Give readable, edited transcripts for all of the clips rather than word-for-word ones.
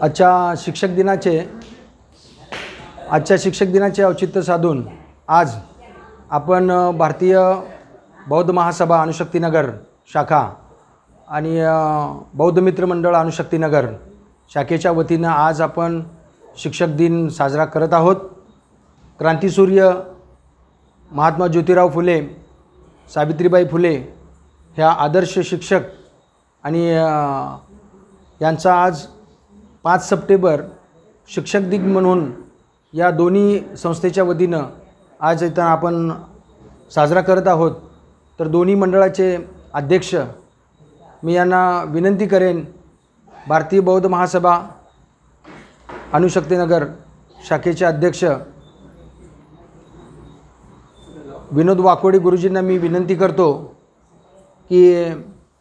आजच्या शिक्षक दिनाचे औचित्य साधून आज आपण भारतीय बौद्ध महासभा अणुशक्तीनगर शाखा आणि बौद्ध मित्र मंडळ अणुशक्तीनगर शाखेच्या वतीनं आज आपण शिक्षक दिन साजरा करत आहोत। क्रांतिसूर्य महात्मा ज्योतिराव फुले, सावित्रीबाई फुले ह्या आदर्श शिक्षक आणि यांचा आज 5 सप्टेंबर शिक्षक दिन म्हणून या दोन्ही संस्थेच्या वतीनं आज इथं आपण साजरा करत आहोत। तर दोन्ही मंडळाचे अध्यक्ष मी यांना विनंती करेन, भारतीय बौद्ध महासभा अणुशक्तीनगर शाखेचे अध्यक्ष विनोद वाकोडे गुरुजींना मी विनंती करतो की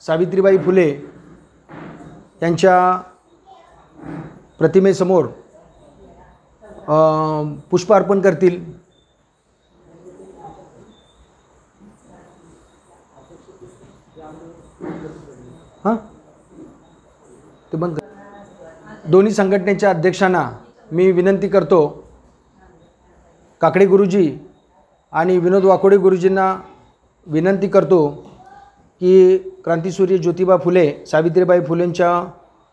सावित्रीबाई फुले यांच्या प्रतिमेसमोर पुष्प अर्पण करतील। ते बंद। दोन्ही संघटनेच्या अध्यक्षांना मी विनंती करतो, काकडे गुरुजी आणि विनोद वाकोडे गुरुजींना विनंती करतो की क्रांतिसूर्य ज्योतिबा फुले, सावित्रीबाई फुलेंच्या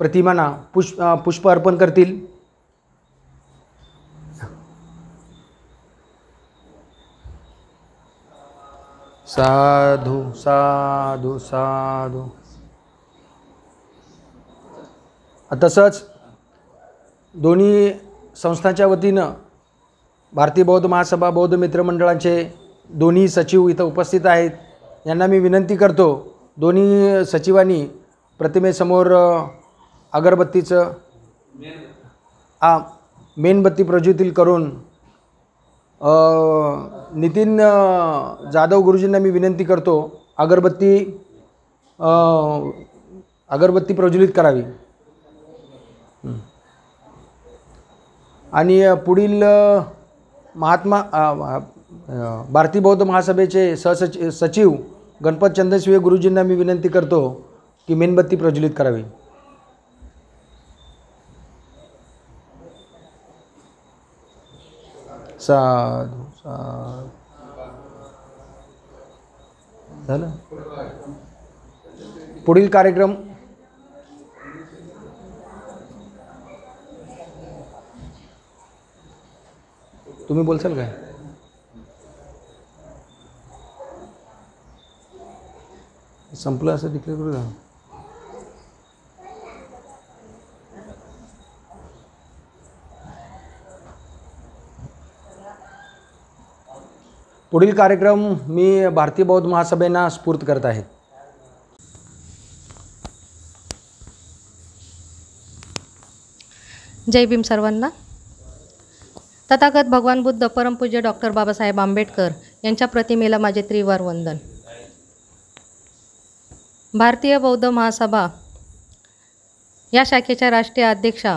प्रतिमांना पुष्प अर्पण करतील। साधु साधु साधु। तसंच दोन्ही संस्थांच्या वतीनं भारतीय बौद्ध महासभा बौद्ध मित्र मंडळाचे दोन्ही सचिव इथं उपस्थित आहेत। यांना मी विनंती करतो, दोन्ही सचिवांनी प्रतिमेसमोर अगरबत्तीचं मेणबत्ती प्रज्वलित करून नितीन जाधव गुरुजींना मी विनंती करतो, अगरबत्ती प्रज्वलित करावी। आणि पुढील भारतीय बौद्ध महासभेचे सचिव गणपत चंदनशिवे गुरुजींना मी विनंती करतो की मेणबत्ती प्रज्वलित करावी। साधु साधु। झालं। पुढील कार्यक्रम तुम्ही बोलसाल काय? संपलं असं डिक्लेअर करू द्या। पुढील कार्यक्रम मी भारतीय बौद्ध महासभेना स्फूर्त करत आहे। जय भीम सर्वांना। तथागत भगवान बुद्ध परमपूज्य डॉक्टर बाबासाहेब आंबेडकर यांच्या प्रतिमेला माझे त्रिवार वंदन। भारतीय बौद्ध महासभा या शाखेच्या राष्ट्रीय अध्यक्षा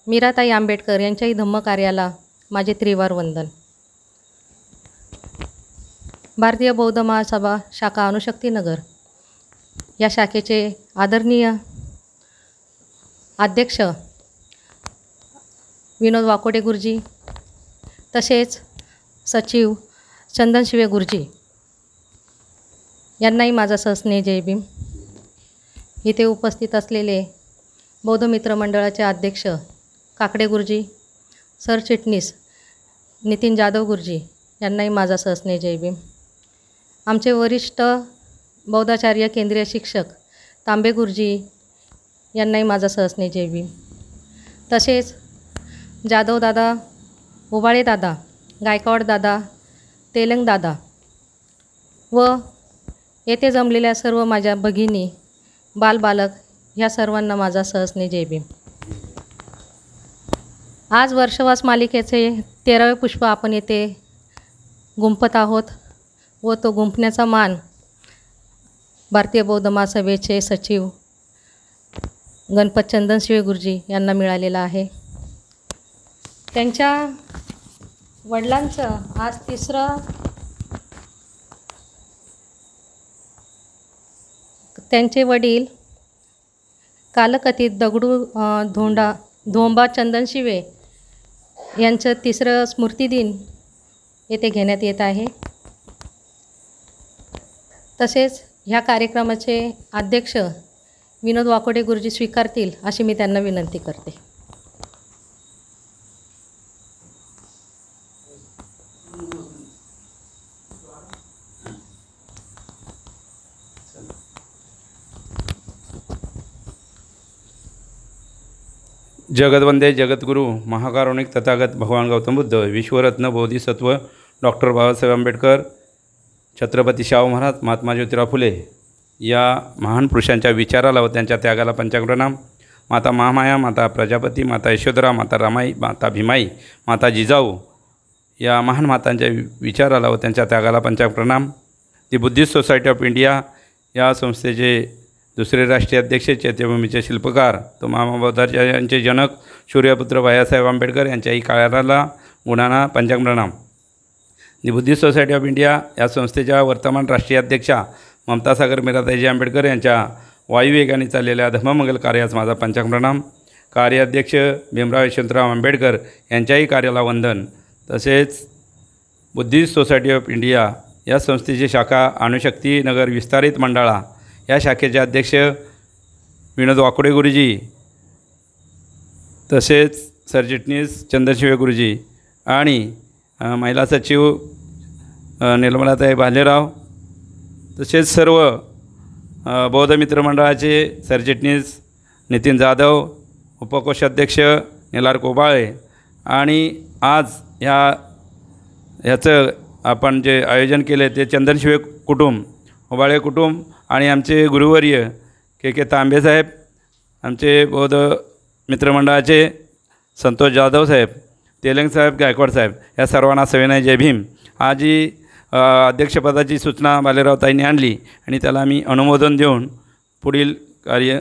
मीराताई आंबेडकर यांच्याही धम्मकार्याला माझे त्रिवार वंदन। भारतीय बौद्ध महासभा शाखा अणुशक्तीनगर या शाखेचे आदरणीय अध्यक्ष विनोद वाकोडे गुरुजी, तसेच सचिव चंदनशिवे गुरुजी यांनाही माझा सहस्नेह जय भीम। इथे उपस्थित असलेले बौद्ध मित्र मंडळाचे अध्यक्ष काकडे गुरुजी, सरचिटणीस नितीन जाधव गुरुजी यांनाही माझा सहस्नेह जय भीम। आमचे वरिष्ठ बौद्धाचार्य केंद्रीय शिक्षक तांबे गुरुजी यांनाही माझा सहस्नेह जय भीम। तसेच जाधव दादा, उबाळे दादा, गायकवाड दादा, तेलंग दादा व येथे जमलेल्या सर्व माझ्या भगिनी, बालबालक ह्या सर्वांना माझा सहस्नेह जय भीम। आज वर्षवास मालिकेचे 13वे पुष्प आपण येथे गुंफत आहोत व तो गुंफण्याचा मान भारतीय बौद्ध महासभेचे सचिव गणपत चंदनशिवे गुरुजी यांना मिळालेला आहे। त्यांच्या वडिलांचं आज 3रं त्यांचे वडील कालकथित दगडू धोंडा धोंबा चंदनशिवे यांचं 3रं स्मृतिदिन येथे घेण्यात येत आहे. तसेच ह्या कार्यक्रमाचे अध्यक्ष विनोद वाकोडे गुरुजी स्वीकारतील अशी मी त्यांना विनंती करते. जगतवंदे जगद्गुरु महाकारुणिक तथागत भगवान गौतम बुद्ध विश्वरत्न बोधिसत्व डॉक्टर बाबासाहेब आंबेडकर छत्रपती शाहू महाराज महात्मा ज्योतिराव फुले या महान पुरुषांच्या विचाराला व त्यांच्या त्यागाला पंचांग. माता महामाया, माता प्रजापती, माता यशोधरा, माता रमाई, माता भीमाई, माता जिजाऊ या महान मातांच्या विचाराला व त्यांच्या त्यागाला पंचांग. दी बुद्धिस्ट सोसायटी ऑफ इंडिया या संस्थेचे दुसरे राष्ट्रीय अध्यक्ष, चैत्यभूमीचे शिल्पकार, तो महाबौद्धाचार्यांचे जनक सूर्यपुत्र बाळासाहेब आंबेडकर यांच्याही कार्याला गुणांना पंचांग. दी बुद्धिस्ट सोसायटी ऑफ इंडिया या संस्थेच्या वर्तमान राष्ट्रीय अध्यक्षा ममता सागर मीराताईजी आंबेडकर यांच्या वायुवेगाने चाललेल्या धर्ममंगल कार्यास माझा पंचांग. कार्याध्यक्ष भीमराव यशवंतराव आंबेडकर यांच्याही कार्याला वंदन. तसेच बुद्धिस्ट सोसायटी ऑफ इंडिया या संस्थेची शाखा अणुशक्ती नगर विस्तारित मंडळा या शाखेचे अध्यक्ष विनोद वाकोडे गुरुजी, तसेच सरचिटणीस चंदनशिवे गुरुजी आणि महिला सचिव निर्मलाताई भालेराव, तसेच सर्व बौद्ध मित्र मंडळाचे सरचिटणीस नितीन जाधव, उपकोषाध्यक्ष निलार कोबाळे आणि आज ह्याचं आपण जे आयोजन केले ते चंदनशिवे कुटुंब, ओबाळे कुटुंब आणि आमचे गुरुवर्य के तांबेसाहेब, आमचे बौद्ध मित्रमंडळाचे संतोष जाधव साहेब, तेलंग साहेब, गायकवाड साहेब या सर्वांना सविनय जय भीम. आज ही अध्यक्षपदाची सूचना बालेरावताईंनी आणली आणि त्याला मी अनुमोदन देऊन पुढील कार्य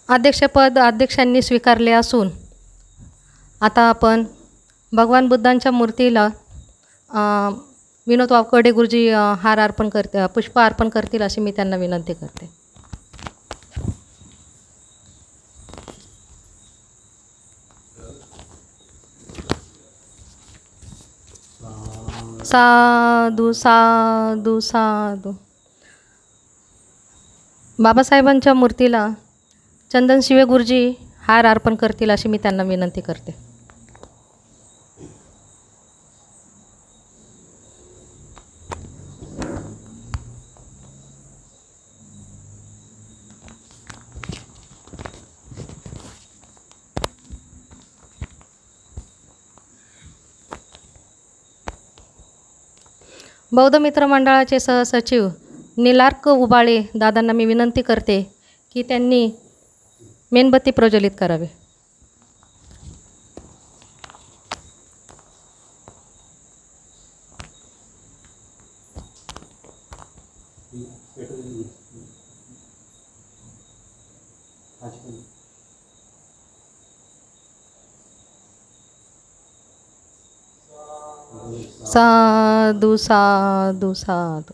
अध्यक्षपद अध्यक्षांनी स्वीकारले असून आता आपण भगवान बुद्धांच्या मूर्तीला विनोद वाकोडे गुरुजी हार अर्पण करते, पुष्प अर्पण करतील अशी मी त्यांना विनंती करते. साधू साधू साधू. बाबासाहेबांच्या मूर्तीला चंदनशिवे गुरुजी हार अर्पण करतील अशी मी त्यांना विनंती करते. बौद्ध मित्र मंडळाचे सहसचिव निलार्क उबाळे दादांना मी विनंती करते की त्यांनी मेणबत्ती प्रज्वलित करावे. साधू साधू साधू.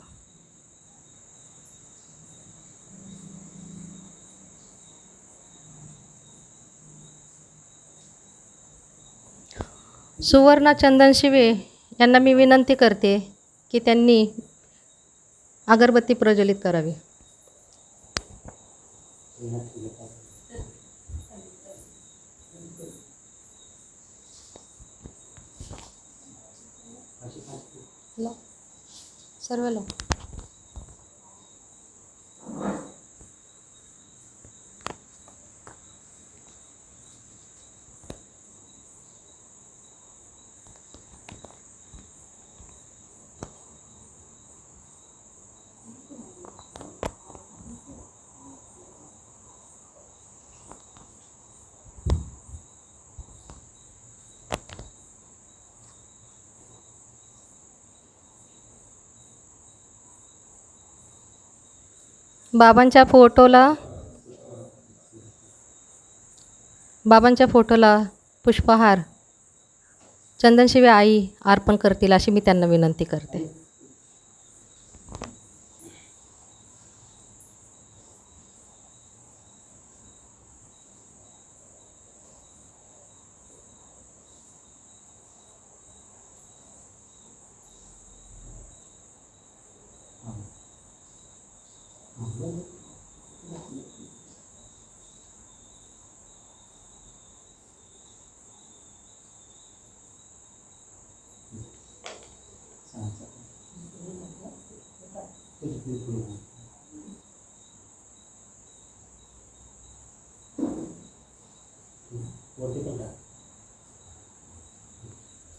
सुवर्णा चंदनशिवे यांना मी विनंती करते की त्यांनी अगरबत्ती प्रज्वलित करावी. सर्व लोक बाबांच्या फोटोला पुष्पहार चंदनशिवे आई अर्पण करतील अशी मी त्यांना विनंती करते.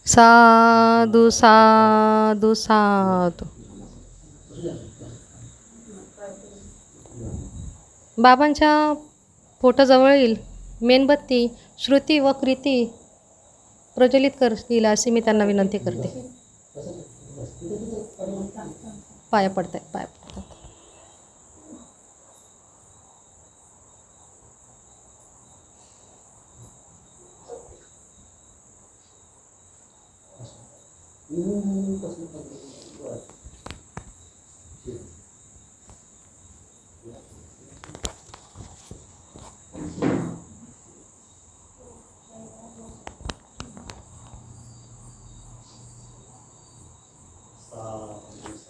साधू साधू साधू. बाबांच्या फोटोजवळील मेणबत्ती श्रुती व कृती प्रज्वलित करतील अशी मी त्यांना विनंती करते. पाया पडतात, पाया पडतात.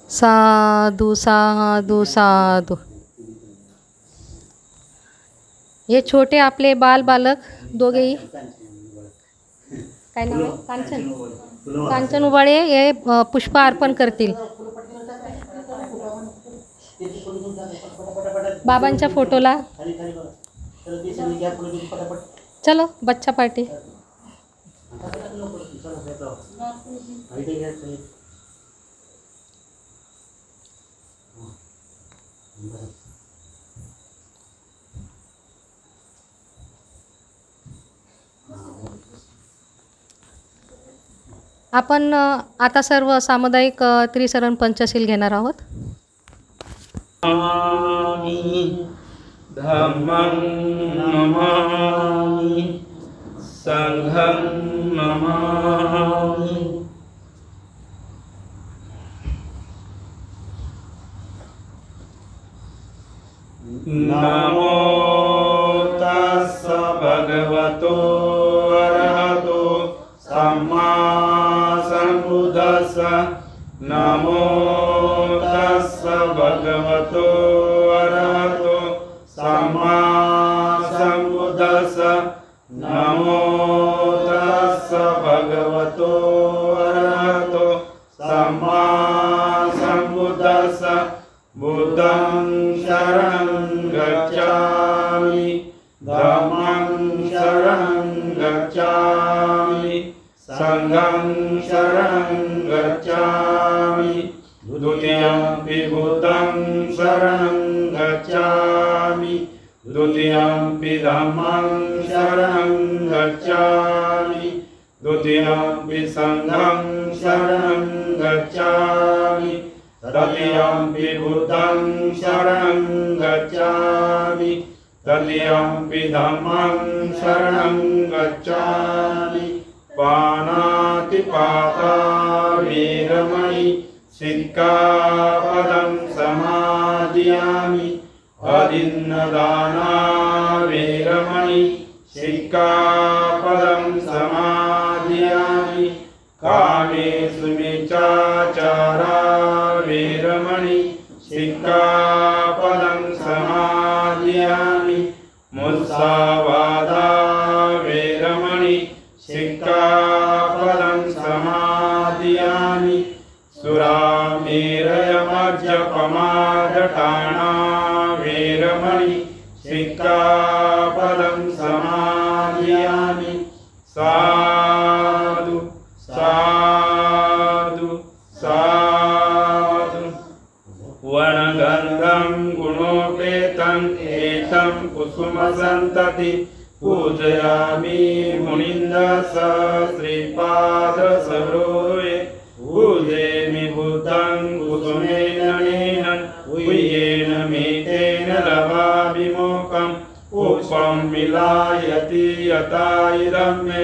साधू साधू साधू. हे छोटे आपले बालक दोघेही काय नाव आहे? कांचन कांचन उबाळे हे पुष्प अर्पण करतील बाबांच्या फोटोला. चलो बच्चा पार्टी. आपण आता सर्व सामुदायिक त्रिसरण पंचशील घेणार आहोत. धम्मं नमामि संघं नमामि. नमो तस्स भगवतो अरहतो सम्मा सम्बुद्धस्स. नमो तस्स भगवतो अरहतो सम्मा सम्बुद्धस्स. नमो तस्स भगवतो अरहतो सम्मा सम्बुद्धस्स. बुद्धं शरणं गच्छामि धम्मं शरणं गच्छामि संघं शरणं गच्छामि. द्वितीयंपि बुद्धं शरणं गच्छामि द्वितीयंपि धम्मं शरणं गच्छामि द्वितीयंपि संघं शरणं गच्छामि तृतीयंपि बुद्धं शरणं गच्छामि तृतीयंपि धम्मं शरणं गच्छामि. पानातिपाता वीरमणि सिक्खापदं समादियामि. अदिन्नदाना वीरमणि सिक्खापदं समादियामि. कामेषु मिच्छाचारा वीरमणि सिक्खापदं समादियामि. मुस्सावादा वीरमणि सिक्खापदं समादियामि. सुरामेरयमज्जपमादठाना वीरमणि सिक्खापदं समादियामि. साधु साधु साधु. वनगन्धं गुणोपेतं एतं कुसुमसन्तति पूजयामि मुनिन्दस श्रीपादसरोये. पूजयामि बुद्धं कुसुमेन नेन उय्येन मेतेन लभामि मोक्षम्. उपं मिलायति यथा इदं मे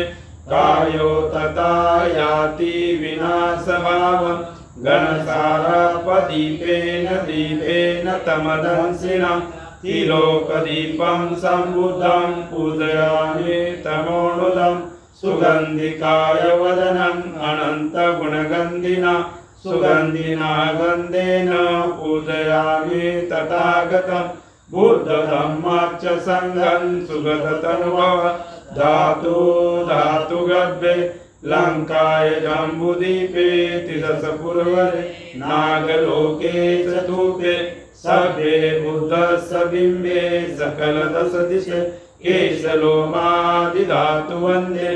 कायो तथा याति विनाशभावम्. घनसारपदीपेन दीपेन तमदंसिना त्रिलोकदीपं सम्बुद्धं पूजयामि तमोनुदं. सुगन्धिकाय वदनम् अनन्तगुणगन्धिना सुगन्धिना गन्धेन पूजयामि तथागतं. बुद्धधम्मच्च सङ्घं सुगततनुभव धातु धातुगर्भे लङ्काय जम्बुदीपे तिदशपूर्वरे नागलोके चतुर्थे सभ्ये बुद्धस्य बिम्बे सकलदशदिशे केशलोमादिधातु वन्दे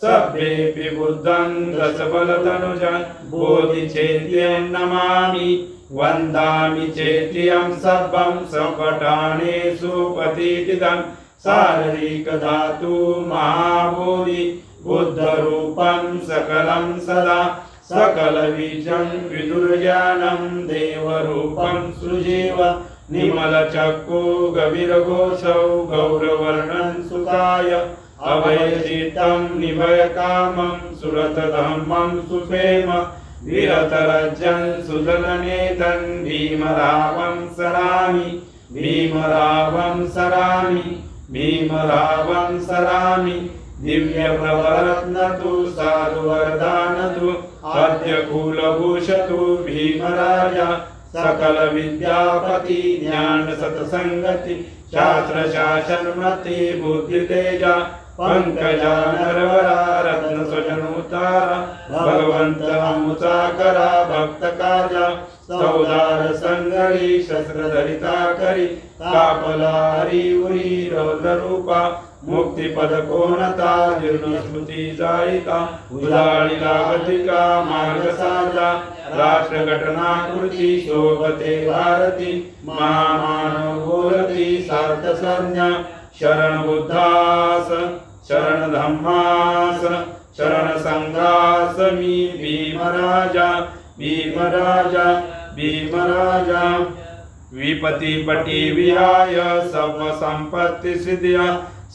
सभ्येऽपि बुद्धं दशबलतनुजं बोधिचेत्यं नमामि वन्दामि चेत्यं सर्वं सपटानेषु पतितिदं शारीरिकधातु महाबोधि बुद्धरूपं सकलं सदा सकलबीजं विदुर्ज्ञानं देवरूपं सृजीव निमलचक्षु गभीरघोषौ गौरवर्णं सुताय अभयचित्तं निभयकामं सुरतधम्मं सुप्रेम विरतरजं सुदलनेतं भीमरावं सरामि भीमरावं सरामि भीमरावं सरामि दिव्यप्रवरत्नतु साधुवरदानतु अद्यकुलभूषतु भीमराजा सकलविद्यापति ज्ञानसत्सङ्गति शास्त्रशासनमति बुद्धितेजा पंकजा नरवरा रत्नस्वजनोतारा भगवंत अमुसाकरा भक्तकार्या सौदार संगरी शस्त्रधरिता करी कापलारी उरी रौद्ररूपा मुक्तिपद कोणता जीर्णस्मृती जायिता उदाळीला अधिका मार्गसारदा राष्ट्रघटनाकृती शोभते भारती महामानव घोरती सार्थसंज्ञा शरण बुद्धास शरण धम्मास शरण संघास मी भीमराजा भीमराजा भीमराजा विपतिपटी विहाय सर्व संपत्ति सिद्ध्या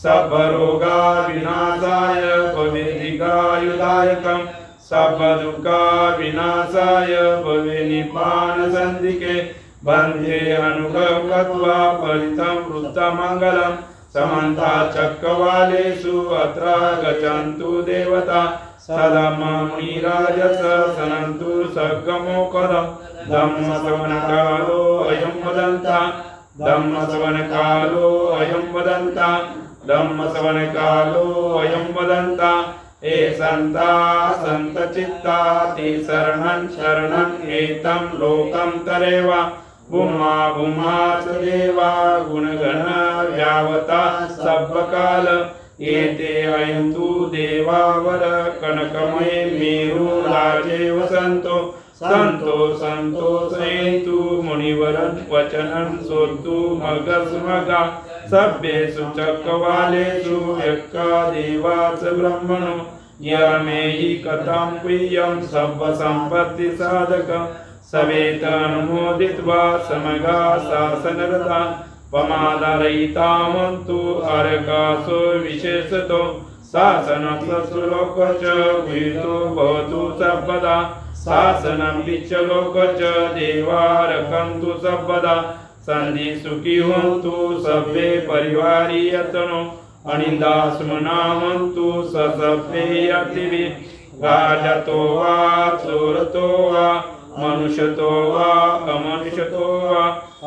सर्वरोगा विनाशाय भवेदिगायुदायकं सर्वदुःखा विनाशाय भवे निपान संधिके बंधे अनुगत्वा फलितं वृत्तमङ्गलं समन्ता चक्रवालेषु अत्र गच्छन्तु देवता सदा मुनिराजस सनन्तु सद्गमोकरं धम्मश्रवणकालो अयं वदन्ता धम्मश्रवणकालो अयं वदन्ता धम्मश्रवणकालो अयं वदन्ता हे सन्ता सन्तचित्ता ते शरणं शरणं एतं लोकं तरेव भूमा भूमा च देवा गुणगण व्यावता सब्बकाल एते अयन्तु देवावर कनकमये मेरु राजे वसन्तो संतो संतोषयन्तु मुनिवरं वचनं श्रोतु मगस्मगा सभ्येषु चक्रवालेषु यक्का देवाच ब्रह्मणो यमेहि कथं प्रियं सर्वसम्पत्तिसाधक सवेतनुमोदित्वा समगा शासनरता पमादरयितामन्तु अरकासो विशेषतो शासनश्लोक च गुहितो भवतु सर्वदा शासनं विच्चलोक च देवारकन्तु सर्वदा सन्धि सुखी होन्तु सभ्ये परिवारीयतनो अनिन्दास्मनामन्तु ससभ्ये यतिभिः राजतो वा चोरतो वा मनुष्यतो वा अमनुष्यतो वा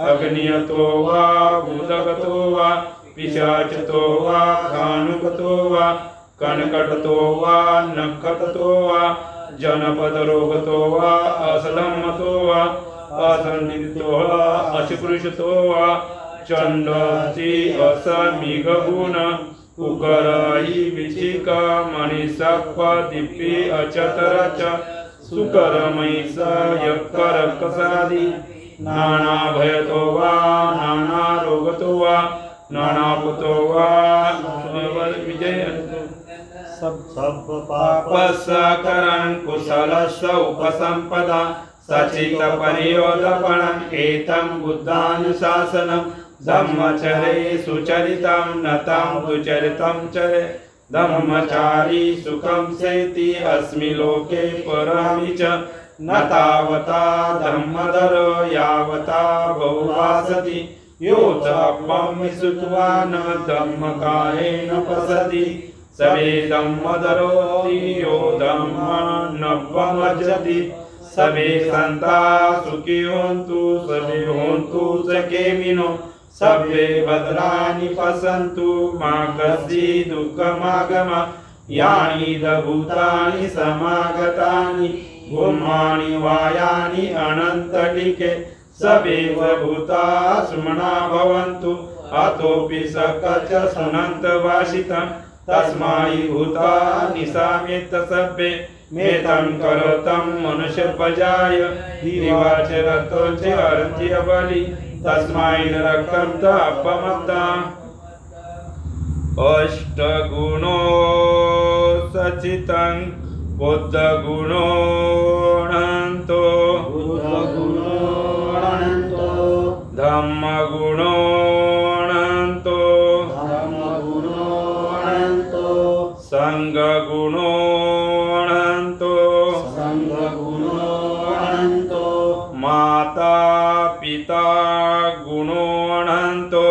अग्नियतो वा भूतगतो वा पिशाचतो वा कानुकतो वा कनकटतो वा नखततो वा जनपदरोगतो वा असलम्मतो वा असन्निधतो वा अशुपृषतो वा चण्डसी असमिगुण कुकरायि विचिका मणिसक्व दीपी अचतर च सुकरमयिषा यक्करकसादि नानाभयतो वा नानारोगतो वा नानापुतो वा विजयन्तु पापस्करं कुशलस्य उपसम्पदा सचितपरियोदपणम् एतं बुद्धानुशासनं धम्मचरे सुचरितं नतं दुचरितं चरे धम्मचारी सुखं सेति अस्मि लोके परामि च न तावता धम्मधरो यावता बहुवासति यो च अपं श्रुत्वा न धम्मकायेन पसति सवे धम्मधरोति यो धम्मनपमज्जति सवे सन्ता सुखी होन्तु सवे होन्तु सखेमिनो सभ्ये भद्राणि पश्यन्तु मा कश्चित् दुःखमागम यानि भूतानि समागतानि भूमानि वायानि अनन्तलिके सवेव भूता सुमना भवन्तु अतोऽपि सकच सुनन्त भाषितं तस्मै भूता निशामेत सभ्ये मेतं करोतं मनुष्यपजाय दिवाच रक्तोच अर्ध्य बलि तस्मै नरकं तापमत्ता अष्टगुणो सचितं बुद्धगुणो अनन्तो धम्मगुणो अनन्तो संघगुणो अनन्तो माता पिता गुणो अनन्तो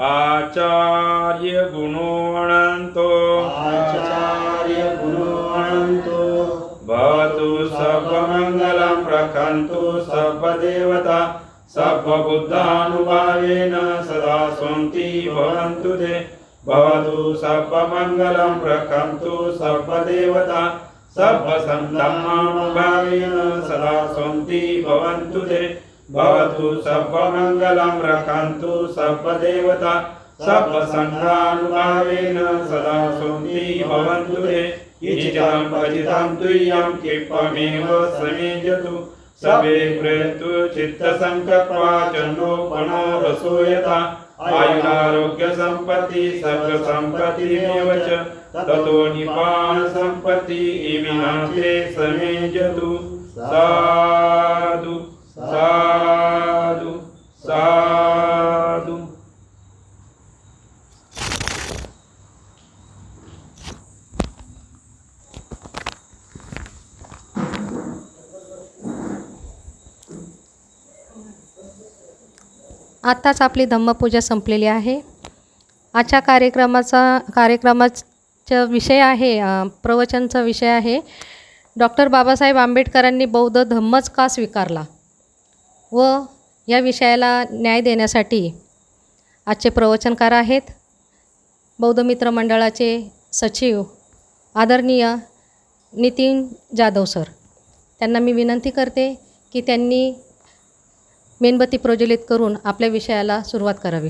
आचार्य गुणो अनन्तो भवतु सर्वमङ्गलं रक्षन्तु सर्वदेवता सर्वबुद्धानुभावेन सदा सन्ति भवन्तु ते भवतु सर्वमङ्गलं रक्षन्तु सर्वदेवता सर्वसन्तानुभावेन सदा सन्ति भवन्तु ते भवतु सर्वमङ्गलं रक्षन्तु सर्वदेवता सर्वसन्तानुभावेन सदा सन्ति भवन्तु ते इच्छितं पतितं तुय्यं क्षिप्रमेव समेजतु सबे प्रेतु चित्तसङ्कल्पा चन्दोपनो रसो यथा आयुरारोग्यसम्पत्ति सर्वसम्पत्तिमेव च ततो निपानसम्पत्ति इमिनाते समेजतु साधु साधु साधु। आत्ताच आपली धम्मपूजा संपलेली आहे। आजच्या कार्यक्रमाचा विषय आहे, प्रवचनचा विषय आहे डॉक्टर बाबासाहेब आंबेडकरांनी बौद्ध धम्मच का स्वीकारला, व या विषयाला न्याय देण्यासाठी आजचे प्रवचनकार आहेत बौद्ध मित्र मंडळाचे सचिव आदरणीय नितीन जाधव सर। त्यांना मी विनंती करते की त्यांनी मेणबत्ती प्रज्वलित करून आपल्या विषयाला सुरुवात करावी।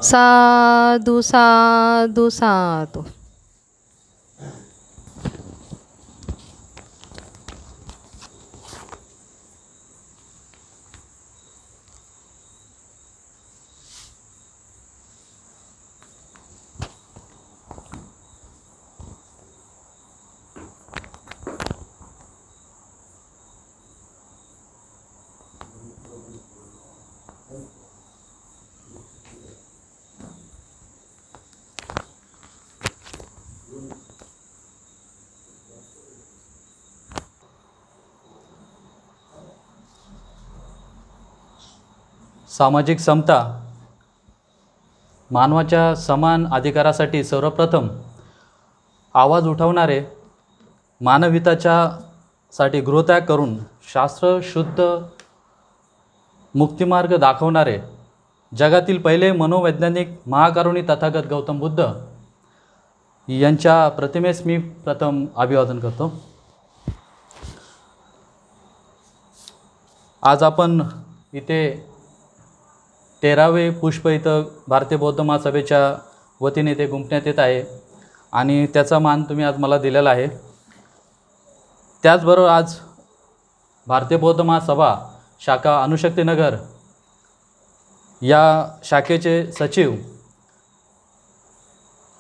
साधु साधु साधु। सामाजिक समता, मानवाच्या समान अधिकारासाठी सर्वप्रथम आवाज उठवणारे, मानवहिताच्यासाठी गृहत्याग करून शास्त्रशुद्ध मुक्तिमार्ग दाखवणारे जगातील पहिले मनोवैज्ञानिक महाकरुणी तथागत गौतम बुद्ध यांच्या प्रतिमेस मी प्रथम अभिवादन करतो। आज आपण इथे 13वे पुष्प इथं भारतीय बौद्ध महासभेच्या वतीने ते गुंफण्यात येत आहे आणि त्याचा मान तुम्ही आज मला दिलेला आहे। त्याचबरोबर आज भारतीय बौद्ध महासभा शाखा अणुशक्तीनगर या शाखेचे सचिव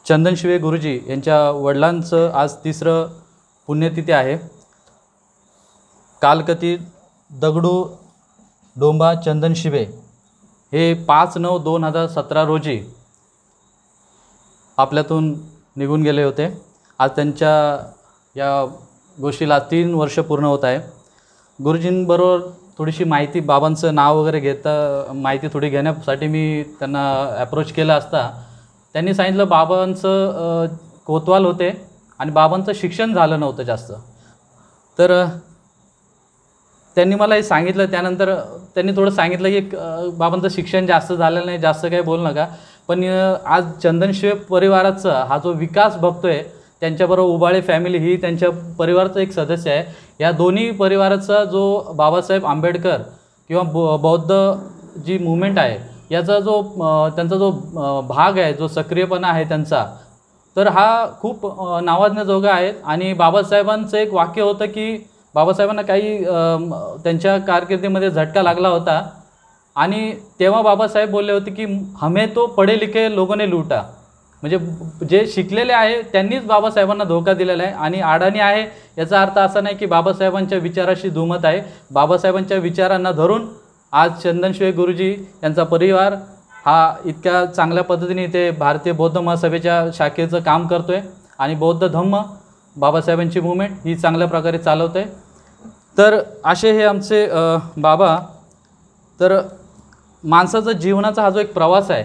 चंदन शिवे गुरुजी यांच्या वडिलांचं आज 3रं पुण्यतिथी आहे। कालकथित दगडू डोंबा चंदन शिवे हे 5/9/2017 रोजी आपल्यातून निघून गेले होते। आज त्यांच्या या गोष्टीला 3 वर्ष पूर्ण होत आहे। गुरुजींबरोबर थोडीशी माहिती, बाबांचं नाव वगैरे माहिती थोडी घेण्यासाठी मी त्यांना ॲप्रोच केला असता त्यांनी सांगितलं बाबांचं कोतवाल होते आणि बाबांचं शिक्षण झालं नव्हतं जास्त. तर त्यांनी मला हे सांगितलं. त्यानंतर त्यांनी थोडं सांगितलं की बाबांचं शिक्षण जास्त झालेलं नाही, जास्त काही बोलू नका. पण आज चंदनशिवे परिवाराचा हा जो विकास बघतोय, त्यांच्याबरोबर उबाळे फॅमिली ही त्यांच्या परिवाराचं एक सदस्य आहे. या दोन्ही परिवाराचा जो बाबासाहेब आंबेडकर किंवा बौद्ध जी मुवमेंट आहे याचा जो त्यांचा जो भाग आहे, जो सक्रियपणा आहे त्यांचा, तर हा खूप नावाजण्याजोगा आहे. आणि बाबासाहेबांचं एक वाक्य होतं की बाबासाहेबांना काही त्यांच्या कारकिर्दीमध्ये झटका लागला होता आणि तेव्हा बाबासाहेब बोलले होते की हमें तो पढे लिखे लोगों ने लूटा. म्हणजे जे शिकलेले आहे त्यांनीच बाबासाहेबांना धोका दिलेला आहे. आणि अडाणी आहे याचा अर्थ असा नाही की बाबासाहेबांच्या विचाराशी दुमत आहे. बाबासाहेबांच्या विचारांना धरून आज चंदनशिवे गुरुजी यांचा परिवार हा इतक्या चांगल्या पद्धतीने इथे भारतीय बौद्ध महासभेच्या शाखेचं काम करतो आहे आणि बौद्ध धम्म बाबासाहेबांची मुवमेंट ही चांगल्या प्रकारे चालवत आहे. तर असे हे आमचे बाबा. तर माणसाचा जीवनाचा हा जो एक प्रवास आहे,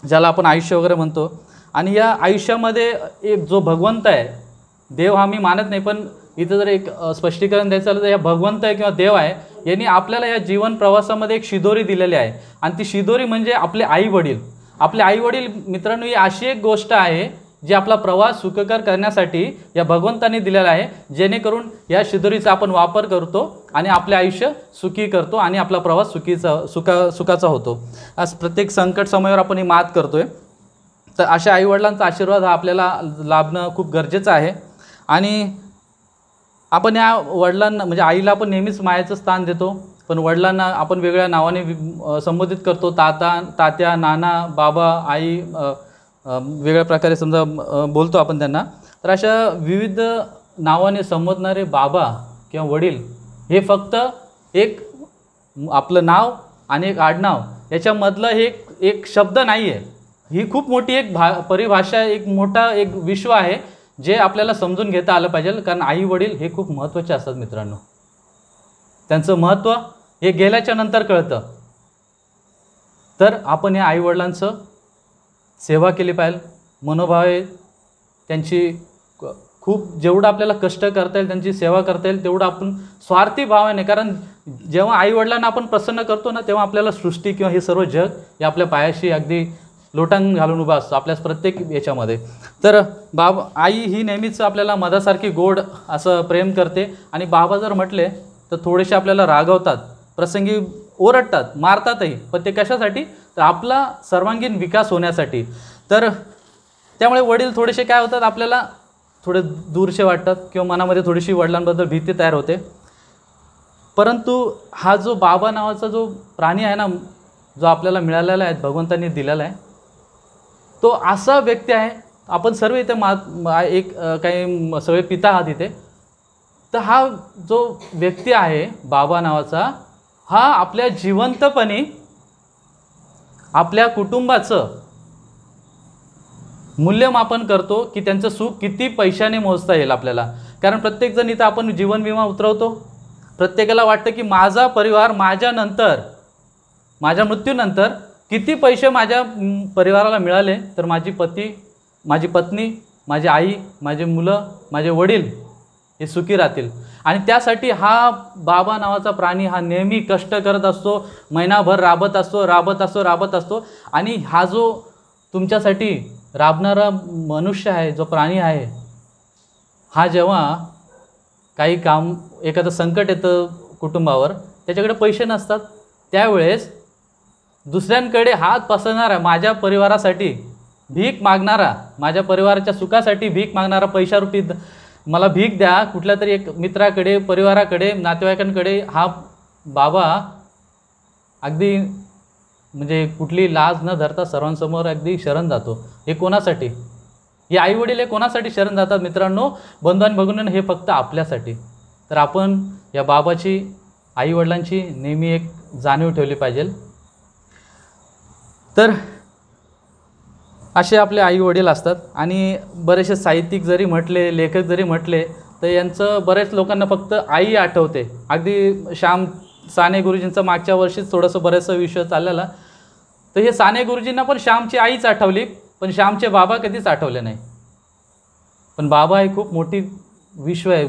ज्याला आपण आयुष्य वगैरे म्हणतो, आणि या आयुष्यामध्ये एक जो भगवंत आहे, देव हा मी मानत नाही, पण इथं जर एक स्पष्टीकरण द्यायचं झालं तर या भगवंत आहे किंवा देव आहे यांनी आपल्याला या जीवन प्रवासामध्ये एक शिदोरी दिलेली आहे. आणि ती शिदोरी म्हणजे आपले आईवडील. आपले आईवडील मित्रांनो ही अशी एक गोष्ट आहे जी आपला प्रवास सुखकर करण्यासाठी या भगवंताने दिलेला आहे, जेणेकरून या शिदोरीचा आपण वापर करतो आणि आपले आयुष्य सुखी करतो आणि आपला प्रवास सुखाचा होतो. आज प्रत्येक संकट समयावर आपण ही मात करतोय. तर अशा आईवडिलांचा आशीर्वाद हा आपल्याला लाभणं खूप गरजेचं आहे. आणि आपण या वडिलांना म्हणजे आईला आपण नेहमीच मायेचं स्थान देतो, पण वडिलांना आपण वेगळ्या नावाने संबोधित करतो. तात्या, नाना, बाबा, आई, वेगळ्या प्रकारे समजा बोलतो आपण त्यांना. तर अशा विविध नावाने संबोधणारे बाबा किंवा वडील हे फक्त एक आपलं नाव आणि एक आडनाव याच्यामधलं हे एक शब्द नाही आहे. ही खूप मोठी एक परिभाषा, एक मोठा एक विश्व आहे जे आपल्याला समजून घेता आलं पाहिजे. कारण आई वडील हे खूप महत्त्वाचे असतात मित्रांनो. त्यांचं महत्त्व हे गेल्याच्या नंतर कळतं. तर आपण या आईवडिलांचं सेवा केली पाहिजे. मनोभाव आहे त्यांची खूप, जेवढं आपल्याला कष्ट करता येईल त्यांची सेवा करता येईल तेवढं आपण स्वार्थी भावाने, कारण जेव्हा आईवडिलांना आपण प्रसन्न करतो ना तेव्हा आपल्याला सृष्टी किंवा हे सर्व जग हे आपल्या पायाशी अगदी लोटांग घालून उभा असतो आपल्या प्रत्येक याच्यामध्ये. तर आई ही नेहमीच आपल्याला मधासारखी गोड असं प्रेम करते. आणि बाबा जर म्हटले तर थोडेसे आपल्याला रागवतात, प्रसंगी ओरडतात, मारतातही, पण ते कशासाठी? तर आपला सर्वांगीण विकास होण्यासाठी. तर त्यामुळे वडील थोडेसे काय होतात, आपल्याला थोडे दूरचे वाटतात किंवा मनामध्ये थोडीशी वडिलांबद्दल भीती तयार होते. परंतु हा जो बाबा नावाचा जो प्राणी आहे ना, जो आपल्याला मिळालेला आहे, भगवंतांनी दिलेला आहे, तो असा व्यक्ती आहे. आपण सर्व इथे एक काही सगळे पिता आहात इथे. तर हा जो व्यक्ती आहे बाबा नावाचा, हा आपल्या जिवंतपणी आपल्या कुटुंबाचं मूल्यमापन करतो की त्यांचं सुख किती पैशाने मोजता येईल आपल्याला. कारण प्रत्येकजण इथं आपण जीवन विमा उतरवतो. प्रत्येकाला वाटतं की माझा परिवार माझ्यानंतर, माझ्या मृत्यूनंतर किती पैसे माझ्या परिवाराला मिळाले तर माझी पत्नी, माझी आई, माझे मुलं, माझे वडील हे सुखी राहतील. आणि त्यासाठी हा बाबा नावाचा प्राणी हा नेहमी कष्ट करत असतो, महिनाभर राबत असतो. आणि हा जो तुमच्यासाठी राबणारा मनुष्य आहे, जो प्राणी आहे, हा जेव्हा काही काम, एखादं संकट येतं कुटुंबावर, त्याच्याकडे पैसे नसतात, त्यावेळेस दुसऱ्यांकडे हात पसरणारा, माझ्या परिवारासाठी भीक मागणारा, माझ्या परिवाराच्या सुखासाठी भीक मागणारा, पैशारूपी मला भीक द्या कुठल्या तरी एक मित्राकडे, परिवाराकडे, नातेवाईकांकडे, हा बाबा अगदी म्हणजे कुठली लाज न धरता सर्वांसमोर अगदी शरण जातो. हे कोणासाठी? हे आईवडील हे कोणासाठी शरण जातात मित्रांनो? बंधू आणि भगिनींनो, हे फक्त आपल्यासाठी. तर आपण या बाबाची, आईवडिलांची नेहमी एक जाणीव ठेवली पाहिजे. तर असे आपले आई वडील असतात. आणि बरेचसे साहित्यिक जरी म्हटले, लेखक जरी म्हटले, तर यांचं बऱ्याच लोकांना फक्त आई आठवते. अगदी श्याम साने गुरुजींचं मागच्या वर्षीच थोडंसं बरेचसं विषय चाललेला, तर हे साने गुरुजींना पण श्यामची आईच आठवली. पण श्यामचे बाबा कधीच आठवले नाही. पण बाबा ही खूप मोठी विश्व आहे.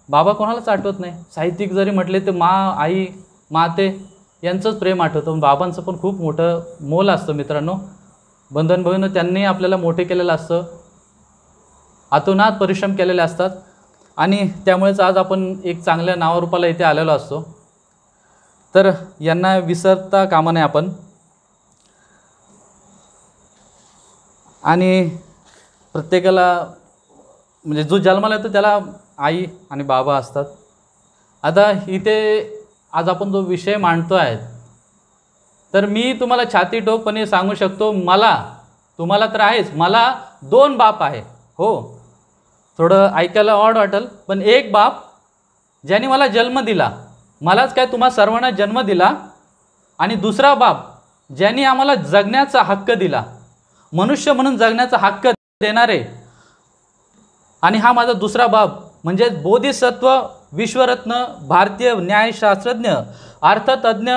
बाबा कोणालाच आठवत नाही. साहित्यिक जरी म्हटले तर आई माते यांचंच प्रेम आठवतं. पण बाबांचं पण खूप मोठं मोल असतं मित्रांनो. बंधन भगिनी त्यांनी आपल्याला मोठे केलेलं असतं, अतोनात परिश्रम केलेले असतात आणि त्यामुळेच आज आपण एक चांगल्या नावारूपाला इथे आलेलो असतो. तर यांना विसरता कामा नये आपण. आणि प्रत्येकाला म्हणजे जो जन्माला येतो त्याला आई आणि बाबा असतात. आता इथे आज आपण जो विषय मांडतो आहे, तर मी तुम्हाला छाती ठोकपणे सांगू शकतो, तुम्हाला तर आहेच, मला 2 बाप आहे. हो, थोडं ऐकायला ऑड वाटेल, पण एक बाप ज्याने मला जन्म दिला, मलाच काय तुम्हा सर्वांना जन्म दिला, आणि दुसरा बाप ज्याने आम्हाला जगण्याचा हक्क दिला, मनुष्य म्हणून जगण्याचा हक्क देणारे. आणि हा माझा दुसरा बाप म्हणजे बोधिसत्व, विश्वरत्न, भारतीय न्यायशास्त्रज्ञ, अर्थतज्ञ,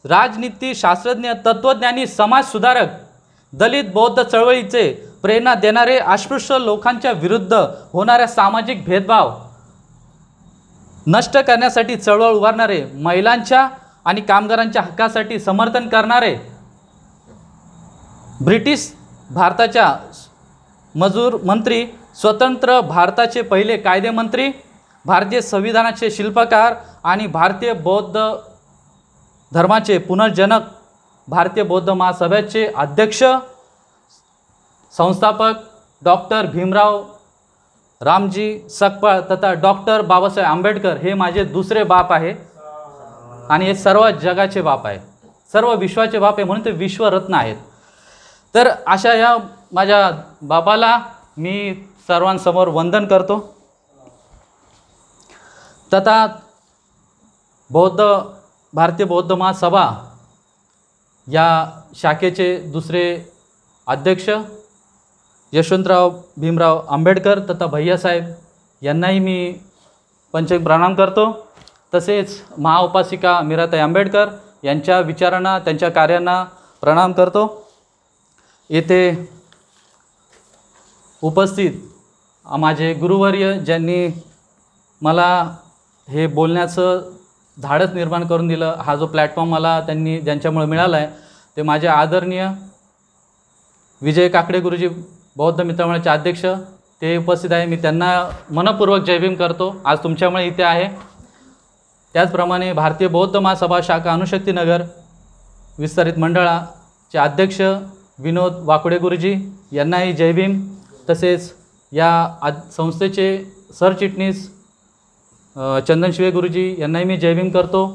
राजनीती शास्त्रज्ञ, तत्त्वज्ञानी, समाजसुधारक, दलित बौद्ध चळवळीचे प्रेरणा देणारे, अस्पृश्य लोकांच्या विरुद्ध होणाऱ्या सामाजिक भेदभाव नष्ट करण्यासाठी चळवळ उभारणारे, महिलांच्या आणि कामगारांच्या हक्कासाठी समर्थन करणारे, ब्रिटिश भारताच्या मजूर मंत्री, स्वतंत्र भारताचे पहिले कायदेमंत्री, भारतीय संविधानाचे शिल्पकार आणि भारतीय बौद्ध धर्माचे पुनर्जनक, भारतीय बौद्ध महासभेचे अध्यक्ष, संस्थापक डॉक्टर भीमराव रामजी सकपाळ तथा डॉक्टर बाबासाहेब आंबेडकर हे माझे दुसरे बाप आहे. आणि हे सर्व जगाचे बाप आहे, सर्व विश्वाचे बाप आहे, म्हणून ते विश्वरत्न आहेत. तर अशा या माझ्या बाबाला मी सर्वांसमोर वंदन करतो. तथा भारतीय बौद्ध महासभा या शाखेचे दुसरे अध्यक्ष यशवंतराव भीमराव आंबेडकर तथा भैयासाहेब यांनाही मी पंचक प्रणाम करतो. तसेच महाउपासिका मीराताई आंबेडकर यांच्या विचारांना, त्यांच्या कार्यांना प्रणाम करतो. येथे उपस्थित माझे गुरुवर्य ज्यांनी मला हे बोलण्याचं धाडस निर्माण करून दिलं, हा जो प्लॅटफॉर्म मला ज्यांच्यामुळे मिळाला आहे, ते माझे आदरणीय विजय काकडे गुरुजी, बौद्ध मित्रमंडळाचे अध्यक्ष, ते उपस्थित आहे. मी त्यांना मनपूर्वक जय भीम करतो. आज तुमच्यामुळे इथे आहे. त्याचप्रमाणे भारतीय बौद्ध महासभा शाखा अणुशक्तीनगर विस्तारित मंडळाचे अध्यक्ष विनोद वाकुडे गुरुजी यांनाही जय भीम. तसेच या संस्थेचे सरचिटणीस चंदन शिवे गुरुजी यांनाही मी जय भीम करतो.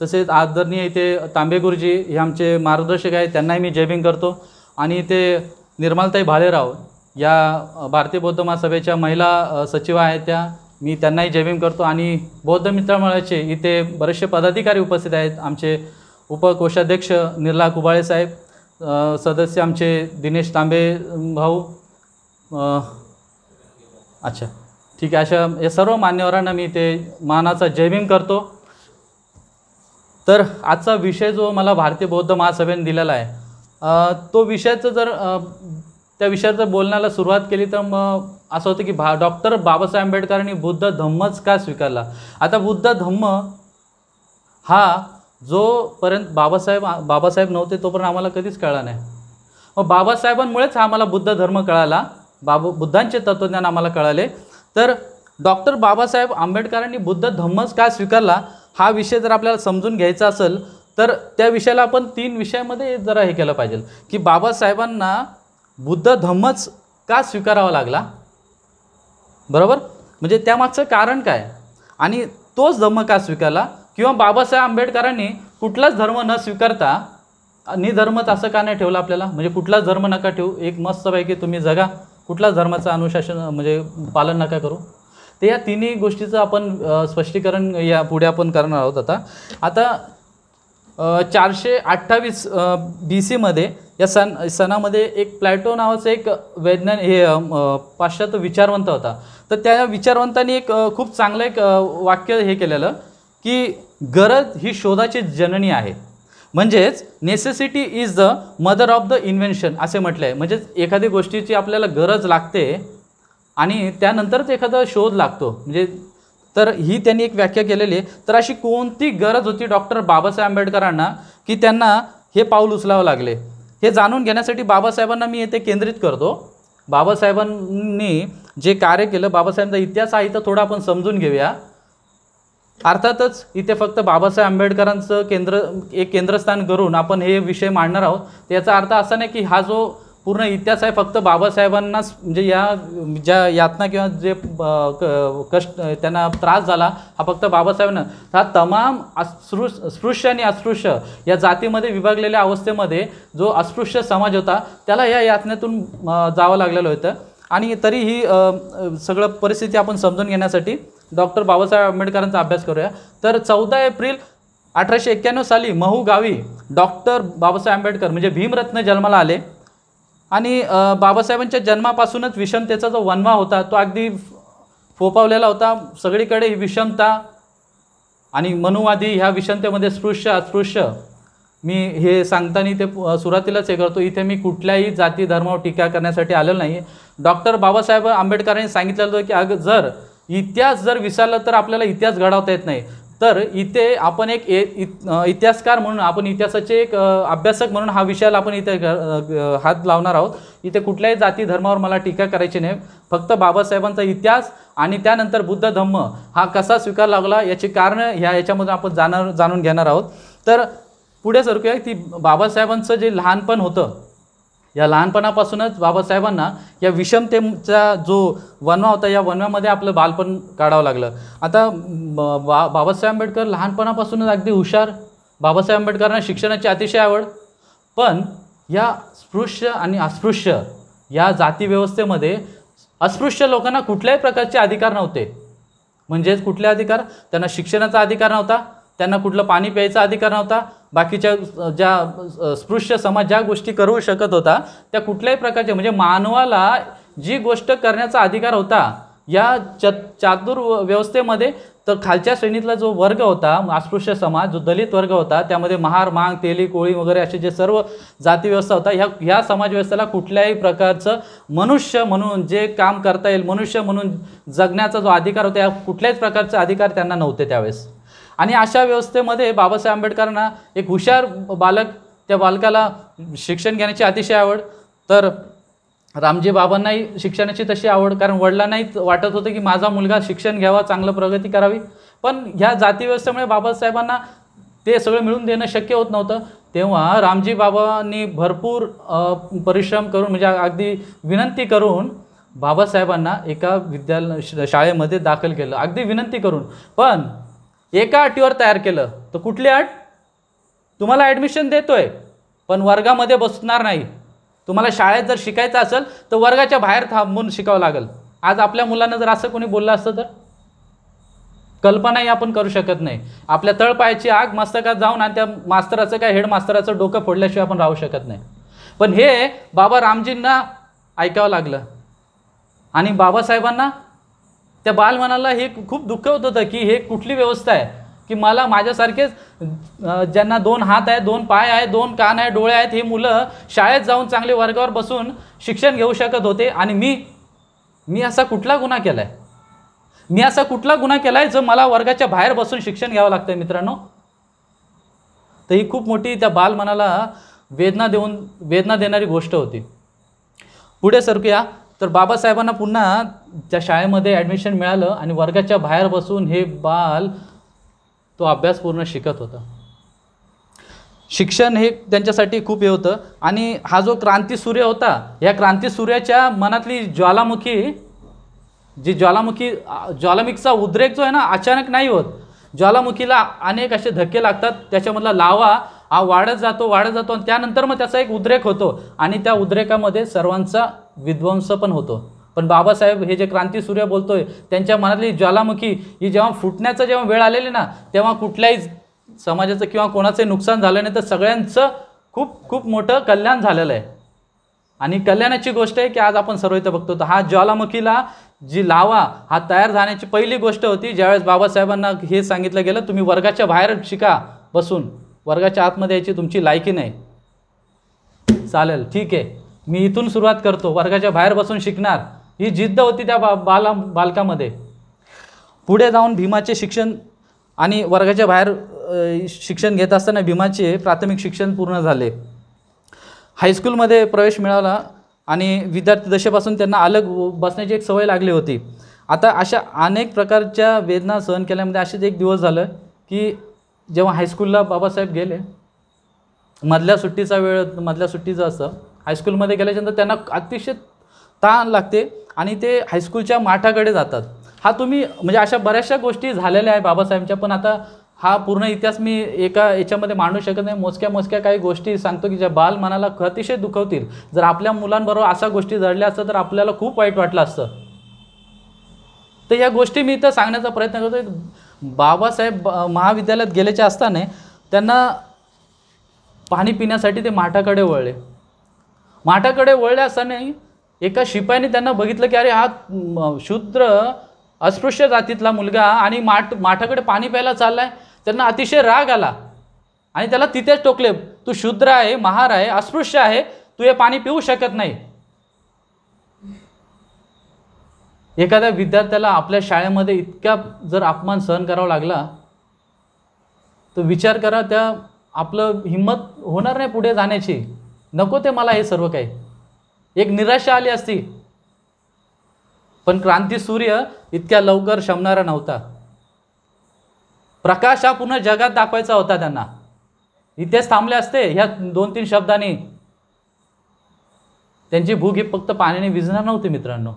तसेच आदरणीय इथे तांबे गुरुजी हे आमचे मार्गदर्शक आहेत, त्यांनाही मी जय भीम करतो. आणि इथे निर्मलताई भालेराव या भारतीय बौद्ध महासभेच्या महिला सचिव आहेत, मी त्यांनाही जय भीम करतो. आणि बौद्ध मित्रमंडळाचे इथे बरेचसे पदाधिकारी उपस्थित आहेत. आमचे उपकोषाध्यक्ष निर्ला कुबाळे साहेब, सदस्य आमचे दिनेश तांबे भाऊ, अच्छा ठीक आहे, अशा या सर्व मान्यवरांना मी ते मानाचा जय भीम करतो. तर आजचा विषय जो मला भारतीय बौद्ध महासभेने दिलेला आहे, तो त्या विषयाचं बोलण्याला सुरुवात केली तर मग असं होतं की डॉक्टर बाबासाहेब आंबेडकरांनी बुद्ध धम्मच का स्वीकारला. आता बुद्ध धम्म हा जोपर्यंत बाबासाहेब नव्हते तोपर्यंत आम्हाला कधीच कळला नाही. मग बाबासाहेबांमुळेच हा आम्हाला बुद्ध धर्म कळाला, बुद्धांचे तत्त्वज्ञान आम्हाला कळाले. तर डॉक्टर बाबासाहेब आंबेडकरांनी बुद्ध धम्मच का स्वीकारला हा विषय जर आपल्याला समजून घ्यायचा असेल तर त्या विषयाला आपण 3 विषयामध्ये जरा हे केलं पाहिजे की बाबासाहेबांना बुद्ध धम्मच का स्वीकारावा लागला, बरोबर, म्हणजे त्यामागचं कारण काय आणि तोच धम्म का स्वीकारला, किंवा बाबासाहेब आंबेडकरांनी कुठलाच धर्म न स्वीकारता निधर्मच असं का नाही ठेवलं आपल्याला, म्हणजे कुठलाच धर्म नका ठेवू, एक मस्तपैकी तुम्ही जगा, कुठलाच धर्माचं अनुशासन म्हणजे पालन नका करू. ते या तिन्ही गोष्टीचं आपण स्पष्टीकरण या पुढे आपण करणार आहोत. आता 428 BC मध्ये या सणामध्ये एक प्लॅटो नावाचा एक पाश्चात्य विचारवंत होता. तर त्या विचारवंतांनी एक खूप चांगलं एक वाक्य हे केलेलं की गरज ही शोधाची जननी आहे. म्हणजेच necessity is the mother of the invention असे म्हटलं आहे. म्हणजेच एखादी गोष्टीची आपल्याला गरज लागते आणि त्यानंतरच एखादा शोध लागतो. म्हणजे तर ही त्यांनी एक व्याख्या केलेली आहे. तर अशी कोणती गरज होती डॉक्टर बाबासाहेब आंबेडकरांना की त्यांना हे पाऊल उचलावं लागले, हे जाणून घेण्यासाठी बाबासाहेबांना मी येथे केंद्रित करतो. बाबासाहेबांनी जे कार्य केलं, बाबासाहेबांचा इतिहास हा इथं थोडा आपण समजून घेऊया. अर्थातच इथे फक्त बाबासाहेब आंबेडकरांचं एक केंद्रस्थान करून आपण हे विषय मांडणार आहोत. त्याचा अर्थ असा नाही की हा जो पूर्ण इतिहास आहे फक्त बाबासाहेबांनाच, म्हणजे या ज्या यातना किंवा जे कष्ट त्यांना त्रास झाला हा फक्त बाबासाहेबांना, हा तमाम स्पृश्य आणि अस्पृश्य या जातीमध्ये विभागलेल्या अवस्थेमध्ये जो अस्पृश्य समाज होता त्याला या यातनेतून जावं लागलेलं होतं. आणि तरीही सगळं परिस्थिती आपण समजून घेण्यासाठी डॉक्टर बाबासाहेब आंबेडकरांचा अभ्यास करूया. तर 14 एप्रिल 1891 साली महू गावी डॉक्टर बाबासाहेब आंबेडकर म्हणजे भीमरत्न जन्माला आले. आणि बाबासाहेबांच्या जन्मापासूनच विषमतेचा जो वणवा होता तो अगदी फोपावलेला होता. सगळीकडे ही विषमता आणि मनुवादी ह्या विषमतेमध्ये स्पृश्य अस्पृश्य, मी हे सांगताना ते सुरुवातीलाच हे करतो, इथे मी कुठल्याही जाती धर्मावर टीका करण्यासाठी आलेलो नाही. डॉक्टर बाबासाहेब आंबेडकरांनी सांगितलेलं होतं की जर इतिहास जर विसरला तर आपल्याला इतिहास घडवता येत नाही. तर इथे आपण एक इतिहासकार म्हणून, आपण इतिहासाचे एक अभ्यासक म्हणून हा विषयाला आपण इथे हात लावणार आहोत. इथे कुठल्याही जाती धर्मावर मला टीका करायची नाही, फक्त बाबासाहेबांचा इतिहास आणि त्यानंतर बुद्ध धम्म हा कसा स्वीकार लागला याची कारणं याच्यामधून आपण जाणून घेणार आहोत. तर पुढे सरकूया की बाबासाहेबांचं जे लहानपण होतं, या लहानपणापासूनच बाबासाहेबांना या विषमतेचा जो वणवा होता या वणव्यामध्ये आपलं बालपण काढावं लागलं. आता बाबासाहेब आंबेडकर लहानपणापासूनच अगदी हुशार. बाबासाहेब आंबेडकरांना शिक्षणाची अतिशय आवड. पण या स्पृश्य आणि अस्पृश्य या जाती व्यवस्थेमध्ये अस्पृश्य लोकांना कुठल्याही प्रकारचे अधिकार नव्हते. म्हणजेच कुठले अधिकार? त्यांना शिक्षणाचा अधिकार नव्हता, त्यांना कुठलं पाणी प्यायचा अधिकार नव्हता, बाकीच्या ज्या स्पृश्य समाज ज्या गोष्टी करू शकत होता त्या कुठल्याही प्रकारचे, म्हणजे मानवाला जी गोष्ट करण्याचा अधिकार होता या चातुर व्यवस्थेमध्ये, तर खालच्या श्रेणीतला जो वर्ग होता अस्पृश्य समाज, जो दलित वर्ग होता, त्यामध्ये महार मांग तेली कोळी वगैरे असे जे सर्व जाती व्यवस्था होता, ह्या समाज व्यवस्थेला कुठल्याही प्रकारचं मनुष्य म्हणून जे काम करता येईल, मनुष्य म्हणून जगण्याचा जो अधिकार होता, या कुठल्याच प्रकारचे अधिकार त्यांना नव्हते त्यावेळेस. आणि अशा व्यवस्थेमध्ये बाबासाहेब आंबेडकरांना एक हुशार बालक, त्या बालकाला शिक्षण घेण्याची अतिशय आवड. तर रामजी बाबांनाही शिक्षणाची तशी आवड, कारण वडिलांनाही वाटत होतं की माझा मुलगा शिक्षण घ्यावा, चांगलं प्रगती करावी. पण ह्या जाती व्यवस्थेमुळे बाबासाहेबांना ते सगळं मिळून देणं शक्य होत नव्हतं. तेव्हा रामजी बाबांनी भरपूर परिश्रम करून, म्हणजे अगदी विनंती करून बाबासाहेबांना एका शाळेमध्ये दाखल केलं, अगदी विनंती करून. पण एका अटीवर तयार केलं. तर कुठली अट? तुम्हाला ॲडमिशन देतोय पण वर्गामध्ये बसणार नाही. तुम्हाला शाळेत जर शिकायचं असेल तर वर्गाच्या बाहेर थांबून शिकावं लागेल. आज आपल्या मुलांना जर असं कोणी बोललं असतं तर कल्पनाही आपण करू शकत नाही. आपल्या तळपायाची आग मस्तकात जाऊन आणि त्या मास्तराचं काय हेडमास्तराचं डोकं फोडल्याशिवाय आपण राहू शकत नाही. पण हे बाबा रामजींना ऐकावं लागलं. आणि बाबासाहेबांना त्या बालमनाला हे खूप दुःख होत होतं की हे कुठली व्यवस्था आहे की मला माझ्यासारखेच ज्यांना 2 हात आहे, 2 पाय आहे, 2 कान आहे, डोळे आहेत, हे मुलं शाळेत जाऊन चांगले वर्गावर बसून शिक्षण घेऊ शकत होते. आणि मी असा कुठला गुन्हा केला आहे? मी असा कुठला गुन्हा केला आहे जो मला वर्गाच्या बाहेर बसून शिक्षण घ्यावं लागतं आहे मित्रांनो? तर ही खूप मोठी त्या बालमनाला वेदना देणारी गोष्ट होती. पुढे सरकूया. तर बाबासाहेबांना पुन्हा त्या शाळेमध्ये ॲडमिशन मिळालं आणि वर्गाच्या बाहेर बसून हे बाल तो अभ्यास पूर्ण शिकत होता. शिक्षण हे त्यांच्यासाठी खूप हे होतं. आणि हा जो क्रांतीसूर्य होता, या क्रांतीसूर्याच्या मनातली ज्वालामुखीचा उद्रेक जो आहे ना, अचानक नाही होत. ज्वालामुखीला अनेक असे धक्के लागतात, त्याच्यामधला लावा हा वाढत जातो आणि त्यानंतर मग त्याचा एक उद्रेक होतो आणि त्या उद्रेकामध्ये सर्वांचा विध्वंस पण होतो. पण बाबासाहेब हे जे क्रांतीसूर्य बोलतोय, त्यांच्या मनातली ज्वालामुखी ही जेव्हा फुटण्याचं जेव्हा वेळ आलेली ना, तेव्हा कुठल्याही समाजाचं किंवा कोणाचंही नुकसान झालं नाही, तर सगळ्यांचं खूप खूप मोठं कल्याण झालेलं आहे. आणि कल्याणाची गोष्ट आहे की आज आपण सर्व इथं बघतो. तर हा ज्वालामुखीला जी लावा हा तयार झाण्याची पहिली गोष्ट होती ज्यावेळेस बाबासाहेबांना हे सांगितलं गेलं, तुम्ही वर्गाच्या बाहेर शिका बसून. वर्गाच्या आतमध्ये यायची तुमची लायकी नाही. चालेल ठीक आहे, मी इथून सुरुवात करतो, वर्गाच्या बाहेर बसून शिकणार, ही जिद्द होती त्या बालकामध्ये. पुढे जाऊन भीमाचे शिक्षण आणि वर्गाच्या बाहेर शिक्षण घेत असताना भीमाचे प्राथमिक शिक्षण पूर्ण झाले. हायस्कूलमध्ये प्रवेश मिळाला आणि विद्यार्थी दशेपासून त्यांना अलग बसण्याची एक सवय लागली होती. आता अशा अनेक प्रकारच्या वेदना सहन केल्यामध्ये असेच एक दिवस झालं की जेव्हा हायस्कूलला बाबासाहेब गेले, मधल्या सुट्टीचं असतं, हायस्कूलमध्ये गेल्याच्यानंतर त्यांना अतिशय ताण लागते आणि ते हायस्कूलच्या माठाकडे जातात. हा तुम्ही म्हणजे अशा बऱ्याचशा गोष्टी झालेल्या आहे बाबासाहेबांच्या, पण आता हा पूर्ण इतिहास मी एका याच्यामध्ये मांडू शकत नाही. मोजक्या काही गोष्टी सांगतो की ज्या बाल मनाला अतिशय दुखवतील. जर आपल्या मुलांबरोबर अशा गोष्टी घडल्या असतं तर आपल्याला खूप वाईट वाटलं असतं. तर या गोष्टी मी इथं सांगण्याचा प्रयत्न करतो. बाबासाहेब महाविद्यालयात गेल्याच्या असताना त्यांना पाणी पिण्यासाठी ते माठाकडे वळले. माठाकडे वळले असताना एका शिपायाने त्यांना बघितलं की अरे हा शूद्र अस्पृश्य जातीतला मुलगा आणि माठाकडे पाणी प्यायला चाललाय. त्यांना अतिशय राग आला आणि त्याला तिथेच टोकले, तू शूद्र आहे, महार आहे, अस्पृश्य आहे, तू हे पाणी पिऊ शकत नाही. एखाद्या विद्यार्थ्याला आपल्या शाळेमध्ये इतका जर अपमान सहन करावा लागला तर विचार करा, त्या आपलं हिंमत होणार नाही पुढे जाण्याची. नको ते मला हे सर्व काही, एक निराशा आली असती. पण क्रांती सूर्य इतक्या लवकर शमणारा नव्हता. प्रकाश हा पूर्ण जगात दाखवायचा होता त्यांना. इथेच थांबले असते ह्या 2-3 शब्दांनी. त्यांची भूक ही फक्त पाण्याने विझणार नव्हती मित्रांनो.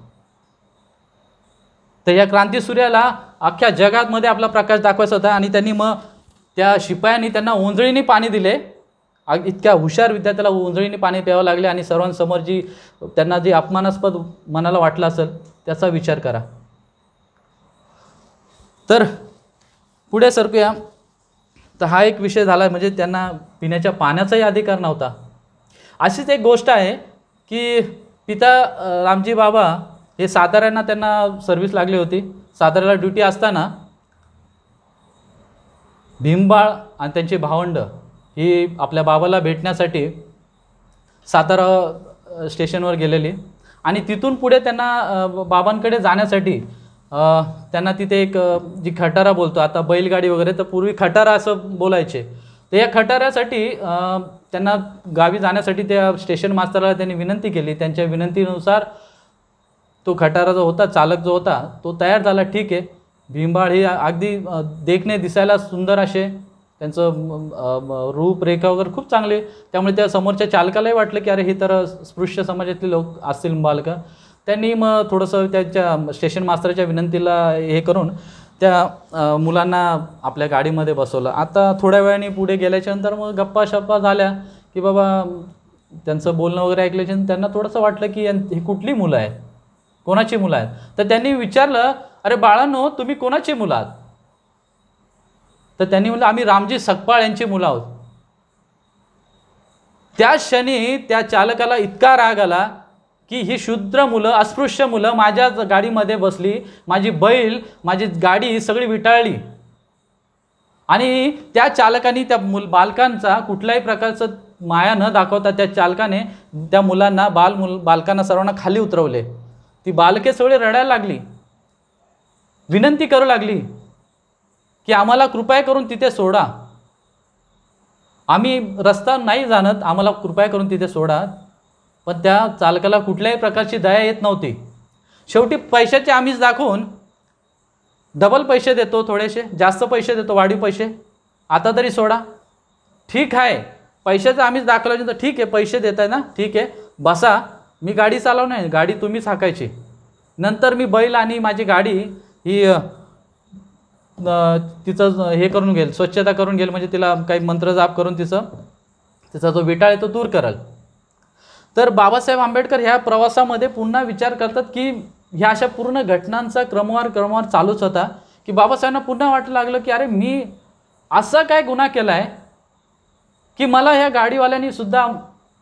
तर या क्रांती सूर्याला अख्ख्या जगातमध्ये आपला प्रकाश दाखवायचा होता आणि त्यांनी मग त्या शिपायांनी त्यांना ओंजळीने पाणी दिले. इतक्या हुशार विद्यार्थ्याला ओंजळीने पाणी प्यावं लागले आणि सर्वांसमोर त्यांना जी अपमानास्पद मनाला वाटलं असेल त्याचा विचार करा. तर पुढे सरकूया. तर हा एक विषय झाला, म्हणजे त्यांना पिण्याच्या पाण्याचाही अधिकार नव्हता. अशीच एक गोष्ट आहे की पिता रामजी बाबा हे साताऱ्यांना त्यांना सर्व्हिस लागली होती. साताऱ्याला ड्युटी असताना भीमबाळ आणि त्यांची भावंड ही आपल्या बाबाला भेटण्यासाठी सातारा स्टेशनवर गेलेली आणि तिथून पुढे त्यांना बाबांकडे जाण्यासाठी त्यांना तिथे एक जी खटारा बोलतो आता बैलगाडी वगैरे, तर पूर्वी खटारा असं बोलायचे. तर या खटाऱ्यासाठी त्यांना गावी जाण्यासाठी त्या स्टेशन मास्तरला त्यांनी विनंती केली. त्यांच्या विनंतीनुसार तो खटारा जो होता, चालक जो होता तो तयार झाला. ठीक आहे, भीमबाळ हे अगदी देखणे दिसायला सुंदर असे, त्यांचं रूपरेखा वगैरे खूप चांगले, त्यामुळे त्या समोरच्या चालकालाही वाटलं की अरे हे तर स्पृश्य समाजातले लोक असतील बालकं. त्यांनी मग थोडंसं त्याच्या स्टेशन मास्तरच्या विनंतीला हे करून त्या मुलांना आपल्या गाडीमध्ये बसवलं. आता थोड्या वेळाने पुढे गेल्याच्यानंतर मग गप्पा शप्पा झाल्या की बाबा त्यांचं बोलणं वगैरे ऐकल्याच्यानंतर त्यांना थोडंसं वाटलं की ही कुठली मुलं आहेत, कोणाची मुलं आहेत. तर त्यांनी विचारलं, अरे बाळांनो तुम्ही कोणाची मुलं आहात? तर त्यांनी म्हणलं आम्ही रामजी सकपाळ यांची मुलं आहोत. त्या क्षणी त्या चालकाला इतका राग आला की ही शूद्र मुलं, अस्पृश्य मुलं माझ्या गाडीमध्ये बसली, माझी बैल, माझी गाडी सगळी विटाळली. आणि त्या चालकाने त्या बालकांचा कुठल्याही प्रकारचं माया न दाखवता त्या चालकाने त्या मुलांना बालकांना सर्वांना खाली उतरवले. ती बालके सगळी रडायला लागली, विनंती करू लागली की आम्हाला कृपया करून तिथे सोडा, आम्ही रस्ता नाही जाणत, आम्हाला कृपया करून तिथे सोडा. पण त्या चालकाला कुठल्याही प्रकारची दया येत नव्हती. शेवटी पैशाचे आमिष दाखवून डबल पैसे देतो, थोडेसे जास्त पैसे देतो, वाढीव पैसे, आता तरी सोडा. ठीक आहे, पैशाचं आमिष दाखवल्यानंतर ठीक आहे, पैसे देत आहे ना, ठीक आहे बसा, मी गाडी चालवणार, गाडी तुम्हीच हाकायची. नंतर मी बैल आणि माझी गाडी ही तिचं हे करून घेईल, स्वच्छता करून घेईल, म्हणजे तिला काही मंत्रजाप करून तिचा जो विटाळ आहे तो दूर कराल. तर बाबासाहेब आंबेडकर ह्या प्रवासामध्ये पुन्हा विचार करतात की ह्या अशा पूर्ण घटनांचा क्रमवार चालूच होता की बाबासाहेबांना पुन्हा वाटू लागलं की अरे मी असा काय गुन्हा केला आहे की मला ह्या गाडीवाल्यांनी सुद्धा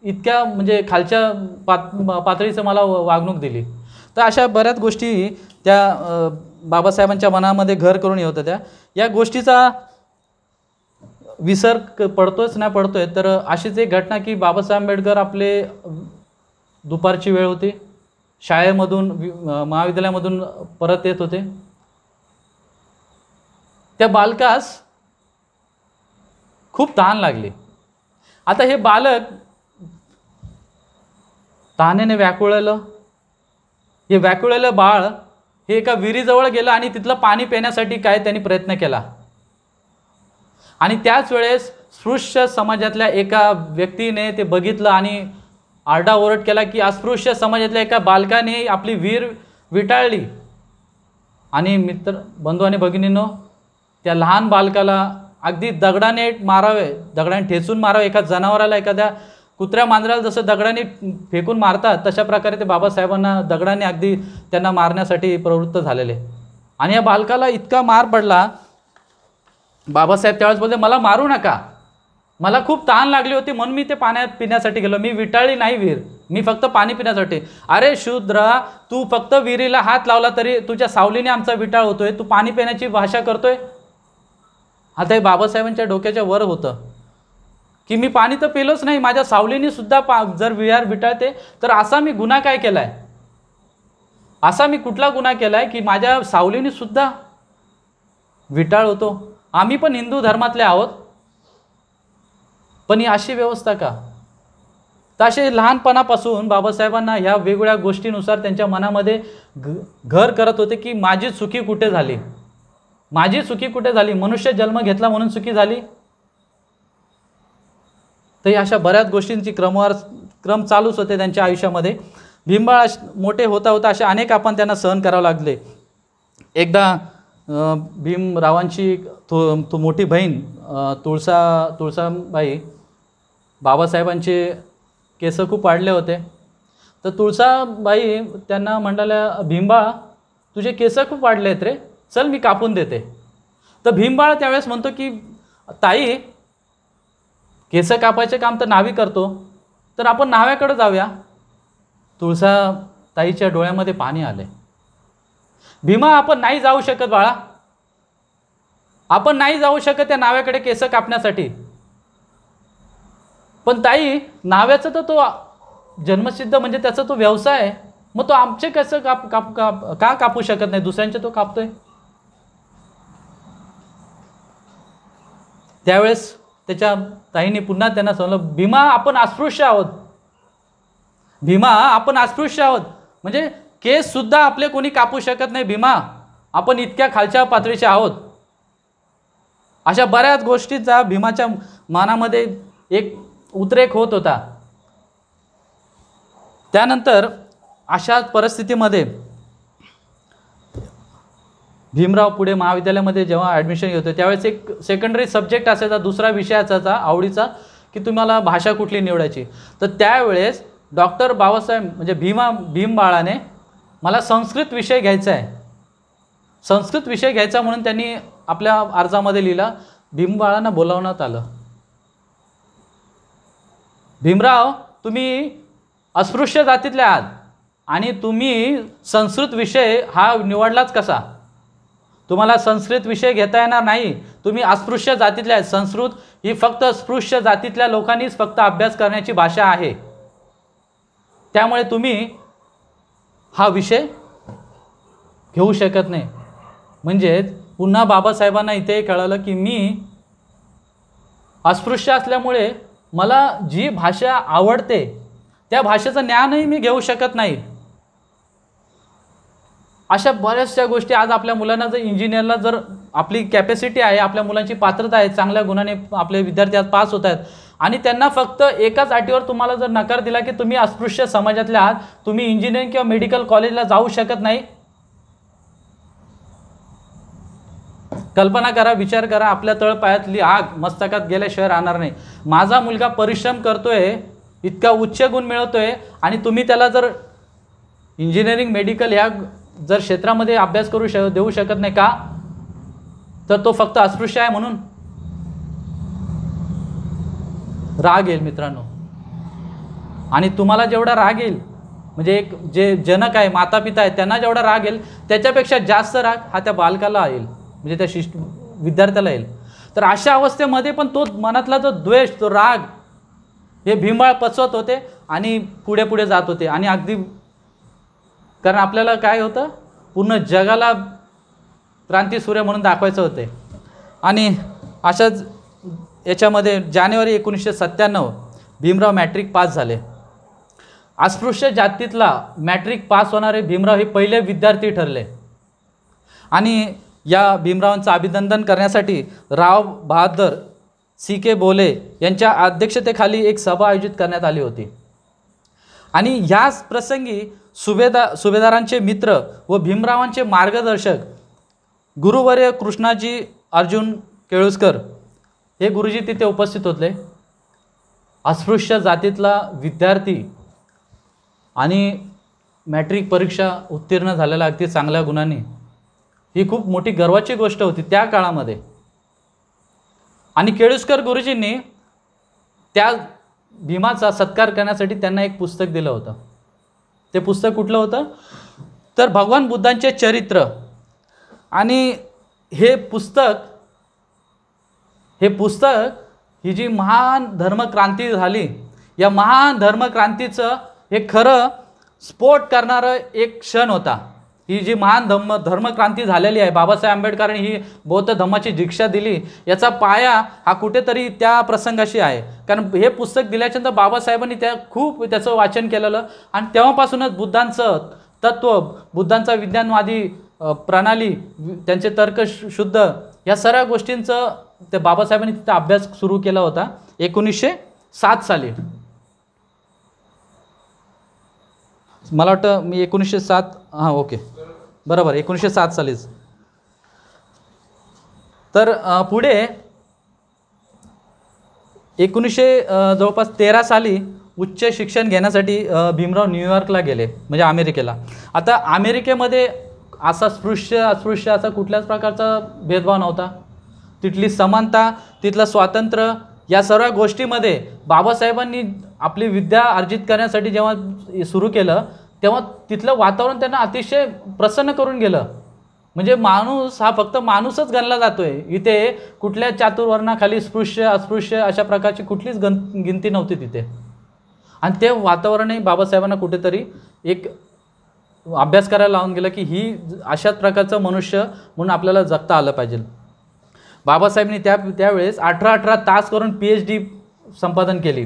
इतक्या म्हणजे खालच्या पातळीचं मला वागणूक दिली. तर अशा बऱ्याच गोष्टी त्या बाबासाहेबांच्या मनामध्ये घर करून येत होत्या. या गोष्टीचा विसर पडतोच नाही पडतोय, तर अशीच एक घटना की बाबासाहेब आंबेडकर आपले दुपारची वेळ होती, शाळेमधून महाविद्यालयामधून परत येत होते. त्या बालकास खूप तहान लागली. आता हे बालक तहानेने व्याकुळलं. हे व्याकुळलेलं बाळ हे एका विहिरीजवळ गेलं आणि तिथलं पाणी पिण्यासाठी काय त्यांनी प्रयत्न केला. आणि त्याच वेळेस स्पृश्य समाजातल्या एका व्यक्तीने ते बघितलं आणि आरडाओरड केला की अस्पृश्य समाजातल्या एका बालकाने आपली विहीर विटाळली. आणि मित्र बंधू आणि भगिनींनो, त्या लहान बालकाला अगदी दगडाने मारावे, दगडाने ठेचून मारावे. एका जनावराला, एखाद्या कुत्र्या मांजराला जसं दगडाने फेकून मारतात तशा प्रकारे ते बाबासाहेबांना दगडाने अगदी त्यांना मारण्यासाठी प्रवृत्त झालेले. आणि या बालकाला इतका मार पडला, बाबासाहेब त्यावेळेस बोलले, मला मारू नका, मला खूप तहान लागली होती म्हणून मी ते पाण्यात पिण्यासाठी गेलो, मी विटाळली नाही विहीर, मी फक्त पाणी पिण्यासाठी. अरे शूद्रा, तू फक्त विहिरीला हात लावला तरी तुझ्या सावलीने आमचा विटाळ होतोय, तू पाणी पिण्याची भाषा करतोय. आता हे बाबासाहेबांच्या डोक्याच्या वर होतं की मी पाणी तर पिलोच नाही, माझ्या सावलीने सुद्धा जर विहार विटाळते तर असा मी गुन्हा काय केलाय, असा मी कुठला गुन्हा केलाय की माझ्या सावलीने सुद्धा विटाळ होतो. आम्ही पण हिंदू धर्मातले आहोत, पण ही अशी व्यवस्था का? तर असे लहानपणापासून बाबासाहेबांना ह्या वेगवेगळ्या गोष्टीनुसार त्यांच्या मनामध्ये घर करत होते की माझी चुकी कुठे झाली, माझी चुकी कुठे झाली, मनुष्य जन्म घेतला म्हणून चुकी झाली. तर अशा बऱ्याच गोष्टींची क्रम चालूच होते त्यांच्या आयुष्यामध्ये. भीमबाळ मोठे होता होता असे अनेक आपण त्यांना सहन करावं लागले. एकदा भीमरावांची तो मोठी बहीण तुळसाबाई, बाबासाहेबांचे केस खूप वाढले होते, तर तुळसाबाई त्यांना म्हणाल्या, भीमबाळ तुझे केस खूप वाढले आहेत रे, चल मी कापून देते. तर भीमबाळ त्यावेळेस म्हणतो की ताई, केस कापायचे काम तर नावी करतो, तर आपण नाव्याकडे जाऊया. तुळसाताईच्या डोळ्यामध्ये पाणी आले. भीमा, आपण नाही जाऊ शकत बाळा, आपण नाही जाऊ शकत त्या नाव्याकडे केस कापण्यासाठी. पण ताई, नाव्याचं तर तो जन्मसिद्ध म्हणजे त्याचा तो व्यवसाय आहे, मग तो आमचे कसं का कापू शकत नाही, दुसऱ्यांचे तो कापतोय. त्यावेळेस त्याच्या ताईने पुन्हा त्यांना सांगितलं, भीमा आपण अस्पृश्य आहोत, भीमा आपण अस्पृश्य आहोत, म्हणजे केस सुद्धा आपले कोणी कापू शकत नाही भीमा, आपण इतक्या खालच्या पातळीचे आहोत. अशा बऱ्याच गोष्टीचा भीमाच्या मनामध्ये एक उद्रेक होत होता. त्यानंतर अशा परिस्थितीमध्ये भीमराव पुढे महाविद्यालयामध्ये जेव्हा ॲडमिशन घेतो त्यावेळेस एक सेकंडरी सब्जेक्ट असायचा, दुसरा विषय असायचा आवडीचा, की तुम्हाला भाषा कुठली निवडायची. तर त्यावेळेस डॉक्टर बाबासाहेब म्हणजे भीमबाळाने मला संस्कृत विषय घ्यायचा आहे, संस्कृत विषय घ्यायचा म्हणून त्यांनी आपल्या अर्जामध्ये लिहिला. भीमबाळांना बोलावण्यात आलं. भीमराव, तुम्ही अस्पृश्य जातीतले आहात आणि तुम्ही संस्कृत विषय हा निवडलाच कसा? तुम्हाला संस्कृत विषय घेता येणार नाही, तुम्ही अस्पृश्य जातीतले आहेत. संस्कृत ही फक्त स्पृश्य जातीतल्या लोकांनीच फक्त अभ्यास करण्याची भाषा आहे, त्यामुळे तुम्ही हा विषय घेऊ शकत नाही. म्हणजे पुन्हा बाबासाहेबांना इथे कळलं की मी अस्पृश्य असल्यामुळे मला जी भाषा आवडते त्या भाषेचं ज्ञानही मी घेऊ शकत नाही. अशा बऱ्याचशा गोष्टी आज आपल्या मुलांना जर इंजिनियरला जर आपली कॅपॅसिटी आहे, आपल्या मुलांची पात्रता आहे, चांगल्या गुणाने आपले विद्यार्थी आज पास होत आहेत आणि त्यांना फक्त एकाच अटीवर तुम्हाला जर नकार दिला की तुम्ही अस्पृश्य समाजातले आहात, तुम्ही इंजिनिअरिंग किंवा मेडिकल कॉलेजला जाऊ शकत नाही. कल्पना करा, विचार करा, आपल्या तळपायातली आग मस्तकात गेल्याशिवाय राहणार नाही. माझा मुलगा परिश्रम करतोय, इतका उच्च गुण मिळवतोय आणि तुम्ही त्याला जर इंजिनिअरिंग मेडिकल ह्या जर क्षेत्रामध्ये अभ्यास देऊ शकत नाही का? तर तो फक्त अस्पृश्य आहे म्हणून. राग येईल मित्रांनो, आणि तुम्हाला जेवढा राग येईल म्हणजे एक जे जनक आहे, माता पिता आहेत, त्यांना जेवढा राग येईल त्याच्यापेक्षा जास्त राग हा त्या बालकाला येईल, म्हणजे त्या विद्यार्थ्याला येईल. तर अशा अवस्थेमध्ये पण तो मनातला जो द्वेष, तो राग हे भीमबाळ पचवत होते आणि पुढे पुढे जात होते. आणि अगदी कारण आपल्याला काय होतं, पूर्ण जगाला क्रांतीसूर्य म्हणून दाखवायचं होते. आणि अशाच याच्यामध्ये जानेवारी 1997 भीमराव मॅट्रिक पास झाले. अस्पृश्य जातीतला मॅट्रिक पास होणारे भीमराव हे पहिले विद्यार्थी ठरले. आणि या भीमरावांचं अभिनंदन करण्यासाठी राव बहादर CK बोले यांच्या अध्यक्षतेखाली एक सभा आयोजित करण्यात आली होती. आणि ह्याच प्रसंगी सुभेदारांचे मित्र व भीमरावांचे मार्गदर्शक गुरुवर्य कृष्णाजी अर्जुन केळुस्कर हे गुरुजी तिथे उपस्थित होते. अस्पृश्य जातीतला विद्यार्थी आणि मॅट्रिक परीक्षा उत्तीर्ण झालेला अगदी चांगल्या गुणांनी, ही खूप मोठी गर्वाची गोष्ट होती त्या काळामध्ये. आणि केळुस्कर गुरुजींनी त्या भीमाचा सत्कार करण्यासाठी त्यांना एक पुस्तक दिलं होतं. ते पुस्तक कुठलं होतं तर भगवान बुद्धांचे चरित्र. आणि हे पुस्तक ही जी महान धर्मक्रांती झाली, या महान धर्मक्रांतीचं हे खरं स्फोट करणारं एक क्षण होता. ही जी महान धर्मक्रांती झालेली आहे, बाबासाहेब आंबेडकरांनी ही बौद्ध धम्माची दीक्षा दिली, याचा पाया हा कुठेतरी त्या प्रसंगाशी आहे. कारण हे पुस्तक दिल्याच्यानंतर बाबासाहेबांनी त्याचं वाचन केलेलं आणि तेव्हापासूनच बुद्धांचं तत्त्व, बुद्धांचा विज्ञानवादी प्रणाली, त्यांचे तर्क शुद्ध, या सर्व गोष्टींचं त्या बाबासाहेबांनी तिथं अभ्यास सुरू केला होता 1907 साली. मला वाटतं मी 1907 ओके बरोबर 1907 सालीच. तर पुढे जवळपास 13 साली उच्च शिक्षण घेण्यासाठी भीमराव न्यूयॉर्कला गेले, म्हणजे अमेरिकेला. आता अमेरिकेमध्ये असा अस्पृश्य असा कुठल्याच प्रकारचा भेदभाव नव्हता. तिथली समानता, तिथलं स्वातंत्र्य, या सर्व गोष्टीमध्ये बाबासाहेबांनी आपली विद्या अर्जित करण्यासाठी जेव्हा सुरू केलं तेव्हा तिथलं वातावरण त्यांना अतिशय प्रसन्न करून गेलं. म्हणजे माणूस हा फक्त माणूसच गणला जातोय, इथे कुठल्या चातुर्वर्णाखाली अस्पृश्य अशा प्रकारची कुठलीच गिनती नव्हती तिथे. आणि ते वातावरणही बाबासाहेबांना कुठेतरी एक अभ्यास करायला लावून गेलं की ही अशाच प्रकारचं मनुष्य म्हणून आपल्याला जगता आलं पाहिजे. बाबासाहेबांनी त्यावेळेस 18 तास करून PhD संपादन केली.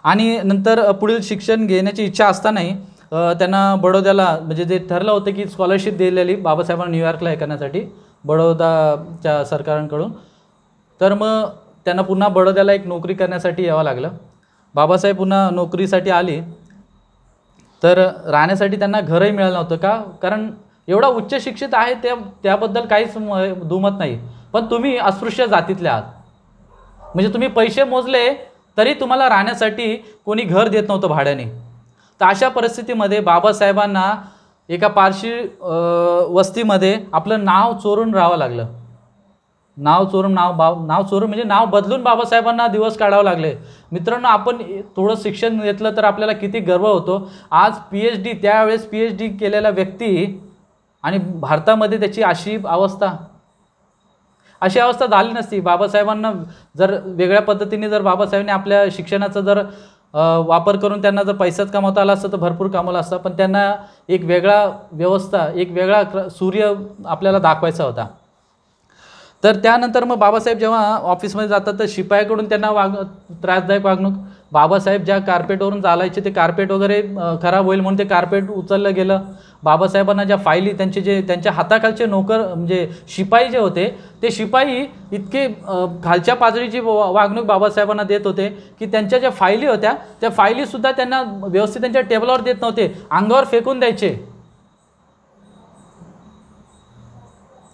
आणि नंतर पुढील शिक्षण घेण्याची इच्छा असतानाही त्यांना बडोद्याला, म्हणजे जे ठरलं होतं की स्कॉलरशिप दिलेली बाबासाहेबांना न्यूयॉर्कला हे करण्यासाठी बडोदाच्या सरकारांकडून, तर मग त्यांना पुन्हा बडोद्याला एक नोकरी करण्यासाठी यावं लागलं. बाबासाहेब पुन्हा नोकरीसाठी आली तर राहण्यासाठी त्यांना घरही मिळालं नव्हतं. का? कारण एवढा उच्च शिक्षित आहे त्याबद्दल काहीच दुमत नाही, पण तुम्ही अस्पृश्य जातीतले आहात, म्हणजे तुम्ही पैसे मोजले तरी तुम्हाला राहण्यासाठी कोणी घर देत नव्हतं भाड्याने. तर अशा परिस्थितीमध्ये बाबासाहेबांना एका पारशी वस्तीमध्ये आपलं नाव चोरून राहावं लागलं. नाव चोरून म्हणजे नाव बदलून बाबासाहेबांना दिवस काढावं लागले. मित्रांनो, आपण थोडं शिक्षण घेतलं तर आपल्याला किती गर्व होतो. आज PhD, त्यावेळेस PhD केलेला व्यक्ती आणि भारतामध्ये त्याची अशी अवस्था झाली नसती. बाबासाहेबांना जर वेगळ्या पद्धतीने जर बाबासाहेबांनी आपल्या शिक्षणाचा जर वापर करून त्यांना जर पैसाच कमवता आला असतं तर भरपूर कमवला असता, पण त्यांना एक वेगळा व्यवस्था, एक वेगळा सूर्य आपल्याला दाखवायचा होता. तर त्यानंतर मग बाबासाहेब जेव्हा ऑफिसमध्ये जातात तर शिपायाकडून त्यांना त्रासदायक वागणूक. बाबासाहेब ज्या कार्पेटवरून चालायचे ते कार्पेट वगैरे खराब होईल म्हणून ते कार्पेट उचललं गेलं. बाबासाहेबांना ज्या फायली त्यांच्या हाताखालचे नोकर म्हणजे शिपाई जे होते ते शिपाई इतके खालच्या पातळीची वागणूक बाबासाहेबांना देत होते की त्यांच्या ज्या फायली होत्या त्या फायलीसुद्धा त्यांना व्यवस्थित त्यांच्या टेबलावर देत नव्हते, अंगावर फेकून द्यायचे.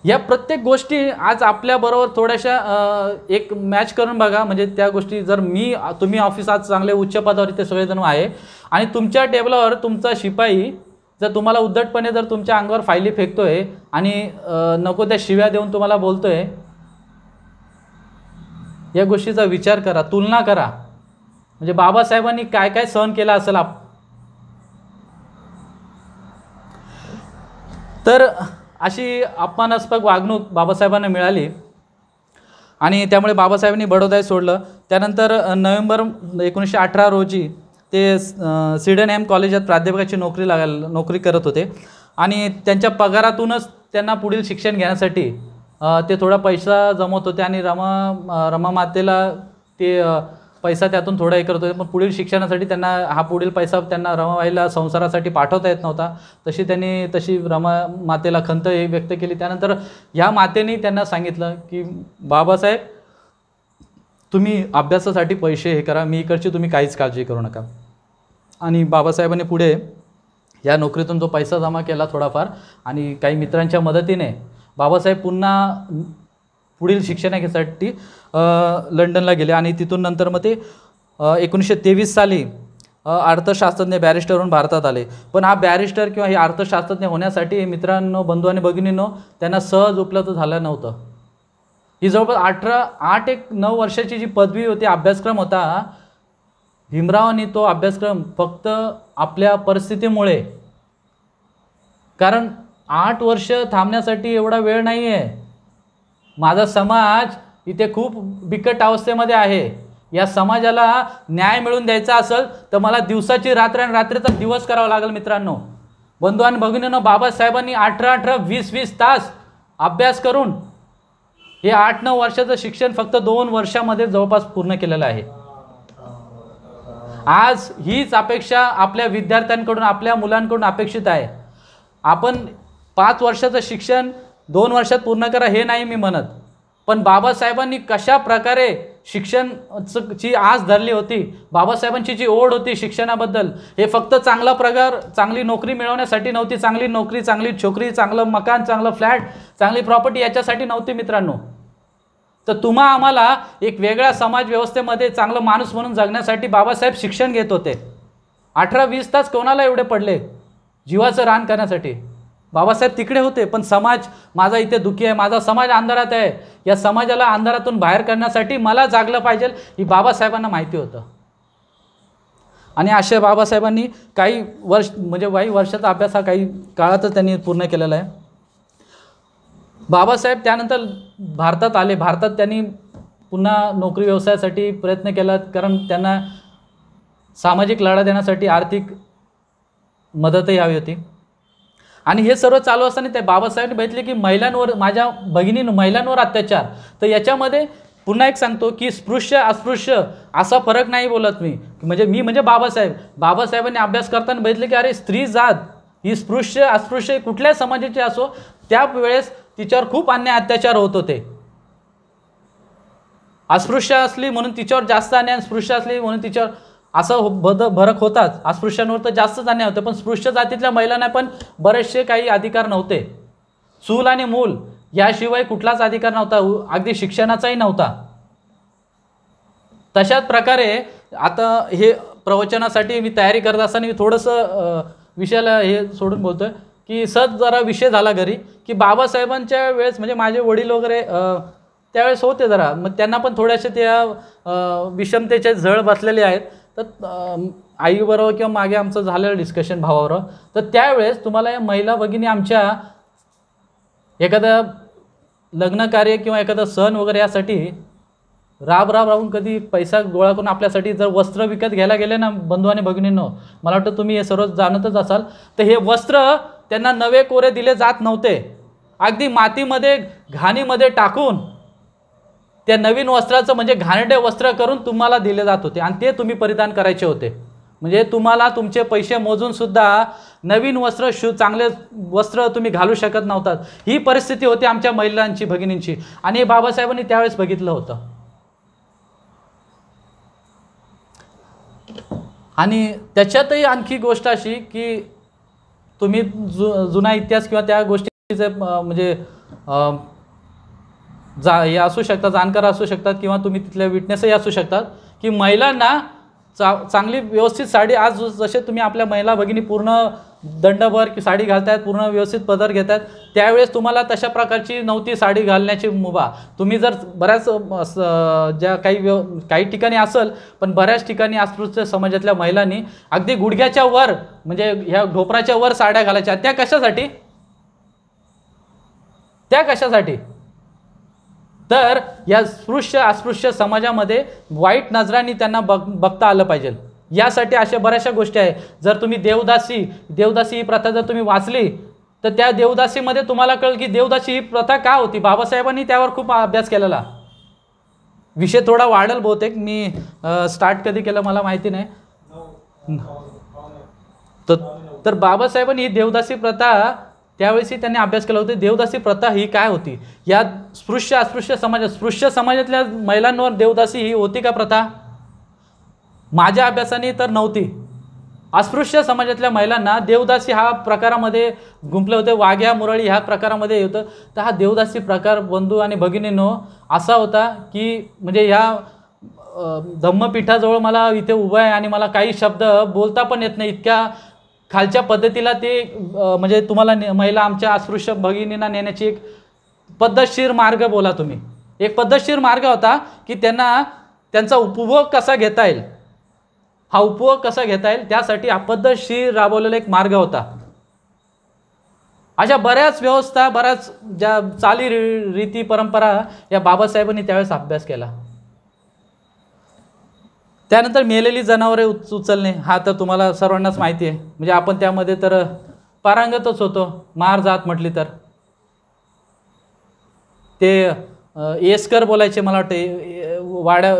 या प्रत्येक गोष्टी आज आपल्याबरोबर थोड्याशा एक मॅच करून बघा. म्हणजे त्या गोष्टी जर तुम्ही ऑफिसात चांगले उच्च पदावर इथे सगळेजण आहे आणि तुमच्या टेबलावर तुमचा शिपाई जर तुम्हाला उद्धटपणे जर तुमच्या अंगावर फायली फेकतोय आणि नको त्या शिव्या देऊन तुम्हाला बोलतोय, या गोष्टीचा विचार करा, तुलना करा. म्हणजे बाबासाहेबांनी काय काय सहन केलं असेल. तर अशी अपमानास्पद वागणूक बाबासाहेबांना मिळाली आणि त्यामुळे बाबासाहेबांनी बडोदा सोडलं. त्यानंतर नोव्हेंबर 1918 रोजी ते सिडनहॅम कॉलेजात प्राध्यापकाची नोकरी करत होते आणि त्यांच्या पगारातूनच त्यांना पुढील शिक्षण घेण्यासाठी ते थोडा पैसा जमवत होते आणि रमा मातेला ते पैसा त्यातून थोडा हे करत होते. पण पुढील शिक्षणासाठी त्यांना हा पुढील पैसा त्यांना रमाबाईला संसारासाठी पाठवता येत नव्हता. तशी रमा मातेला खंत हे व्यक्त केली. त्यानंतर ह्या मातेने त्यांना सांगितलं की बाबासाहेब, तुम्ही अभ्यासासाठी पैसे हे करा, मी इकडची तुम्ही काहीच काळजी करू नका. आणि बाबासाहेबांनी पुढे या नोकरीतून जो पैसा जमा केला थोडाफार आणि काही मित्रांच्या मदतीने बाबासाहेब पुन्हा पुढील शिक्षणासाठी लंडनला गेले आणि तिथून नंतर मग ते 1923 साली अर्थशास्त्रज्ञ बॅरिस्टरहून भारतात आले. पण हा बॅरिस्टर किंवा हे अर्थशास्त्रज्ञ होण्यासाठी मित्रांनो, बंधू आणि भगिनींनो, त्यांना सहज उपलब्ध झालं नव्हतं. ही जवळपास 8-9 वर्षाची जी पदवी होती, अभ्यासक्रम होता, भीमरावांनी तो अभ्यासक्रम फक्त आपल्या परिस्थितीमुळे, कारण 8 वर्ष थांबण्यासाठी एवढा वेळ नाही आहे. माझा समाज इथे खूप बिकट अवस्थेमध्ये आहे. या समाजाला न्याय मिळवून द्यायचा असेल तर मला दिवसाची रात्र आणि रात्रीचा दिवस करावा लागेल. मित्रांनो, बंधू आणि भगिनींनो, बाबासाहेबांनी 18-18, 20-20 तास अभ्यास करून हे 8-9 वर्षाचं शिक्षण फक्त 2 वर्षामध्ये जवळपास पूर्ण केलेलं आहे. आज हीच अपेक्षा आपल्या विद्यार्थ्यांकडून, आपल्या मुलांकडून अपेक्षित आहे. आपण 5 वर्षाचं शिक्षण 2 वर्षात पूर्ण करा हे नाही मी म्हणत, पण बाबासाहेबांनी कशा प्रकारे शिक्षणाची आस धरली होती, बाबासाहेबांची जी ओढ होती शिक्षणाबद्दल, हे फक्त चांगला पगार, चांगली नोकरी मिळवण्यासाठी नव्हती. चांगली नोकरी, चांगली छोकरी, चांगलं मकान, चांगलं फ्लॅट, चांगली प्रॉपर्टी याच्यासाठी नव्हती मित्रांनो. तर तुम्हा आम्हाला एक वेगळ्या समाज व्यवस्थेमध्ये चांगलं माणूस म्हणून जगण्यासाठी बाबासाहेब शिक्षण घेत होते. 18-20 तास कोणाला एवढे पडले जीवाचं रान करण्यासाठी? बाबासाहेब तिकडे होते, पण समाज माझा इथे दुःखी आहे, माझा समाज अंधारात आहे, या समाजाला अंधारातून बाहेर करण्यासाठी मला जागलं पाहिजे ही बाबासाहेबांना माहिती होतं. आणि अशा बाबासाहेबांनी काही वर्षाचा अभ्यास हा काही काळातच त्यांनी पूर्ण केलेला आहे. बाबासाहेब त्यानंतर भारतात आले. भारतात त्यांनी पुन्हा नोकरी व्यवसायासाठी प्रयत्न केला, कारण त्यांना सामाजिक लढा देण्यासाठी आर्थिक मदतही हवी होती. आणि हे सर्व चालू असताना ते बाबासाहेबांनी बघितले की महिलांवर, माझ्या भगिनींनो, महिलांवर अत्याचार. तर याच्यामध्ये पुन्हा एक सांगतो की स्पृश्य अस्पृश्य असा फरक नाही बोलत मी, म्हणजे बाबासाहेबांनी अभ्यास करताना बघितले की अरे, स्त्री जात ही स्पृश्य अस्पृश्य कुठल्याही समाजाची असो, त्यावेळेस तिच्यावर खूप अन्याय अत्याचार होत होते. अस्पृश्य असली म्हणून तिच्यावर जास्त अन्याय, स्पृश्य असली म्हणून तिच्यावर असं फरक होताच. अस्पृश्यांवर तर जास्तच अन्याय होतं, पण स्पृश्य जातीतल्या महिलांना पण बरेचसे काही अधिकार नव्हते. चूल आणि मूल याशिवाय कुठलाच अधिकार नव्हता, अगदी शिक्षणाचाही नव्हता. तशाच प्रकारे आता हे प्रवचनासाठी मी तयारी करत असताना मी थोडंसं विषयाला हे सोडून बोलतोय की सहज जरा विषय झाला घरी की बाबासाहेबांच्या वेळेस, म्हणजे माझे वडील वगैरे त्यावेळेस होते जरा, मग त्यांना पण थोड्याशा त्या विषमतेचे झळ बसलेले आहेत. तर आईबरोबर किंवा मागे आमचं झालेलं डिस्कशन भावाबरोबर, तर त्यावेळेस तुम्हाला या महिला भगिनी आमच्या एखादा लग्न कार्य किंवा एखादा सण वगैरे यासाठी राबून कधी पैसा गोळा करून आपल्यासाठी जर वस्त्र विकत घ्यायला गेले ना बंधू आणि भगिनींनो, मला वाटतं तुम्ही हे सर्व जाणतच असाल, तर हे वस्त्र त्यांना नवे कोरे दिले जात नव्हते. अगदी मातीमध्ये, घाणीमध्ये टाकून त्या नवीन वस्त्राचं, म्हणजे घाणेरडे वस्त्र करून तुम्हाला दिले जात होते आणि ते तुम्ही परिधान करायचे होते. म्हणजे तुम्हाला तुमचे पैसे मोजून सुद्धा नवीन वस्त्र, चांगले वस्त्र तुम्ही घालू शकत नव्हतात. ही परिस्थिती होती आमच्या महिलांची, भगिनींची. आणि हे बाबासाहेबांनी त्यावेळेस बघितलं होतं. आणि त्याच्यातही आणखी गोष्ट अशी की तुम्ही जुना इतिहास किंवा त्या गोष्टीचे म्हणजे हे असू शकतात, जाणकार असू शकतात, किंवा तुम्ही तिथले विटनेसही असू शकतात की महिलांना चांगली व्यवस्थित साडी, आज जसे तुम्ही आपल्या महिला भगिनी पूर्ण दंडभर की साडी घालतायत, पूर्ण व्यवस्थित पदर घेतात, त्यावेळेस तुम्हाला तशा प्रकारची नव्हती साडी घालण्याची मुभा. तुम्ही जर बऱ्याच ज्या काही ठिकाणी असेल, पण बऱ्याच ठिकाणी अस्पृश्य समाजातल्या महिलांनी अगदी गुडघ्याच्या वर, म्हणजे ह्या ढोपराच्या वर साड्या घालायच्या. त्या कशासाठी? तर या स्पृश्य अस्पृश्य समाजामध्ये वाईट नजरांनी त्यांना बघता आलं पाहिजे. यासाठी अशा बऱ्याचशा गोष्टी आहे. जर तुम्ही देवदासी ही प्रथा जर तुम्ही वाचली तर त्या देवदासीमध्ये तुम्हाला कळेल की देवदासी ही प्रथा का होती. बाबासाहेबांनी त्यावर खूप अभ्यास केलेला. विषय थोडा वाढेल बहुतेक, मी स्टार्ट कधी केलं मला माहिती नाही. तर बाबासाहेबांनी ही देवदासी प्रथा त्यावेळेस त्यांनी अभ्यास केला होता. देवदासी प्रथा ही काय होती. या स्पृश्य अस्पृश्य समाजातल्या महिलांवर देवदासी ही होती का प्रथा. माझ्या अभ्यासाने तर नव्हती. अस्पृश्य समाजातल्या महिलांना देवदासी हा प्रकारामध्ये गुंफले होते. वाघ्या मुरळी ह्या प्रकारामध्ये होतं. तर हा देवदासी प्रकार बंधू आणि भगिनींनो असा होता की म्हणजे ह्या धम्मपीठाजवळ मला इथे उभं आहे आणि मला काही शब्द बोलता पण येत नाही, इतक्या खालच्या पद्धतीला ते म्हणजे तुम्हाला महिला आमच्या अस्पृश्य भगिनींना नेण्याची एक पद्धतशीर मार्ग बोला तुम्ही. एक पद्धतशीर मार्ग होता की त्यांचा उपभोग कसा घेता येईल, हा उपभोग कसा घेता येईल त्यासाठी हा पद्धतशीर राबवलेला एक मार्ग होता. अशा बऱ्याच व्यवस्था, बऱ्याच ज्या चाली रीती परंपरा या बाबासाहेबांनी त्यावेळेस अभ्यास केला. त्यानंतर मेलेली जनावरे उचलणे हा तर तुम्हाला सर्वांनाच माहिती आहे. म्हणजे आपण त्यामध्ये तर पारंगतच होतो. मार जात म्हटली तर ते एस्कर बोलायचे. मला वाटते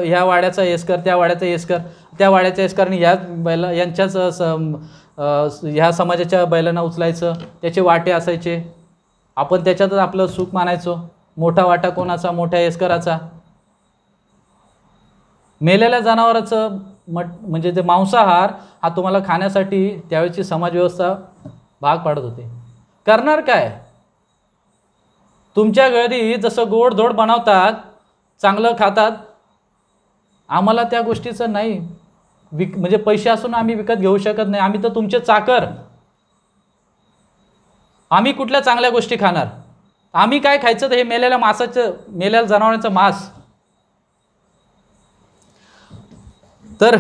ह्या वाड्याचा एस्कर, त्या वाड्याचा एस्कर, त्या वाड्याच्या एस्करने यांच्याच ह्या समाजाच्या बैलांना उचलायचं. त्याचे वाटे असायचे. आपण त्याच्यातच आपलं सुख मानायचो. मोठा वाटा कोणाचा, मोठ्या एस्कराचा. मेलेल्या जनावराचं म्हणजे ते मांसाहार हा तुम्हाला खाण्यासाठी त्यावेळची समाजव्यवस्था भाग पाडत होते. करणार काय. तुमच्या घरी जसं गोडधोड बनवतात, चांगलं खातात, आम्हाला त्या गोष्टीचं नाही म्हणजे पैसे असून आम्ही विकत घेऊ शकत नाही. आम्ही तर तुमचे चाकर. आम्ही कुठल्या चांगल्या गोष्टी खाणार. आम्ही काय खायचं तर हे मेलेल्या जनावरांचं मांस. तर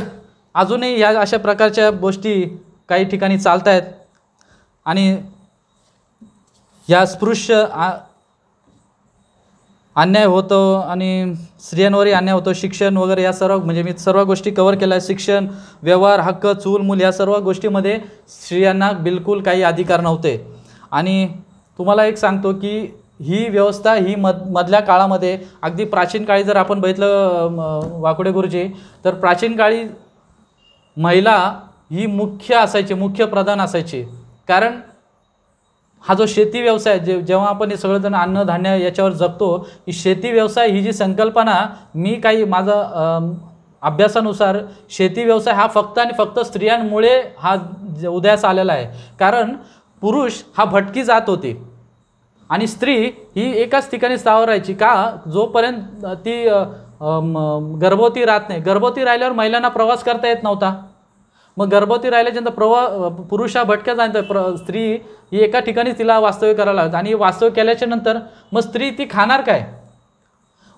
अजूनही या अशा प्रकारच्या गोष्टी काही ठिकाणी चालत आहेत. आणि या स्पृश्य अन्याय होतो आणि स्त्रियांवरही अन्याय होतो. शिक्षण वगैरे या सर्व म्हणजे मी सर्व गोष्टी कव्हर केल्या. शिक्षण, व्यवहार, हक्क, चूल मूल या सर्व गोष्टीमध्ये स्त्रियांना बिलकुल काही अधिकार नव्हते. आणि तुम्हाला एक सांगतो की ही व्यवस्था ही मधल्या काळामध्ये अगदी प्राचीन काळी जर आपण बघितलं वाकुडे गुरुजी, तर प्राचीन काळी महिला ही मुख्य प्रधान असायची. कारण हा जो शेती व्यवसाय जेव्हा आपण हे सगळं अन्नधान्य याच्यावर जगतो, ही शेती व्यवसाय ही जी संकल्पना मी काही माझं अभ्यासानुसार शेती व्यवसाय हा फक्त आणि फक्त स्त्रियांमुळे हा उदयास आलेला आहे. कारण पुरुष हा भटकी जात होती आणि स्त्री ही एकाच ठिकाणी स्थावर राहायची. का जोपर्यंत ती गर्भवती राहत नाही. गर्भवती राहिल्यावर महिलांना प्रवास करता येत नव्हता. मग गर्भवती राहिल्याच्यानंतर पुरुष हा भटक्या जाणतो. स्त्री ही एका ठिकाणी तिला वास्तव्य करायला लागतं आणि वास्तव्य केल्याच्या नंतर मग स्त्री ती खाणार काय.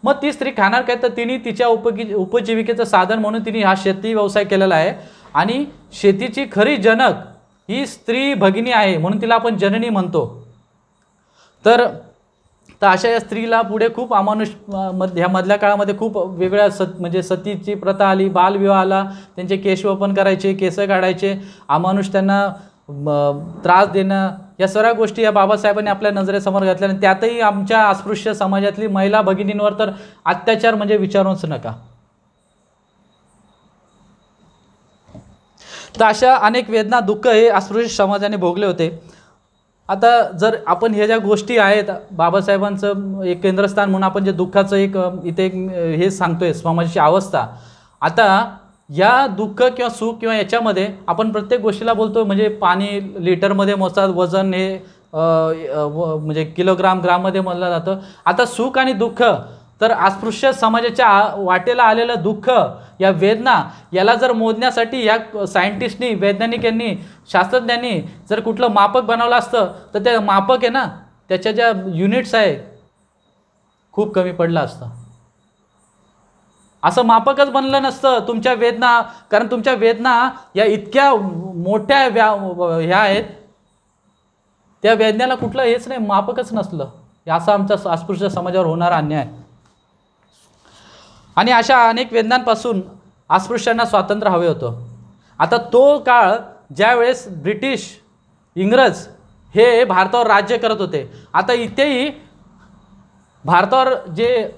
मग ती स्त्री खाणार काय तर तिने तिच्या उपजीविकेचं साधन म्हणून तिने हा शेती व्यवसाय केलेला आहे. आणि शेतीची खरी जनक ही स्त्री भगिनी आहे म्हणून तिला आपण जननी म्हणतो. तर अशा या स्त्रीला पुढे खूप अमानुष ह्या मधल्या काळामध्ये खूप वेगळ्या म्हणजे सतीची प्रथा आली, बालविवाह आला, त्यांचे केशवपन करायचे, केस काढायचे, अमानुष त्यांना त्रास देणं, या सर्व गोष्टी या बाबासाहेबांनी आपल्या नजरेसमोर घातल्या. आणि त्यातही आमच्या अस्पृश्य समाजातली महिला भगिनींवर तर अत्याचार म्हणजे विचारूच नका. तर अशा अनेक वेदना, दुःख हे अस्पृश्य समाजाने भोगले होते. आता जर आपण ह्या ज्या गोष्टी आहेत बाबासाहेबांचं एक केंद्रस्थान म्हणून आपण जे दुःखाचं इथे हे सांगतोय समाजाची अवस्था. आता या दुःख किंवा सुख किंवा याच्यामध्ये आपण प्रत्येक गोष्टीला बोलतो म्हणजे पाणी लिटरमध्ये मोजतात, वजन हे म्हणजे किलोग्राम ग्राममध्ये मोजलं जातं. आता सुख आणि दुःख तर अस्पृश्य समाजाच्या वाटेला आलेलं दुःख, या वेदना याला जर मोजण्यासाठी या सायंटिस्टनी, वैज्ञानिकांनी, शास्त्रज्ञांनी जर कुठलं मापक बनवलं असतं तर त्या मापक आहे ना त्याच्या ज्या युनिट्स आहे खूप कमी पडलं असतं. असं मापकच बनलं नसतं तुमच्या वेदना. कारण तुमच्या वेदना या इतक्या मोठ्या ह्या आहेत, त्या वेदनेला कुठलं हेच नाही, मापकच नसलं. असा आमचा अस्पृश्य समाजावर होणारा अन्याय. आणि अशा अनेक वेदनांपासून अस्पृश्यांना स्वातंत्र्य हवे होतं. आता तो काळ ज्यावेळेस ब्रिटिश इंग्रज हे भारतावर राज्य करत होते. आता इथेही भारतावर जे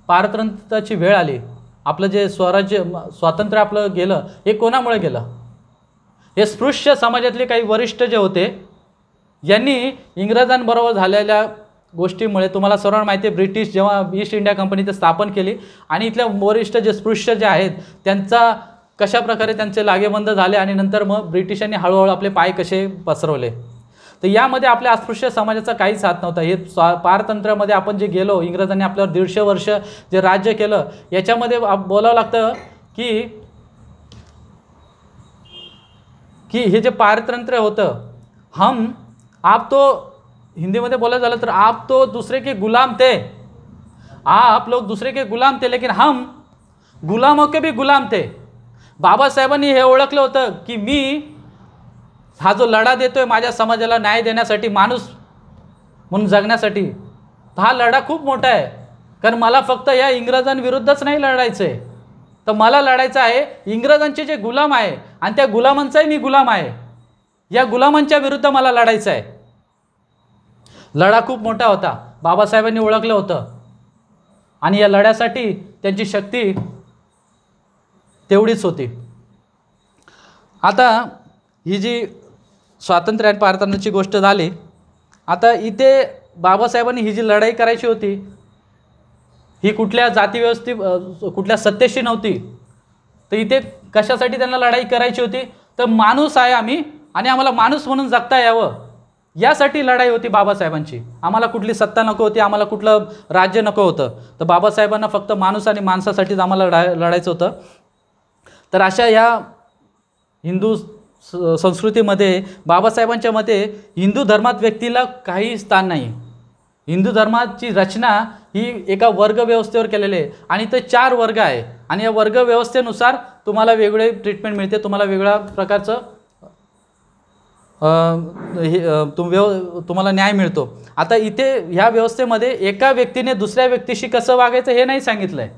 पारतंत्र्याची वेळ आली, आपलं जे स्वातंत्र्य आपलं गेलं, हे कोणामुळे गेलं? हे स्पृश्य समाजातले काही वरिष्ठ जे होते यांनी इंग्रजांबरोबर झालेल्या गोष्टीमुळे, तुम्हाला सर्वांना माहिती आहे ब्रिटिश जेव्हा ईस्ट इंडिया कंपनीची स्थापन केली आणि इथल्या वरिष्ठ जे स्पृश्य जे आहेत त्यांचा कशा प्रकारे त्यांचे लागेबंद झाले आणि नंतर मग ब्रिटिशांनी हळूहळू आपले पाय कसे पसरवले. तर यामध्ये आपल्या अस्पृश्य समाजाचा काहीच हात नव्हता. हे पारतंत्र्यामध्ये आपण जे गेलो, इंग्रजांनी आपल्यावर 150 वर्ष जे राज्य केलं, याच्यामध्ये बोलावं लागतं की हे जे पारतंत्र्य होतं, आप तो हिंदीमध्ये बोलायचं झालं तर आप तो दूसरे के गुलाम थे, आप लोग दूसरे के गुलाम थे, लेकिन हम गुलामों के भी गुलाम थे. बाबासाहेबांनी हे ओळखलं होतं की मी हा जो लढा देतोय माझ्या समाजाला न्याय देण्यासाठी, माणूस म्हणून जगण्यासाठी, हा लढा खूप मोठा आहे. कारण मला फक्त या इंग्रजांविरुद्धच नाही लढायचं आहे, तर मला लढायचं आहे इंग्रजांचे जे गुलाम आहे आणि त्या गुलामांचाही मी गुलाम आहे, या गुलामांच्या विरुद्ध मला लढायचं आहे. लढा खूप मोठा होता, बाबासाहेबांनी ओळखलं होतं आणि या लढ्यासाठी त्यांची शक्ती तेवढीच होती. आता ही जी स्वातंत्र्य आणि पारतंत्र्याची गोष्ट झाली, आता इथे बाबासाहेबांनी ही जी लढाई करायची होती ही कुठल्या कुठल्या सत्तेशी नव्हती. तर इथे कशासाठी त्यांना लढाई करायची होती? तर माणूस आहे आम्ही आणि आम्हाला माणूस म्हणून जगता यावं, यासाठी लढाई होती बाबासाहेबांची. आम्हाला कुठली सत्ता नको होती, आम्हाला कुठलं राज्य नको होतं. तर बाबासाहेबांना फक्त माणूस आणि माणसासाठीच आम्हाला लढायचं होतं. तर अशा ह्या हिंदू संस्कृतीमध्ये बाबासाहेबांच्या मते हिंदू धर्मात व्यक्तीला काही स्थान नाही. हिंदू धर्माची रचना ही एका वर्ग व्यवस्थेवर केलेली आहे आणि ते 4 वर्ग आहे आणि या वर्ग व्यवस्थेनुसार तुम्हाला वेगळे ट्रीटमेंट मिळते, तुम्हाला वेगळ्या प्रकारचं तुम्हाला न्याय मिळतो. आता इथे ह्या व्यवस्थेमध्ये एका व्यक्तीने दुसऱ्या व्यक्तीशी कसं वागायचं हे नाही सांगितलं आहे.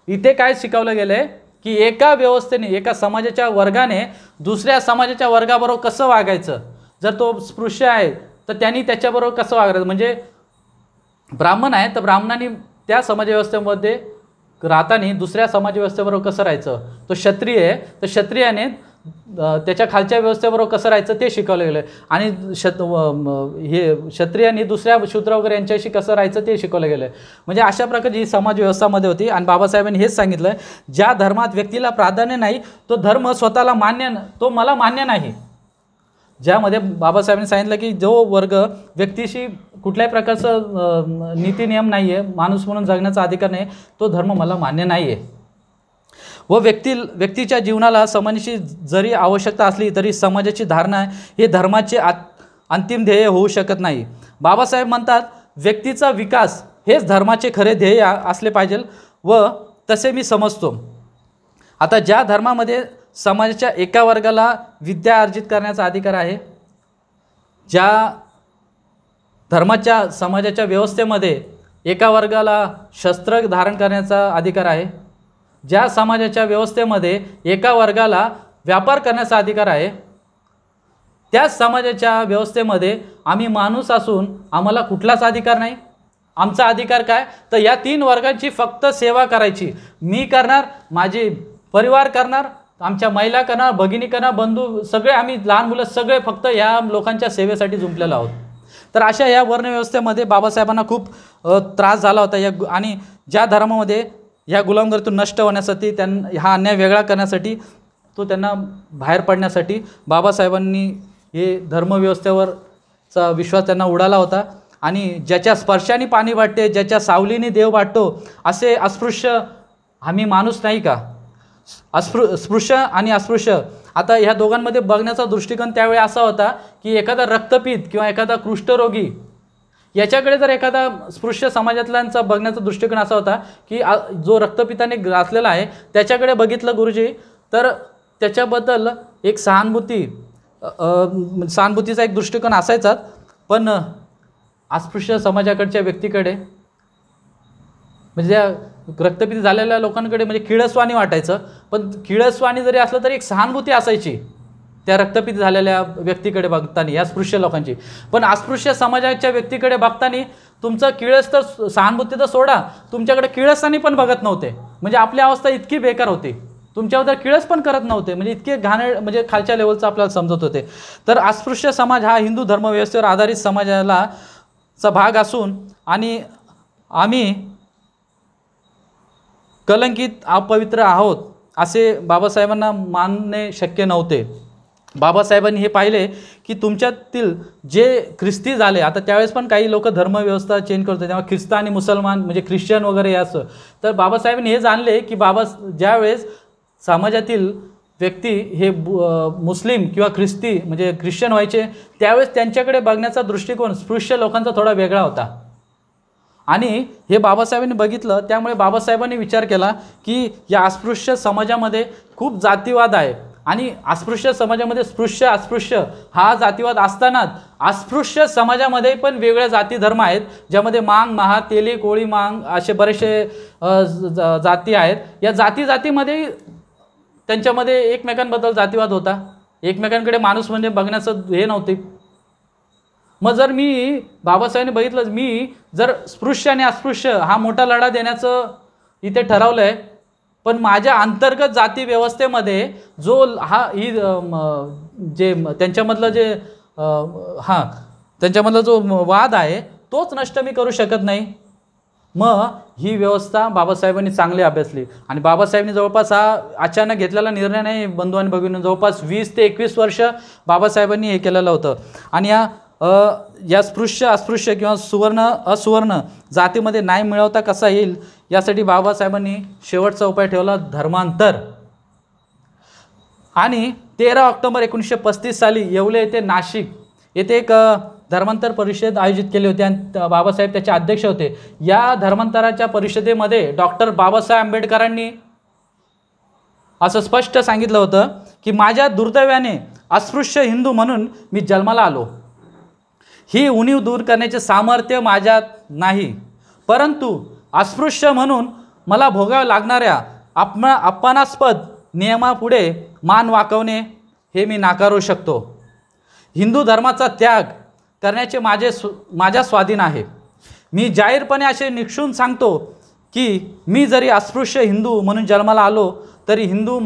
इथे काय शिकवलं गेलं आहे की एका व्यवस्थेने, एका समाजाच्या वर्गाने दुसऱ्या समाजाच्या वर्गाबरोबर कसं वागायचं. जर तो स्पृश्य आहे तर त्यांनी त्याच्याबरोबर कसं वागायचं. म्हणजे ब्राह्मण आहे तर ब्राह्मणांनी त्या समाजव्यवस्थेमध्ये राहताना दुसऱ्या समाजव्यवस्थेबरोबर कसं राहायचं. तो क्षत्रिय आहे तर क्षत्रियाने त्याच्या खालच्या व्यवस्थेबरोबर कसं राहायचं ते शिकवलं गेलं. आणि हे क्षत्रियांनी दुसऱ्या शूद्र वगैरे यांच्याशी कसं राहायचं ते शिकवलं गेलं. म्हणजे अशा प्रकारची ही समाजव्यवस्थामध्ये होती. आणि बाबासाहेबांनी हेच सांगितलं, ज्या धर्मात व्यक्तीला प्राधान्य नाही तो धर्म स्वतःला तो मला मान्य नाही. ज्यामध्ये बाबासाहेबांनी सांगितलं की जो वर्ग व्यक्तीशी कुठल्याही प्रकारचं नीतिनियम नाही आहे, माणूस म्हणून जगण्याचा अधिकार नाही, तो धर्म मला मान्य नाही आहे. व व्यक्तीच्या जीवनाला समाजाची जरी आवश्यकता असली तरी समाजाची धारणा हे धर्माचे अंतिम ध्येय होऊ शकत नाही. बाबासाहेब म्हणतात व्यक्तीचा विकास हेच धर्माचे खरे ध्येय असले पाहिजे व तसे मी समजतो. आता ज्या धर्मामध्ये समाजाच्या एका वर्गाला विद्या अर्जित करण्याचा अधिकार आहे, ज्या धर्माच्या समाजाच्या व्यवस्थेमध्ये एका वर्गाला शस्त्र धारण करण्याचा अधिकार आहे, ज्या समाजाच्या व्यवस्थेमध्ये एका वर्गाला व्यापार करण्याचा अधिकार आहे, त्याच समाजाच्या व्यवस्थेमध्ये आम्ही माणूस असून आम्हाला कुठलाच अधिकार नाही. आमचा अधिकार काय तर या 3 वर्गांची फक्त सेवा करायची. मी करणार, माझे परिवार करणार, आमच्या महिला करणार, भगिनी करणार, बंधू सगळे, आम्ही लहान मुलं सगळे फक्त या लोकांच्या सेवेसाठी जुंपलेलो आहोत. तर अशा या वर्णव्यवस्थेमध्ये बाबासाहेबांना खूप त्रास झाला होता. आणि ज्या धर्मामध्ये ह्या गुलामगिरीतून नष्ट होण्यासाठी, हा अन्याय वेगळा करण्यासाठी, तो त्यांना बाहेर पडण्यासाठी बाबासाहेबांनी हे धर्मव्यवस्थेवरचा विश्वास त्यांना उडाला होता. आणि ज्याच्या स्पर्शाने पाणी वाटते, ज्याच्या सावलीने देव वाटतो, असे अस्पृश्य आम्ही माणूस नाही का. स्पृश्य आणि अस्पृश्य, आता ह्या दोघांमध्ये बघण्याचा दृष्टिकोन त्यावेळी असा होता की एखादा रक्तपित किंवा एखादा कुष्ठरोगी याच्याकडे जर एखादा स्पृश्य समाजातल्यांचा बघण्याचा दृष्टिकोन असा होता की जो रक्तपिताने ग्रासलेला आहे त्याच्याकडे बघितलं गुरुजी तर त्याच्याबद्दल एक सहानुभूतीचा एक दृष्टिकोन असायचाच. पण अस्पृश्य समाजाकडच्या व्यक्तीकडे म्हणजे त्या रक्तपित झालेल्या लोकांकडे म्हणजे किळसवाणी वाटायचं, पण किळसवाणी जरी असलं तरी एक सहानुभूती असायची त्या रक्तपित झालेल्या व्यक्तीकडे बघताना, या अस्पृश्य लोकांची. पण अस्पृश्य समाजाच्या व्यक्तीकडे बघताना तुमचं किळस तर सहानुभूती तर सोडा, तुमच्याकडे किळसानी पण बघत नव्हते. म्हणजे आपली अवस्था इतकी बेकार होती, तुमच्याबद्दल किळस पण करत नव्हते, म्हणजे इतके घाणेरडे म्हणजे खालच्या लेवलचं आपल्याला समजत होते. तर अस्पृश्य समाज हा हिंदू धर्मव्यवस्थेवर आधारित समाजाला चा भाग असून आणि आम्ही कलंकित अपवित्र आहोत असे बाबासाहेबांना मानणे शक्य नव्हते. बाबासाहेबांनी हे पाहिले की तुमच्यातील जे ख्रिस्ती झाले, आता त्यावेळेस पण काही लोक धर्मव्यवस्था चेंज करतो, तेव्हा ख्रिस्त आणि मुसलमान म्हणजे ख्रिश्चन वगैरे असं. तर बाबासाहेबांनी हे जाणले की ज्यावेळेस समाजातील व्यक्ती हे मुस्लिम किंवा ख्रिस्ती म्हणजे ख्रिश्चन व्हायचे, त्यावेळेस त्यांच्याकडे बघण्याचा दृष्टिकोन स्पृश्य लोकांचा थोडा वेगळा होता. आणि हे बाबासाहेबांनी बघितलं, त्यामुळे बाबासाहेबांनी विचार केला की या अस्पृश्य समाजामध्ये खूप जातीवाद आहे आणि अस्पृश्य समाजामध्ये स्पृश्य अस्पृश्य हा जातीवाद असतानाच अस्पृश्य समाजामध्ये पण वेगळ्या जाती धर्म आहेत, ज्यामध्ये मांग, महार, तेली, कोळी, मांग असे बरेचसे जाती आहेत. या जातीमध्ये त्यांच्यामध्ये एकमेकांबद्दल जातीवाद होता, एकमेकांकडे माणूस म्हणजे बघण्याचं हे नव्हते. मग जर मी बाबासाहेबांनी बघितलं, मी जर स्पृश्य आणि अस्पृश्य हा मोठा लढा देण्याचं इथे ठरवलं आहे, पण माझ्या अंतर्गत जाती व्यवस्थेमध्ये जो जे त्यांच्यामधलं जे त्यांच्यामधला जो वाद आहे तोच नष्ट मी करू शकत नाही. मग ही व्यवस्था बाबासाहेबांनी चांगली अभ्यासली आणि बाबासाहेबांनी जवळपास हा अचानक घेतलेला निर्णय नाही बंधू आणि भगिनी, जवळपास 20 ते 21 वर्ष बाबासाहेबांनी हे केलेलं होतं. आणि या स्पृश्य अस्पृश्य किंवा सुवर्ण असुवर्ण जातीमध्ये न्याय मिळवता कसा येईल यासाठी बाबासाहेबांनी शेवटचा उपाय ठेवला, धर्मांतर. आणि 13 ऑक्टोबर 1935 साली येवले येथे नाशिक येथे एक धर्मांतर परिषद आयोजित केली होती आणि बाबासाहेब त्याचे अध्यक्ष होते. या धर्मांतराच्या परिषदेमध्ये डॉक्टर बाबासाहेब आंबेडकरांनी असं स्पष्ट सांगितलं होतं की माझ्या दुर्दैवाने अस्पृश्य हिंदू म्हणून मी जन्माला आलो. ही उणीव दूर करण्याचे सामर्थ्य माझ्यात नाही, परंतु अस्पृश्य म्हणून मला भोगावे लागणाऱ्या अपमानास्पद नियमापुढे मान वाकवणे हे मी नाकारू शकतो. हिंदू धर्माचा त्याग करण्याचे माझ्या स्वाधीन आहे. मी जाहीरपणे असे निक्षून सांगतो की मी जरी अस्पृश्य हिंदू म्हणून जन्माला आलो तरी हिंदू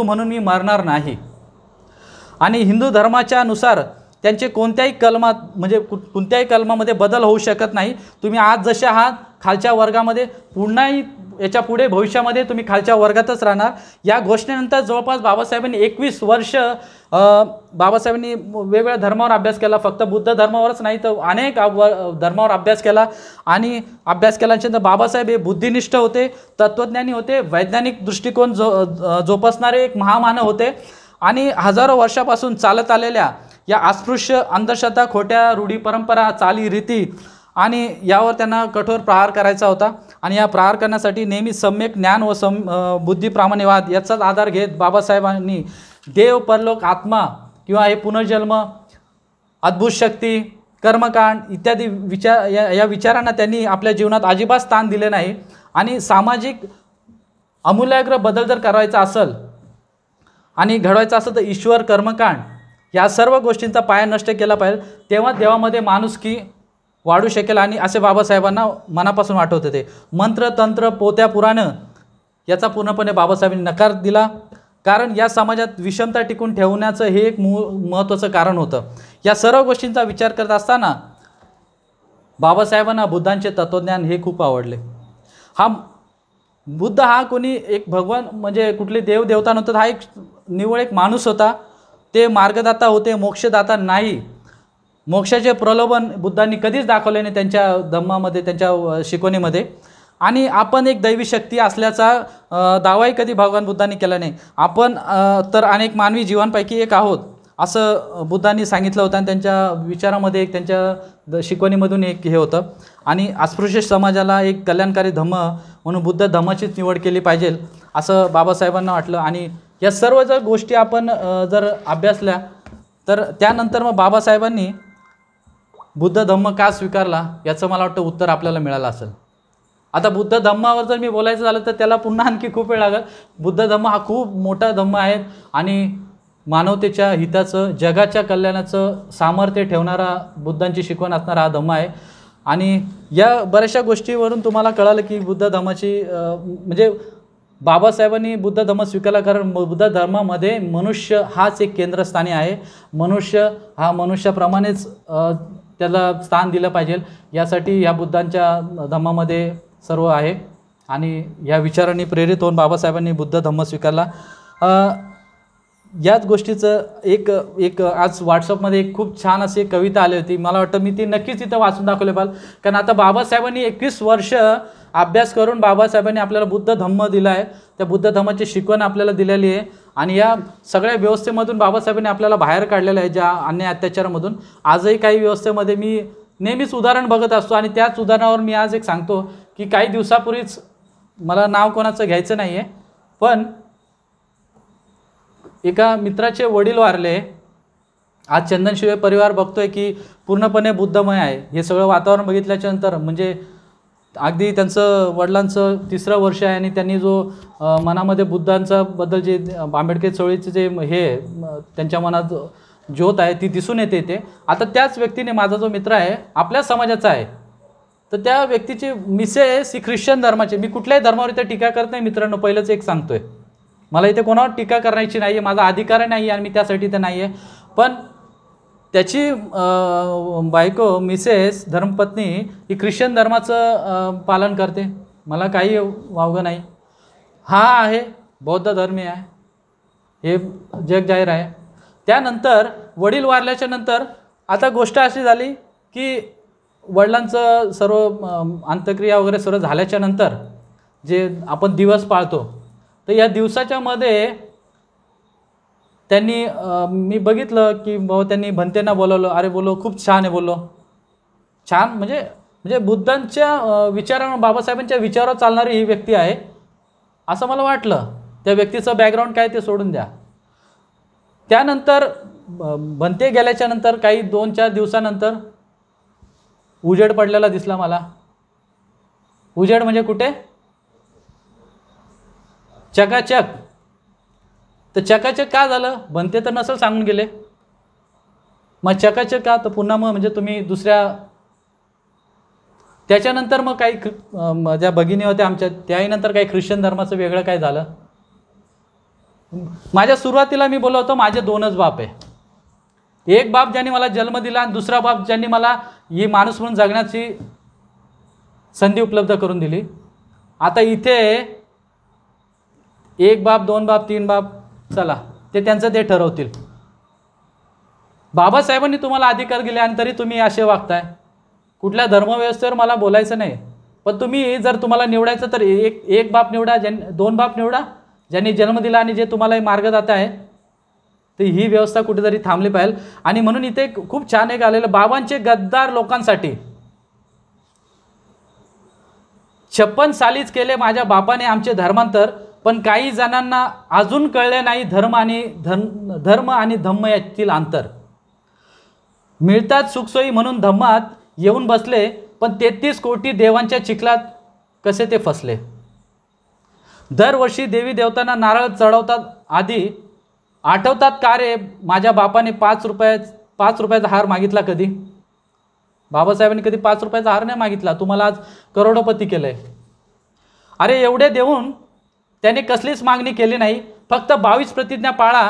म्हणून मी मरणार नाही. आणि हिंदू धर्माच्या नुसार त्यांचे कोणत्याही कलमामध्ये बदल होऊ शकत नाही. तुम्ही आज जसे आहात खालच्या वर्गामध्ये, पुन्हाही याच्या पुढे भविष्यामध्ये तुम्ही खालच्या वर्गातच राहणार. या घोषणेनंतर जवळपास बाबासाहेबांनी 21 वर्ष बाबासाहेबांनी वेगवेगळ्या धर्मावर अभ्यास केला, फक्त बुद्ध धर्मावरच नाही तर अनेक धर्मावर अभ्यास केला. आणि अभ्यास केल्यानंतर बाबासाहेब हे बुद्धिनिष्ठ होते, तत्त्वज्ञानी होते, वैज्ञानिक दृष्टिकोन जोपासणारे एक महामानव होते. आणि हजारो वर्षापासून चालत आलेल्या या अस्पृश्य अंधश्रद्धा, खोट्या रूढी परंपरा, चाली रीती आणि यावर त्यांना कठोर प्रहार करायचा होता. आणि या प्रहार करण्यासाठी नेहमी सम्यक ज्ञान व बुद्धिप्रामाण्यवाद याचाच आधार घेत बाबासाहेबांनी देव, परलोक, आत्मा किंवा हे पुनर्जन्म, अद्भुत शक्ती, कर्मकांड इत्यादी या विचारांना त्यांनी आपल्या जीवनात अजिबात स्थान दिले नाही. आणि सामाजिक आमूलाग्र बदल जर करायचा असेल आणि घडवायचा असेल तर ईश्वर, कर्मकांड या सर्व गोष्टींचा पाया नष्ट केला पाहिजे, तेव्हा देवामध्ये माणुसकी वाढू शकेल. आणि असे बाबासाहेबांना मनापासून वाटत होते. मंत्र, तंत्र, पोत्या, पुराणं याचा पूर्णपणे बाबासाहेबांनी नकार दिला, कारण या समाजात विषमता टिकून ठेवण्याचं हे एक महत्त्वाचं कारण होतं. या सर्व गोष्टींचा विचार करत असताना बाबासाहेबांना बुद्धांचे तत्त्वज्ञान हे खूप आवडले. बुद्ध हा कोणी एक भगवान म्हणजे कुठले देवदेवता नव्हता, हा एक निव्वळ एक माणूस होता. ते मार्गदाता होते, मोक्षदाता नाही. मोक्षाचे प्रलोभन बुद्धांनी कधीच दाखवले नाही त्यांच्या धम्मामध्ये, त्यांच्या शिकवणीमध्ये. आणि आपण एक दैवी शक्ती असल्याचा दावाही कधी भगवान बुद्धांनी केला नाही. आपण तर अनेक मानवी जीवांपैकी एक आहोत असं बुद्धांनी सांगितलं होतं. आणि त्यांच्या विचारामध्ये एक, त्यांच्या शिकवणीमधून एक हे होतं. आणि अस्पृश्य समाजाला एक कल्याणकारी धम्म म्हणून बुद्ध धम्माचीच निवड केली पाहिजे असं बाबासाहेबांना वाटलं. आणि या सर्व जर गोष्टी आपण जर अभ्यासल्या तर त्यानंतर मग बाबासाहेबांनी बुद्ध धम्म का स्वीकारला याचं मला वाटतं उत्तर आपल्याला मिळालं असेल. आता बुद्ध धम्मावर जर मी बोलायचं झालं तर त्याला पुन्हा आणखी खूप वेळ लागेल. बुद्ध धम्म हा खूप मोठा धम्म आहे आणि मानवतेच्या हिताचं, जगाच्या कल्याणाचं सामर्थ्य ठेवणारा, बुद्धांची शिकवण असणारा हा धम्म आहे. आणि या बऱ्याचशा गोष्टीवरून तुम्हाला कळालं की बुद्ध धर्माची म्हणजे बाबासाहेबांनी बुद्ध धर्म स्वीकारला, कारण बुद्ध धर्मामध्ये मनुष्य हाच एक केंद्रस्थानी आहे. मनुष्य हा मनुष्याप्रमाणेच त्याला स्थान दिलं पाहिजे, यासाठी या बुद्धांच्या धर्मामध्ये सर्व आहे. आणि या विचारांनी प्रेरित होऊन बाबासाहेबांनी बुद्ध धर्म स्वीकारला. याच गोष्टीचं एक आज व्हॉट्सअपमध्ये एक खूप छान अशी एक कविता आली होती. मला वाटतं मी ती नक्कीच इथं वाचून दाखवले पाहिजे, कारण आता बाबासाहेबांनी 21 वर्ष अभ्यास करून बाबासाहेबांनी आपल्याला बुद्ध धम्म दिला आहे. त्या बुद्ध धम्माची शिकवण आपल्याला दिलेली आहे आणि या सगळ्या व्यवस्थेमधून बाबासाहेबांनी आपल्याला बाहेर काढलेलं आहे, ज्या अन्याय अत्याचारामधून. आजही काही व्यवस्थेमध्ये मी नेहमीच उदाहरण बघत असतो आणि त्याच उदाहरणावर मी आज एक सांगतो की काही दिवसापूर्वीच, मला नाव कोणाचं घ्यायचं नाही आहे, पण एका मित्राचे वडील वारले. आज चंदनशिवे परिवार बघतोय की पूर्णपणे बुद्धमय आहे. हे सगळं वातावरण बघितल्याच्या नंतर म्हणजे अगदी त्यांचं वडिलांचं 3रं वर्ष आहे आणि त्यांनी जो मनामध्ये बुद्धांचा बद्दल जे आंबेडकर चळवळीचे जे हे त्यांच्या मनात ज्योत आहे ती दिसून येते ते. आता त्याच व्यक्तीने, माझा जो मित्र आहे आपल्या समाजाचा आहे, तर त्या व्यक्तीची मिसेस ही ख्रिश्चन धर्माचे. मी कुठल्याही धर्मावर इथे टीका करत नाही मित्रांनो, पहिलंच एक सांगतोय. मला इथे कोणावर टीका करायची नाही आहे, माझा अधिकार नाही आहे आणि मी त्यासाठी इथे नाही आहे. पण त्याची बायको मिसेस धर्मपत्नी ही ख्रिश्चन धर्माचं पालन करते. मला काही वावगं नाही. हा आहे बौद्ध धर्मीय आहे, हे जग जाहीर आहे. त्यानंतर वडील वारल्याच्या नंतर आता गोष्ट अशी झाली की वडिलांचं सर्व अंत्यक्रिया वगैरे सर्व झाल्याच्या नंतर जे आपण दिवस पाळतो, तर या दिवसाच्या मध्ये त्यांनी मी बघितलं की बाबा त्यांनी भंतेंना बोलवलं. अरे बोलो खूप छान आहे, बोललो छान, म्हणजे बुद्धांच्या विचारावर, बाबासाहेबांच्या विचारावर चालणारी ही व्यक्ती आहे असं मला वाटलं. त्या व्यक्तीचं बॅकग्राऊंड काय ते सोडून द्या. त्यानंतर भंते गेल्याच्या नंतर काही 2-4 दिवसानंतर उजेड पडलेला दिसला मला. उजेड म्हणजे कुठे? चकाचक. तर चकाचक का झालं? भंते तर नसेल सांगून गेले, मग चकाचक का? तर पुन्हा मग म्हणजे तुम्ही दुसऱ्या, त्याच्यानंतर मग काही ज्या भगिनी होत्या आमच्या, त्याही नंतर काही ख्रिश्चन धर्माचं वेगळं काय झालं. माझ्या सुरुवातीला मी बोललो होतो माझे 2च बाप आहे. एक बाप ज्यांनी मला जन्म दिला आणि दुसरा बाप ज्यांनी मला ही माणूस म्हणून जगण्याची संधी उपलब्ध करून दिली. आता इथे 1 बाप, 2 बाप, 3 बाप, चला ते त्यांचं ते ठरवतील. बाबासाहेबांनी तुम्हाला अधिकार दिले आणि तरी तुम्ही असे वागताय. कुठल्या धर्मव्यवस्थेवर मला बोलायचं नाही, पण तुम्ही जर तुम्हाला निवडायचं तर एक बाप निवडा, 2 बाप निवडा, ज्यांनी जन्म दिला आणि जे तुम्हाला मार्गदाता आहे. तर ही व्यवस्था कुठेतरी थांबली पाहिजे. आणि म्हणून इथे खूप छान एक आलेलं, बाबांचे गद्दार लोकांसाठी 56 सालीच केले माझ्या बापाने आमचे धर्मांतर, पण काही जणांना अजून कळले नाही धर्म आणि धम्म यातील अंतर. मिळतात सुखसोयी म्हणून धम्मात येऊन बसले, पण 33 कोटी देवांच्या चिखलात कसे ते फसले. दरवर्षी देवी देवतांना नारळ चढवतात आधी, आठवतात का रे माझ्या बापाने 5 रुपयाचा हार मागितला कधी? बाबासाहेबांनी कधी 5 रुपयाचा हार नाही मागितला. तुम्हाला आज करोडोपती केलंय. अरे एवढे देऊन त्याने कसलीच मागणी केली नाही, फक्त 22 प्रतिज्ञा पाळा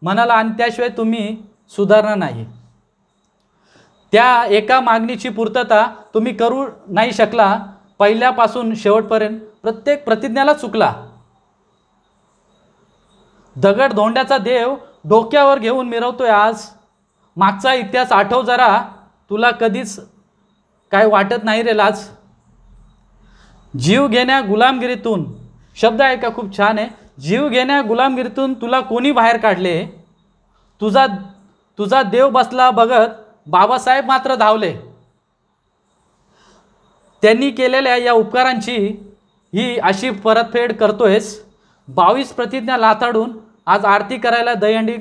म्हणाला आणि त्याशिवाय तुम्ही सुधारणार नाही. त्या एका मागणीची पूर्तता तुम्ही करू नाही शकला. पहिल्यापासून शेवटपर्यंत प्रत्येक प्रतिज्ञाला चुकला. दगड धोंड्याचा देव डोक्यावर घेऊन मिरवतोय आज. मागचा इतिहास आठव जरा, तुला कधीच काय वाटत नाही रे लाज. जीव घेण्या गुलामगिरीतून, शब्द आहे का खूप छान आहे. जीव घेण्या गुलामगिरीतून तुला कोणी बाहेर काढले? तुझा देव बसला बघत बाबासाहेब मात्र धावले. त्यांनी केलेल्या या उपकारांची ही अशी परतफेड करतोयस. 22 प्रतिज्ञा लाथाडून आज आरती करायला दहीहंडी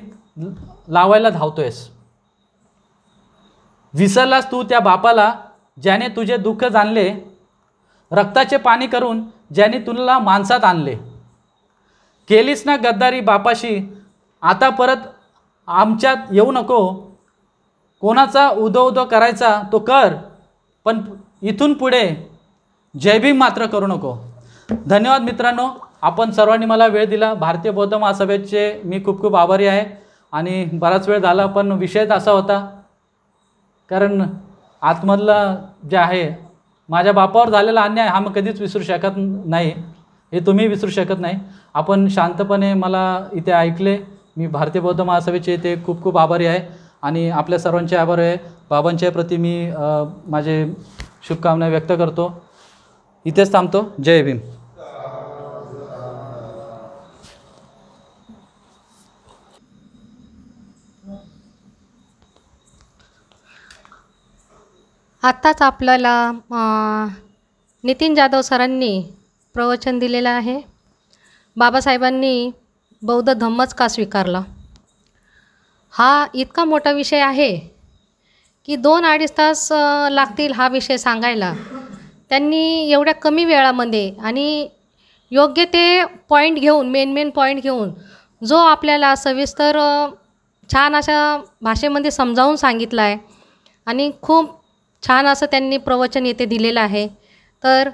लावायला धावतोयस. विसरलास तू त्या बापाला ज्याने तुझे दुःख जाणले. रक्ताचे पाणी करून ज्यांनी तुला माणसात आणले. केलीस ना गद्दारी बापाशी, आता परत आमच्यात येऊ नको. कोणाचा उदो उदो करायचा तो कर, पण इथून पुढे जय भीम मात्र करू नको. धन्यवाद मित्रांनो, आपण सर्वांनी मला वेळ दिला. भारतीय बौद्ध महासभेचे मी खूप खूप आभारी आहे. आणि बराच वेळ झाला, पण विषयच असा होता, कारण आतमधला जे आहे माझ्या बापावर झालेला अन्याय हा मी कधीच विसरू शकत नाही, हे तुम्ही विसरू शकत नाही. आपण शांतपणे मला इथे ऐकले. मी भारतीय बौद्ध महासभेचे इथे खूप खूप आभारी आहे आणि आपल्या सर्वांचे आभार आहे. बाबांच्या प्रती मी माझे शुभकामना व्यक्त करतो. इथेच थांबतो. जय भीम. आत्ताच आपल्याला नितीन जाधव सरांनी प्रवचन दिलेलं आहे. बाबासाहेबांनी बौद्ध धम्मच का स्वीकारला, हा इतका मोठा विषय आहे की 2-2.5 तास लागतील हा विषय सांगायला. त्यांनी एवढ्या कमी वेळामध्ये आणि योग्य ते पॉईंट घेऊन, मेन पॉईंट घेऊन, जो आपल्याला सविस्तर छान अशा भाषेमध्ये समजावून सांगितला आहे आणि खूप छान असं त्यांनी प्रवचन येथे दिलेलं आहे. तर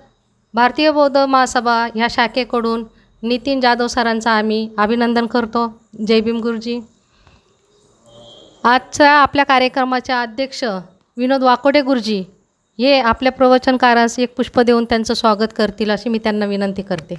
भारतीय बौद्ध महासभा ह्या शाखेकडून नितीन जाधव सरांचा आम्ही अभिनंदन करतो. जय भीम गुरुजी. आजच्या आपल्या कार्यक्रमाचे अध्यक्ष विनोद वाकोडे गुरुजी हे आपल्या प्रवचनकारास एक पुष्प देऊन त्यांचं स्वागत करतील अशी मी त्यांना विनंती करते.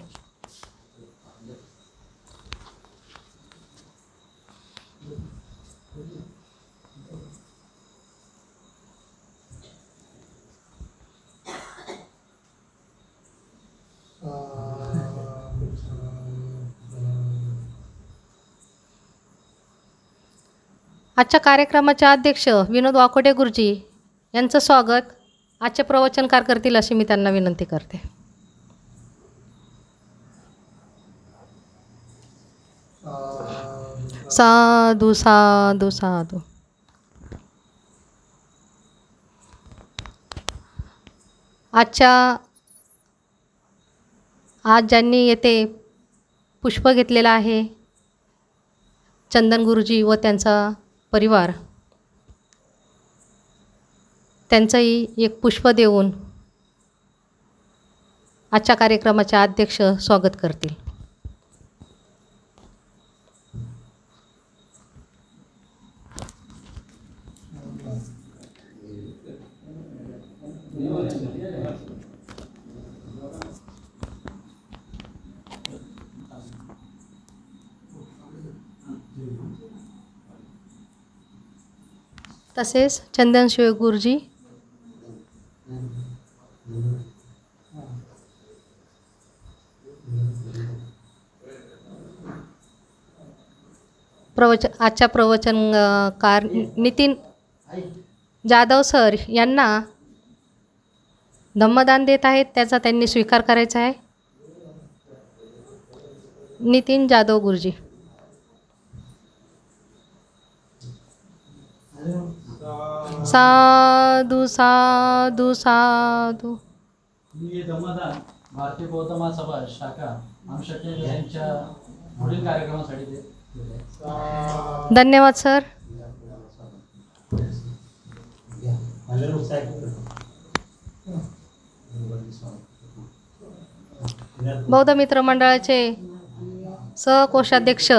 आजच्या कार्यक्रमाचे अध्यक्ष विनोद वाकोडे गुरुजी यांचं स्वागत आजचे प्रवचनकार करतील अशी मी त्यांना विनंती करते. साधू साधू साधू. आज ज्यांनी येथे पुष्प घेतलेलं आहे, चंदन गुरुजी व त्यांचा परिवार, त्यांचंही एक पुष्प देऊन आजच्या कार्यक्रमाचे अध्यक्ष स्वागत करतील. तसेच चंदन शिव गुरुजी, आजच्या प्रवचनकार नितीन जाधव सर यांना धम्मदान देत आहेत, त्याचा त्यांनी स्वीकार करायचा आहे. नितीन जाधव गुरुजी. साधू साधू साधू. मी धम्मदान भारतीय बौद्ध महासभा शाखा अनुशासन यांच्या पुढील कार्यक्रमासाठी देतो. धन्यवाद सर. बौद्ध मित्र मंडळाचे सहकोषाध्यक्ष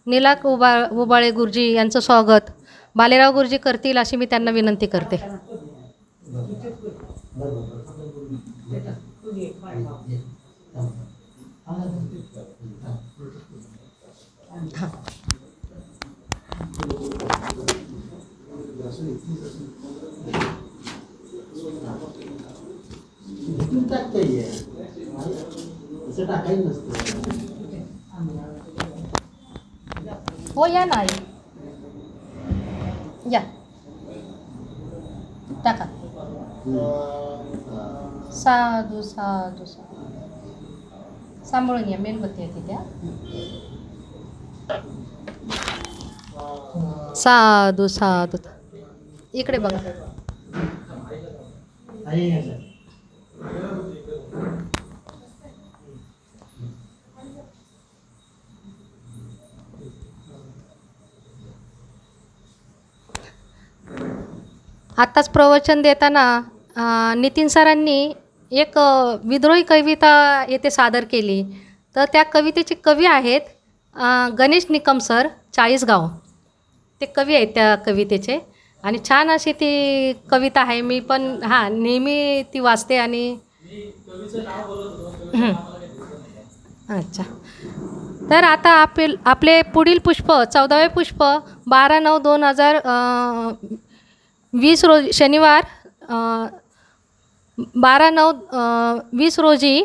निलाक उबाळे गुरुजी यांचं स्वागत बालेराव गुरुजी करतील अशी मी त्यांना विनंती करते. हो या नाही या टाका. साधू साधू साधू. सांभाळून या, मेणबत्ती आहे तिथे. साधू साधू. इकडे बघा. आत्ताच प्रवचन देताना नितीन सरांनी एक विद्रोही कविता येथे सादर केली. तर त्या कवितेचे कवी आहेत गणेश निकम सर, चाळीसगाव. ते कवी आहेत त्या कवितेचे आणि छान अशी ती कविता आहे. मी पण नेहमी ती वाचते आणि अच्छा. तर आता आपले पुढील पुष्प 14वे पुष्प 12/9/2020 रोजी शनिवार 12/9/20 रोजी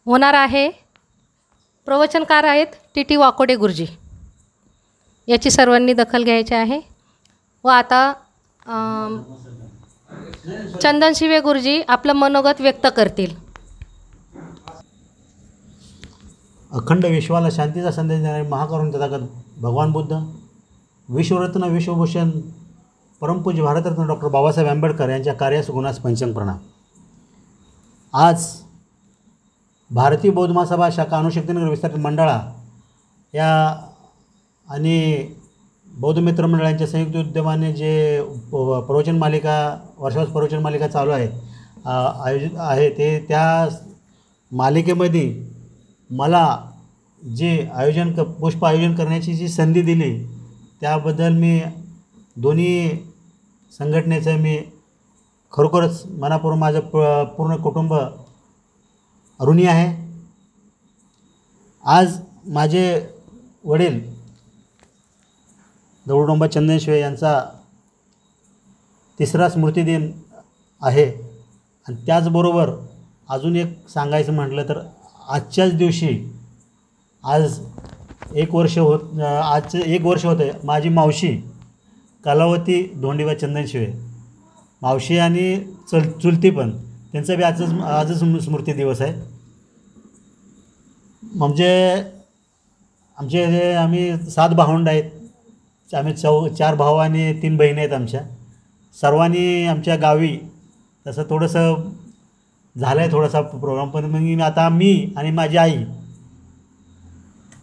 होणार आहे. प्रवचनकार आहेत TT वाकोडे गुरुजी. याची सर्वांनी दखल घ्यायची आहे. व आता चंदन शिवे गुरुजी आपलं मनोगत व्यक्त करतील. अखंड विश्वाला शांतीचा संदेश देणारे महाकरुण तथागत भगवान बुद्ध, विश्वरत्न विश्वभूषण परमपूज्य भारतरत्न डॉक्टर बाबासाहेब आंबेडकर यांच्या कार्यास गुणास पंचांग प्रणाम. आज भारतीय बौद्ध महासभा शाखा अणुशक्तीनगर विस्तारित मंडळा या आणि बौद्ध मित्र मंडळांच्या संयुक्त उद्यमाने जे प्रवचन मालिका वर्षावास प्रवचन मालिका चालू आहे आयोजित आहे ते त्या मालिकेमध्ये मला जे पुष्प आयोजन करण्याची जी संधी दिली त्याबद्दल मी दोन्ही संघटनेचं मी खरोखरच मनापूर्वक माझं पूर्ण कुटुंब ऋणी आहे. आज माझे वडील दगडूडोंबा चंदन शिवे यांचा 3रा स्मृतिदिन आहे आणि त्याचबरोबर अजून एक सांगायचं म्हटलं तर आजच्याच दिवशी आज 1 वर्ष होते माझी मावशी कलावती धोंडीबा चंदन शिवे मावशी आणि चुलती पण त्यांचा बी आजच स्मृती दिवस आहे. म्हणजे आम्ही 7 भावंड आहेत. आम्ही 4 भाऊ आणि 3 बहिणी आहेत आमच्या. सर्वांनी आमच्या गावी तसं थोडंसं झालं आहे थोडासा प्रोग्राम. पण मग आता मी आणि माझी आई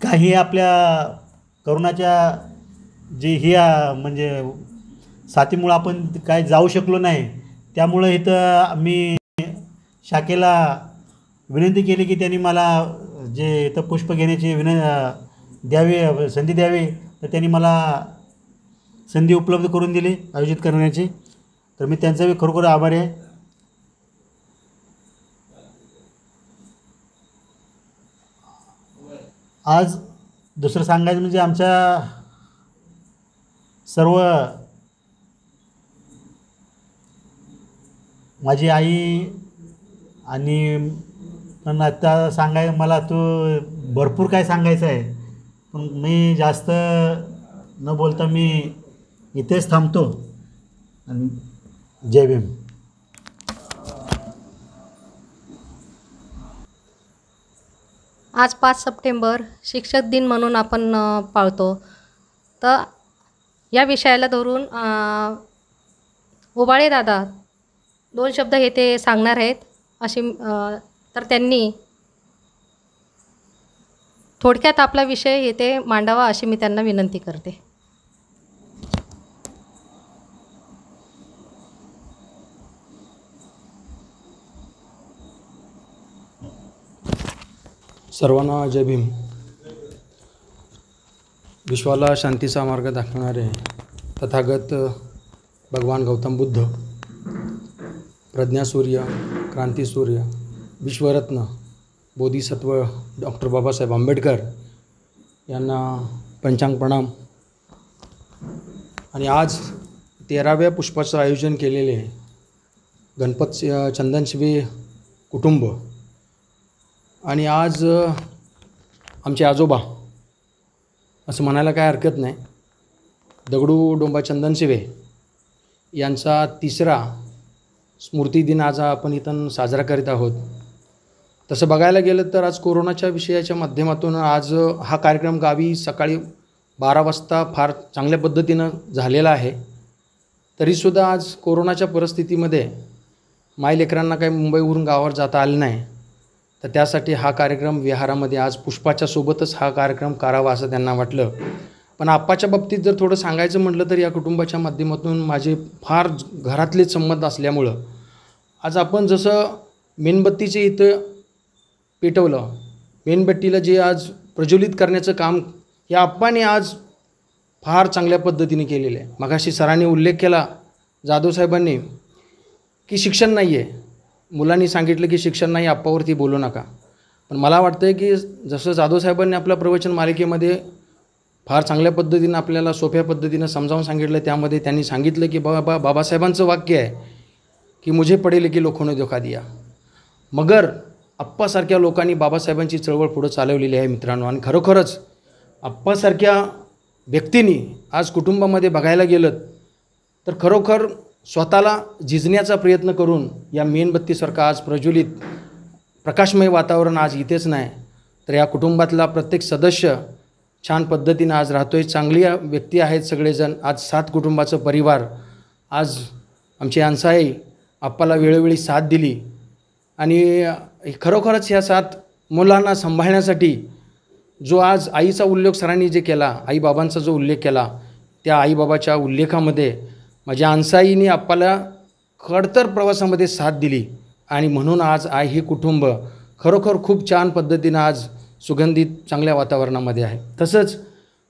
काही आपल्या करोनाच्या जी ही म्हणजे साथीमुळं आपण काय जाऊ शकलो नाही. त्यामुळं इथं मी शाखेला विनंती केली की त्यांनी मला जे इथं पुष्प घेण्याची संधी द्यावी. तर त्यांनी मला संधी उपलब्ध करून दिली आयोजित करण्याची. तर मी त्यांचा बी खरोखर आभारी आहे. आज दुसरं सांगायचं म्हणजे आमच्या सर्व माझी आई आणि पण आता मला भरपूर काय सांगायचं आहे पण मी जास्त न बोलता मी इथेच थांबतो. आणि जय भीम. आज 5 सप्टेंबर शिक्षक दिन म्हणून आपण पाळतो. तर या विषयाला धरून उबाळे दादा 2 शब्द हे ते सांगणार आहेत. तर त्यांनी थोडक्यात आपला विषय हे ते मांडावा अशी मी त्यांना विनंती करते. सर्वांना जय भीम. विश्वाला शांतीचा मार्ग दाखवणारे तथागत भगवान गौतम बुद्ध, प्रज्ञासूर्य, क्रांतीसूर्य, विश्वरत्न बोधिसत्व डॉक्टर बाबासाहेब आंबेडकर यांना पंचांग प्रणाम. आणि आज 13व्या पुष्पाचं आयोजन केलेले गणपत चंदन शिवे कुटुंब आणि आज आमचे आजोबा असं म्हणायला काय हरकत नाही, दगडूडोंबा चंदन शिवे यांचा 3रा स्मृतिदिन आज आपण इथं साजरा करीत आहोत. तसं बघायला गेलं तर आज कोरोनाच्या विषयाच्या माध्यमातून आज हा कार्यक्रम गावी सकाळी 12 वाजता फार चांगल्या पद्धतीनं झालेला आहे. तरीसुद्धा आज कोरोनाच्या परिस्थितीमध्ये मायलेकरांना काही मुंबईवरून गावावर जाता आलं नाही. तर त्यासाठी हा कार्यक्रम विहारामध्ये आज पुष्पाच्या सोबतच हा कार्यक्रम करावा असं त्यांना वाटलं पण आप्पाच्या बाबतीत जर थोडं सांगायचं म्हटलं तर या कुटुंबाच्या माध्यमातून माझे फार घरातले संबंध असल्यामुळं आज आपण जसं मेणबत्तीचे इथं पेटवलं, मेणबत्तीला जे आज प्रज्वलित करण्याचं काम या आप्पाने आज फार चांगल्या पद्धतीने केलेलं आहे. मगाशी सरांनी उल्लेख केला जाधव साहेबांनी की शिक्षण नाही आहे. मुलांनी सांगितलं की शिक्षण नाही, आप्पावरती बोलू नका. पण मला वाटतं की जसं जाधव साहेबांनी आपल्या प्रवचन मालिकेमध्ये फार चांगल्या पद्धतीनं आपल्याला सोप्या पद्धतीनं समजावून सांगितलं, त्यामध्ये त्यांनी सांगितलं की बाबासाहेबांचं वाक्य आहे की मुझे पढे लिखे लोगों ने धोखा दिया. मगर आप्पासारख्या लोकांनी बाबासाहेबांची चळवळ पुढं चालवलेली आहे मित्रांनो. आणि खरोखरच आप्पासारख्या व्यक्तींनी आज कुटुंबामध्ये बघायला गेलं तर खरोखर स्वतःला झिजण्याचा प्रयत्न करून या मेणबत्तीसारखं आज प्रज्वलित प्रकाशमय वातावरण आज इथेच नाही तर या कुटुंबातला प्रत्येक सदस्य छान पद्धतीनं आज राहतो आहे. चांगली व्यक्ती आहेत सगळेजण. आज 7 कुटुंबाचं परिवार आज आमची अन्साई आप्पाला वेळोवेळी साथ दिली आणि खरोखरच ह्या 7 मुलांना सांभाळण्यासाठी जो आज आईचा उल्लेख सरांनी जे केला, आईबाबांचा जो उल्लेख केला, त्या आईबाबाच्या उल्लेखामध्ये माझ्या अन्साईने आप्पाला खडतर प्रवासामध्ये साथ दिली आणि म्हणून आज हे कुटुंब खरोखर खूप छान पद्धतीनं आज सुगंधित चांगल्या वातावरणामध्ये आहे. तसंच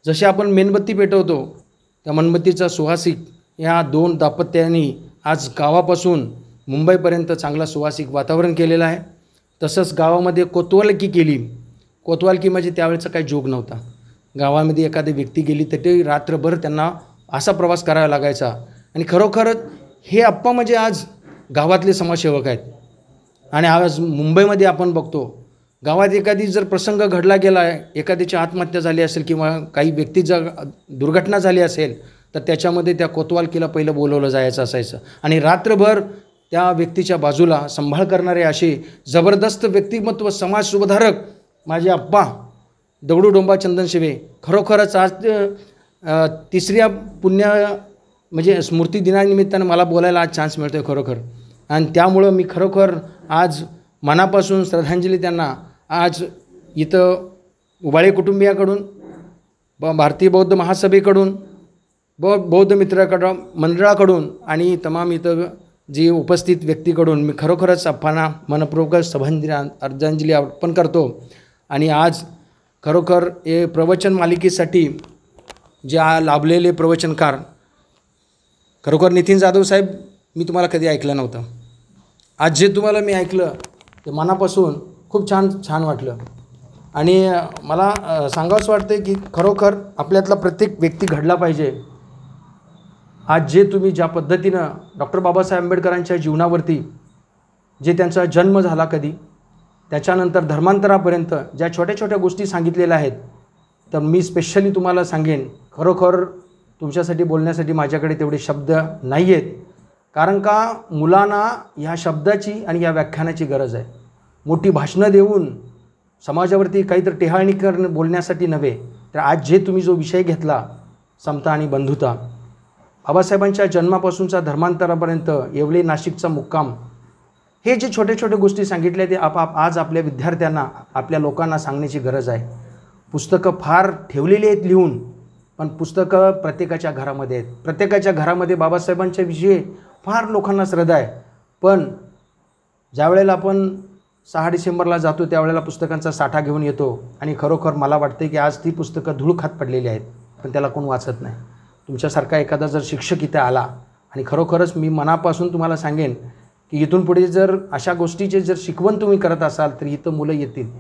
जसे आपण मेणबत्ती पेटवतो त्या मेणबत्तीचा सुवासिक या 2 दाम्पत्यांनी आज गावापासून मुंबईपर्यंत चांगला सुवासिक वातावरण केलेलं आहे. तसंच गावामध्ये कोतवालकी केली. कोतवालकी म्हणजे त्यावेळेचा काही जोग नव्हता. गावामध्ये एखादी व्यक्ती गेली तर ते रात्रभर त्यांना असा प्रवास करावा लागायचा आणि खरोखरच हे आप्पा म्हणजे आज गावातले समाजसेवक आहेत. आणि आज मुंबईमध्ये आपण बघतो गावात एखादी जर प्रसंग घडला गेला आहे, एखाद्याची आत्महत्या झाली असेल किंवा काही व्यक्तीचा दुर्घटना झाली असेल तर त्याच्यामध्ये त्या कोतवालकीला पहिलं बोलवलं जायचं असायचं आणि रात्रभर त्या व्यक्तीच्या बाजूला सांभाळ करणारे असे जबरदस्त व्यक्तिमत्व समाजसुधारक माझे आप्पा दगडूडोंबा चंदनशिवे खरोखरच आज 3ऱ्या म्हणजे स्मृती दिनानिमित्तानं मला बोलायला आज चान्स मिळतो आहे खरोखर. आणि त्यामुळं मी खरोखर आज मनापासून श्रद्धांजली त्यांना आज इथं उबाळे कुटुंबियाकडून भारतीय बौद्ध महासभेकडून बौद्ध मित्राकडून मंडळाकडून आणि तमाम इथं जी उपस्थित व्यक्तीकडून मी खरोखरच आप्पांना मनपूर्वक श्रद्धांजली अर्पण करतो. आणि आज खरोखर हे प्रवचन मालिकेसाठी जे लाभलेले प्रवचनकार खरोखर नितीन जाधव साहेब मी तुम्हाला कधी ऐकलं नव्हतं. आज जे तुम्हाला मी ऐकलं ते मनापासून खूप छान वाटलं आणि मला सांगावंसं वाटतं की खरोखर आपल्यातला प्रत्येक व्यक्ती घडला पाहिजे. आज जे तुम्ही ज्या पद्धतीनं डॉक्टर बाबासाहेब आंबेडकरांच्या जीवनावरती जे त्यांचा जन्म झाला कधी त्याच्यानंतर धर्मांतरापर्यंत ज्या छोट्या छोट्या गोष्टी सांगितलेल्या आहेत तर मी स्पेशली तुम्हाला सांगेन खरोखर तुमच्यासाठी बोलण्यासाठी माझ्याकडे तेवढे शब्द नाही आहेत. कारण का मुलांना ह्या शब्दाची आणि या व्याख्यानाची गरज आहे. मोठी भाषणं देऊन समाजावरती काहीतरी टेहाळणी बोलण्यासाठी नव्हे तर आज जे तुम्ही जो विषय घेतला समता आणि बंधुता, बाबासाहेबांच्या जन्मापासूनचा धर्मांतरापर्यंत येवले नाशिकचा मुक्काम, हे जे छोटे छोटे गोष्टी सांगितल्या ते आज आपल्या विद्यार्थ्यांना आपल्या लोकांना सांगण्याची गरज आहे. पुस्तकं फार ठेवलेली आहेत लिहून, पण पुस्तकं प्रत्येकाच्या घरामध्ये आहेत. प्रत्येकाच्या घरामध्ये बाबासाहेबांच्या विषयी फार लोकांना श्रद्धा आहे. पण ज्यावेळेला आपण 6 डिसेंबरला जातो त्यावेळेला पुस्तकांचा साठा घेऊन येतो आणि खरोखर मला वाटते की आज ती पुस्तकं धूळ खात पडलेली आहेत पण त्याला कोण वाचत नाही. तुमच्यासारखा एखादा जर शिक्षक इथे आला आणि खरोखरच मी मनापासून तुम्हाला सांगेन की इथून पुढे जर अशा गोष्टीचे जर शिकवण तुम्ही करत असाल तर इथं मुलं येतील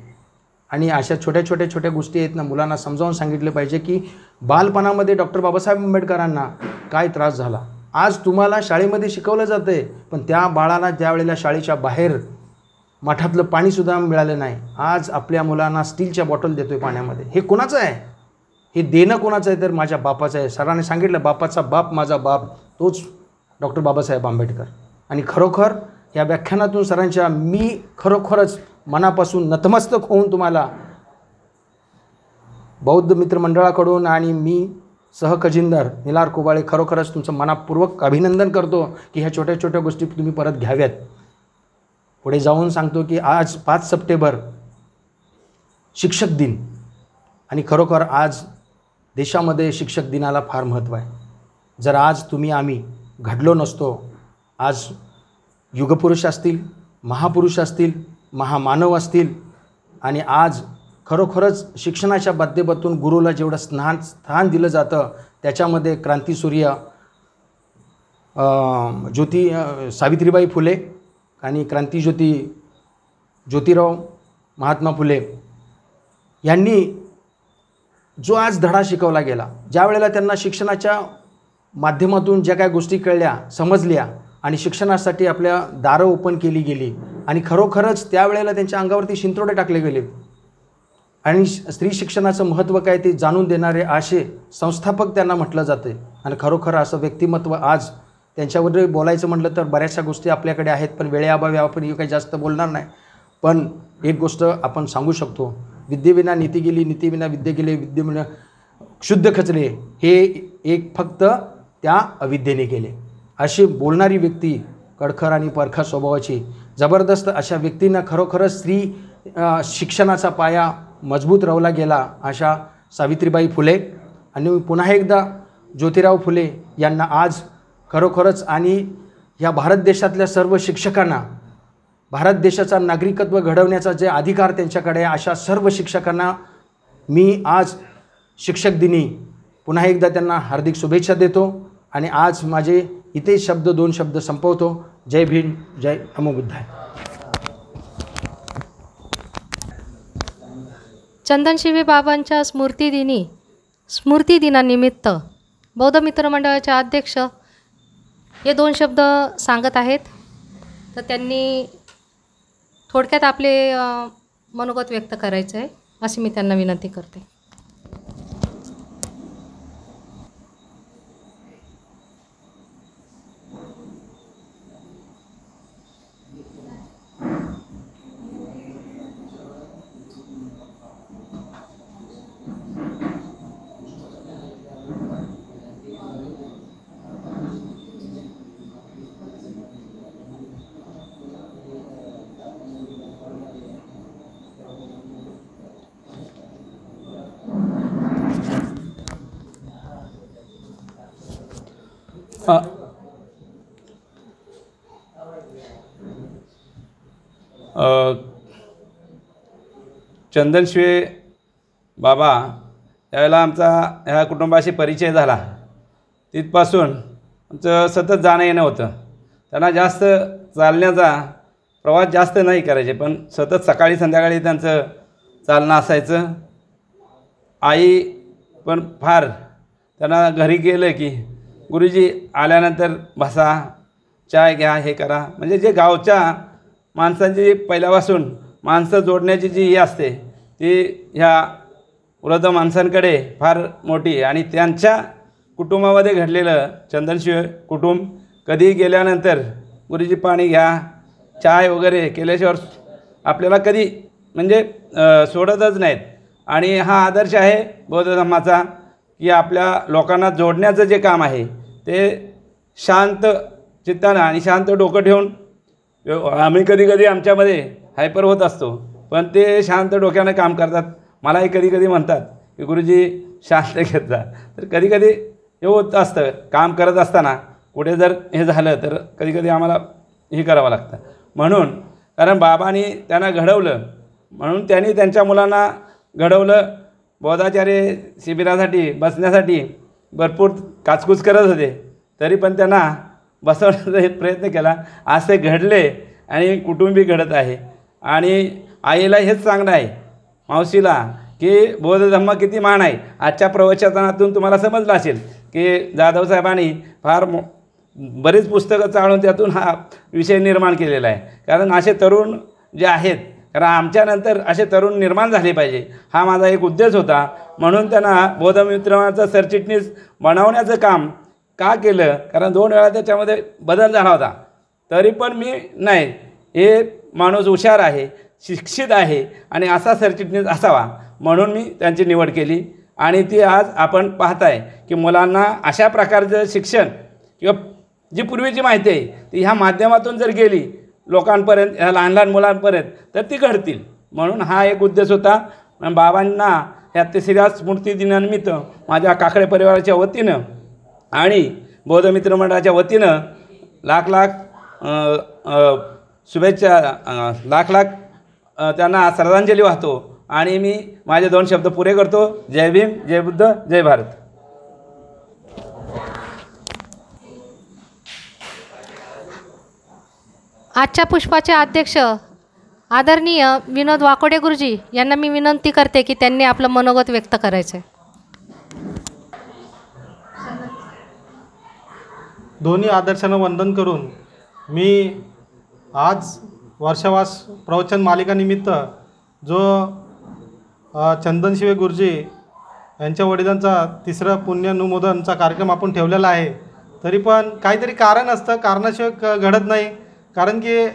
आणि अशा छोट्या गोष्टी आहेत ना मुलांना समजावून सांगितलं पाहिजे की बालपणामध्ये डॉक्टर बाबासाहेब आंबेडकरांना काय त्रास झाला. आज तुम्हाला शाळेमध्ये शिकवलं जातं आहे पण त्या बाळाला ज्यावेळेला शाळेच्या बाहेर मठातलं पाणीसुद्धा मिळालं नाही. आज आपल्या मुलांना स्टीलच्या बॉटल देतो आहे पाण्यामध्ये. हे कोणाचं आहे? हे देणं कोणाचं आहे तर माझ्या बापाचं आहे. सरांनी सांगितलं बापाचा बाप माझा बाप तोच डॉक्टर बाबासाहेब आंबेडकर. आणि खरोखर या व्याख्यानातून सरांच्या मी खरोखरच मनापासून नतमस्तक होऊन तुम्हाला बौद्ध मित्रमंडळाकडून आणि मी सहखजिनदार निलार कोबाळे खरोखरच तुमचं मनापूर्वक अभिनंदन करतो की ह्या छोट्या छोट्या गोष्टी तुम्ही परत घ्याव्यात. पुढे जाऊन सांगतो की आज 5 सप्टेंबर शिक्षक दिन आणि खरोखर आज देशामध्ये शिक्षक दिनाला फार महत्त्व आहे. जर आज तुम्ही आम्ही घडलो नसतो, आज युगपुरुष असतील, महापुरुष असतील, महामानव असतील, आणि आज खरोखरच शिक्षणाच्या माध्यमातून गुरुला जेवढं स्थान दिलं जातं त्याच्यामध्ये क्रांतीसूर्य सावित्रीबाई फुले आणि क्रांतीज्योती ज्योतिराव महात्मा फुले यांनी जो आज धडा शिकवला गेला, ज्या वेळेला त्यांना शिक्षणाच्या माध्यमातून ज्या काय गोष्टी कळल्या, समजल्या आणि शिक्षणासाठी आपल्या दारं ओपन केली गेली आणि खरोखरच त्यावेळेला त्यांच्या अंगावरती शिंतोडे टाकले गेले आणि स्त्री शिक्षणाचं महत्त्व काय ते जाणून देणारे असे संस्थापक त्यांना म्हटलं जाते. आणि खरोखर असं व्यक्तिमत्व आज त्यांच्यावर बोलायचं म्हटलं तर बऱ्याचशा गोष्टी आपल्याकडे आहेत, पण वेळेअभावी आपण काही जास्त बोलणार नाही. पण एक गोष्ट आपण सांगू शकतो, विद्येविना नीती गेली, नीतीविना विद्ये गेले, विद्येविना शुद्ध खचले, हे एक फक्त त्या अविद्येने केले. अशी बोलणारी व्यक्ती, कडखर आणि परखा स्वभावाची, जबरदस्त अशा व्यक्तींना खरोखरच स्त्री शिक्षणाचा पाया मजबूत रवला गेला अशा सावित्रीबाई फुले आणि पुन्हा एकदा ज्योतिराव फुले यांना आज खरोखरच आणि ह्या भारत देशातल्या सर्व शिक्षकांना भारत देशाचा नागरिकत्व घडवण्याचा जे अधिकार त्यांच्याकडे आहे अशा सर्व शिक्षकांना मी आज शिक्षक दिनी पुन्हा एकदा त्यांना हार्दिक शुभेच्छा देतो आणि आज माझे इथे दोन शब्द संपवतो. जय भीम, जय नमो बुद्धाय. चंदनशिवे बाबांच्या स्मृतिदिनानिमित्त बौद्ध मित्रमंडळाचे अध्यक्ष हे 2 शब्द सांगत आहेत. तर त्यांनी थोडक्यात आपले मनोगत व्यक्त करायचं आहे अशी मी त्यांना विनंती करते. चंदनशिवे बाबा यावेळेला आमचा ह्या कुटुंबाशी परिचय झाला, तिथपासून आमचं सतत जाणं येणं होतं. त्यांना जास्त चालण्याचा प्रवास जास्त नाही करायचे, पण सतत सकाळी संध्याकाळी त्यांचं चालणं असायचं. आई पण फार त्यांना घरी गेलं की गुरुजी आल्यानंतर बसा, चाय घ्या, हे करा. म्हणजे जे गावच्या माणसांची पहिल्यापासून माणसं जोडण्याची जी हे असते ती ह्या वृद्ध माणसांकडे फार मोठी. आणि त्यांच्या कुटुंबामध्ये घडलेलं चंदनशिवे कुटुंब कधी गेल्यानंतर गुरुजी पाणी घ्या, चाय वगैरे केल्याशिवाय आपल्याला कधी म्हणजे सोडतच नाहीत. आणि हा आदर्श आहे बौद्ध धर्माचा की आपल्या लोकांना जोडण्याचं जे काम आहे ते शांत चित्तानं आणि शांत डोकं ठेवून, आम्ही कधी कधी आमच्यामध्ये हायपर होत असतो पण ते शांत डोक्यानं काम करतात. मलाही कधी कधी म्हणतात की गुरुजी शांत घेत जा. तर कधी कधी हे होत असतं, काम करत असताना कुठे जर हे झालं तर कधी कधी आम्हाला हे करावं लागतं. म्हणून कारण बाबांनी त्यांना घडवलं म्हणून त्यांनी त्यांच्या मुलांना घडवलं. बौद्धाचार्य शिबिरासाठी बसण्यासाठी भरपूर काचकूच करत होते, तरी पण त्यांना बसवण्याचा प्रयत्न केला. आज ते घडले आणि कुटुंबी घडत आहे. आणि आईला हेच सांगणं आहे मावशीला की बौद्ध धर्म किती महान आहे. आजच्या प्रवचनातून तुम्हाला समजलं असेल की जाधव साहेबांनी फार बरीच पुस्तकं चाळून त्यातून हा विषय निर्माण केलेला आहे. कारण असे तरुण जे आहेत, कारण आमच्यानंतर असे तरुण निर्माण झाले पाहिजे हा माझा एक उद्देश होता. म्हणून त्यांना बौद्ध मित्रमंडळाचा सरचिटणीस बनवण्याचं काम का केलं, कारण 2 वेळा त्याच्यामध्ये बदल झाला होता. तरी पण मी नाही, हे माणूस हुशार आहे, शिक्षित आहे आणि असा सरचिटणीस असावा म्हणून मी त्यांची निवड केली. आणि ती आज आपण पाहताय की मुलांना अशा प्रकारचं शिक्षण किंवा जी पूर्वीची माहिती आहे ती ह्या माध्यमातून जर गेली लोकांपर्यंत, ह्या लहान लहान मुलांपर्यंत, तर ती घडतील. म्हणून हा एक उद्देश होता. बाबांना ह्या तिसऱ्या स्मृती दिनानिमित्त माझ्या काकडे परिवाराच्या वतीनं आणि बौद्ध मित्र मंडळाच्या वतीनं लाख लाख शुभेच्छा, लाख लाख त्यांना श्रद्धांजली वाहतो आणि मी माझे 2 शब्द पुरे करतो. जय भीम, जय बुद्ध, जय भारत. आजच्या पुष्पाचे अध्यक्ष आदरणीय विनोद वाकोडे गुरुजी यांना मी विनंती करते की त्यांनी आपलं मनोगत व्यक्त करायचं आहे. दोन्ही आदर्शांना वंदन करून मी आज वर्षावास प्रवचन मालिकानिमित्त जो चंदनशिवे गुरुजी यांच्या वडिलांचा 3रा पुण्यनुमोदनचा कार्यक्रम आपण ठेवलेला आहे, तरी पण काहीतरी कारण असतं, कारणाशिवाय घडत नाही. कारण की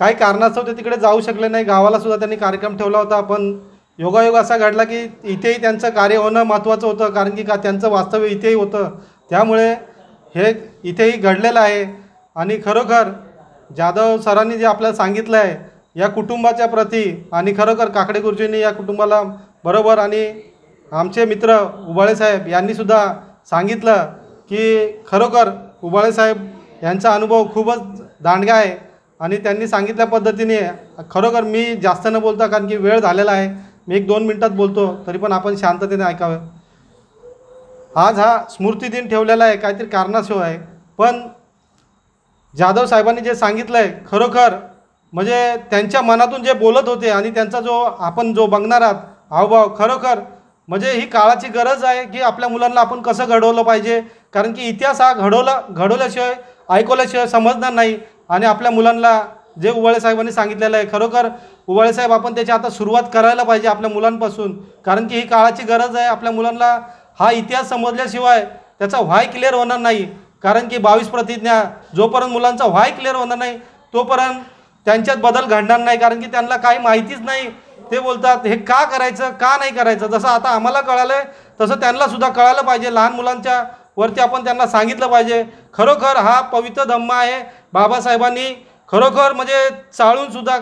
काही कारणास्तव ते तिकडे जाऊ शकले नाही. गावालासुद्धा त्यांनी कार्यक्रम ठेवला होता, पण योगायोग असा घडला की इथेही त्यांचं कार्य होणं महत्त्वाचं होतं, कारण की त्यांचं वास्तव्य इथेही होतं. त्यामुळे हे इथेही घडलेलं आहे. आणि खरोखर जाधव सरांनी जे आपल्याला सांगितलं आहे या कुटुंबाच्या प्रती, आणि खरोखर काकडे गुरुजींनी या कुटुंबाला बरोबर, आणि आमचे मित्र उबाळे साहेब यांनीसुद्धा सांगितलं की खरोखर उबाळे साहेब यांचा अनुभव खूपच दांडगा आहे. आणि त्यांनी सांगितल्या पद्धतीने खरोखर मी जास्त न बोलता, कारण की वेळ झालेला आहे, मी 1-2 मिनटात बोलतो, तरी पण आपण शांततेने ऐकावे. आज हा स्मृतिदिन ठेवलेला आहे काहीतरी कारणाशिवाय, पण जाधव साहेबांनी जे सांगितलं आहे खरोखर म्हणजे त्यांच्या मनातून जे बोलत होते आणि त्यांचा जो आपण जो बघणार आहात हावभाव, खरोखर म्हणजे ही काळाची गरज आहे की आपल्या मुलांना आपण कसं घडवलं पाहिजे. कारण की इतिहास हा घडवल्याशिवाय ऐकवल्याशिवाय समजणार नाही. आणि आपल्या मुलांना जे उबाळे साहेबांनी सांगितलेलं आहे, खरोखर उबाळे साहेब आपण त्याची आता सुरुवात करायला पाहिजे आपल्या मुलांपासून. कारण की ही काळाची गरज आहे. आपल्या मुलांना हा इतिहास समजल्याशिवाय त्याचा व्हाय क्लिअर होणार नाही. कारण की 22 प्रतिज्ञा जोपर्यंत मुलांचा व्हाय क्लिअर होणार नाही तोपर्यंत त्यांच्यात बदल घडणार नाही. कारण की त्यांना काही माहितीच नाही. ते बोलतात हे का करायचं, का नाही करायचं. जसं आता आम्हाला कळालं आहे तसं त्यांनासुद्धा कळायला पाहिजे. लहान मुलांच्या वरती आपण त्यांना सांगितलं पाहिजे. खरोखर हा पवित्र धम्म आहे. बाबासाहेबांनी खरोखर म्हणजे चाळूनसुद्धा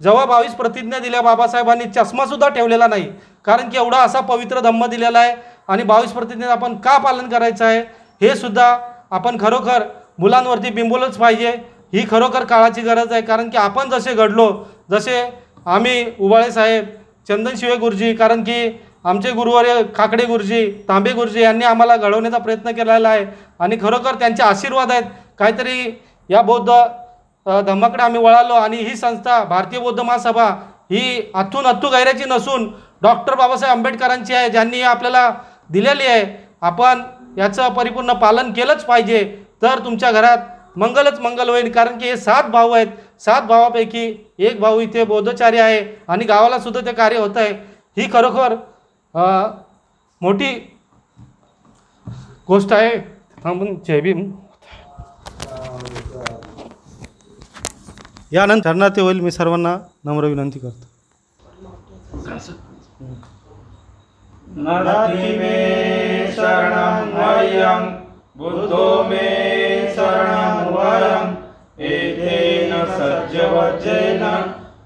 जेव्हा 22 प्रतिज्ञा दिल्या बाबासाहेबांनी चष्मासुद्धा ठेवलेला नाही. कारण की एवढा असा पवित्र धम्म दिलेला आहे. आणि 22 प्रतिज्ञा आपण का पालन करायचं आहे हे सुद्धा आपण खरोखर मुलांवरती बिंबवलंच पाहिजे. ही खरोखर काळाची गरज आहे. कारण की आपण जसे घडलो, जसे आम्ही उबाळे साहेब, चंदनशिवे गुरुजी, कारण की आमचे गुरुवर्य काकडे गुरुजी, तांबे गुरुजी यांनी आम्हाला घडवण्याचा प्रयत्न केलेला आहे. आणि खरोखर त्यांचे आशीर्वाद आहेत. काहीतरी या बौद्ध धम्माकडे आम्ही वळालो. आणि ही संस्था भारतीय बौद्ध महासभा ही अथून गैराची नसून डॉक्टर बाबासाहेब आंबेडकरांची आहे, ज्यांनी आपल्याला दिलेली आहे. आपण याचं परिपूर्ण पालन केलंच पाहिजे, तर तुमच्या घरात मंगलच मंगल होईल. कारण की हे 7 भाऊ आहेत. 7 भावापैकी एक भाऊ इथे बौद्धचार्य आहे आणि गावालासुद्धा ते कार्य होत आहे. ही खरोखर मोठी गोष्ट आहे. थांबून जय भीम. यानंतर शरणार्थी होईल. मी सर्वांना नम्र विनंती करतो. नास्ति मे शरणं वयं बुद्धो मे शरणं वयं एतेन सज्जवज्जेन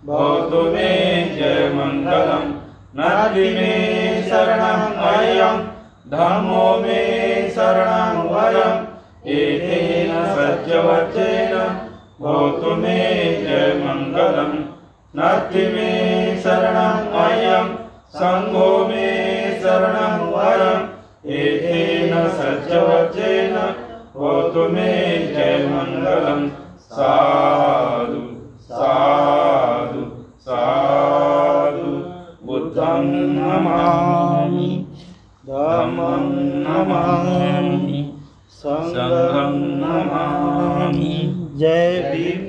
भवतु मे जय मंगलम्. नास्ति मे शरणं वयं धम्मो मे शरणं वयं एतेन सज्जवज्जेन भवतु मे जय मंगलम्. नास्ति मे शरणं वयं संघो मे शरणं वयं एतेन सज्जवज्जेन भवतु मे जय मंगलम्. साधु साधु साधु. बुद्धं नमामि, धम्मं नमामि, संघं नमामि. जय भीम.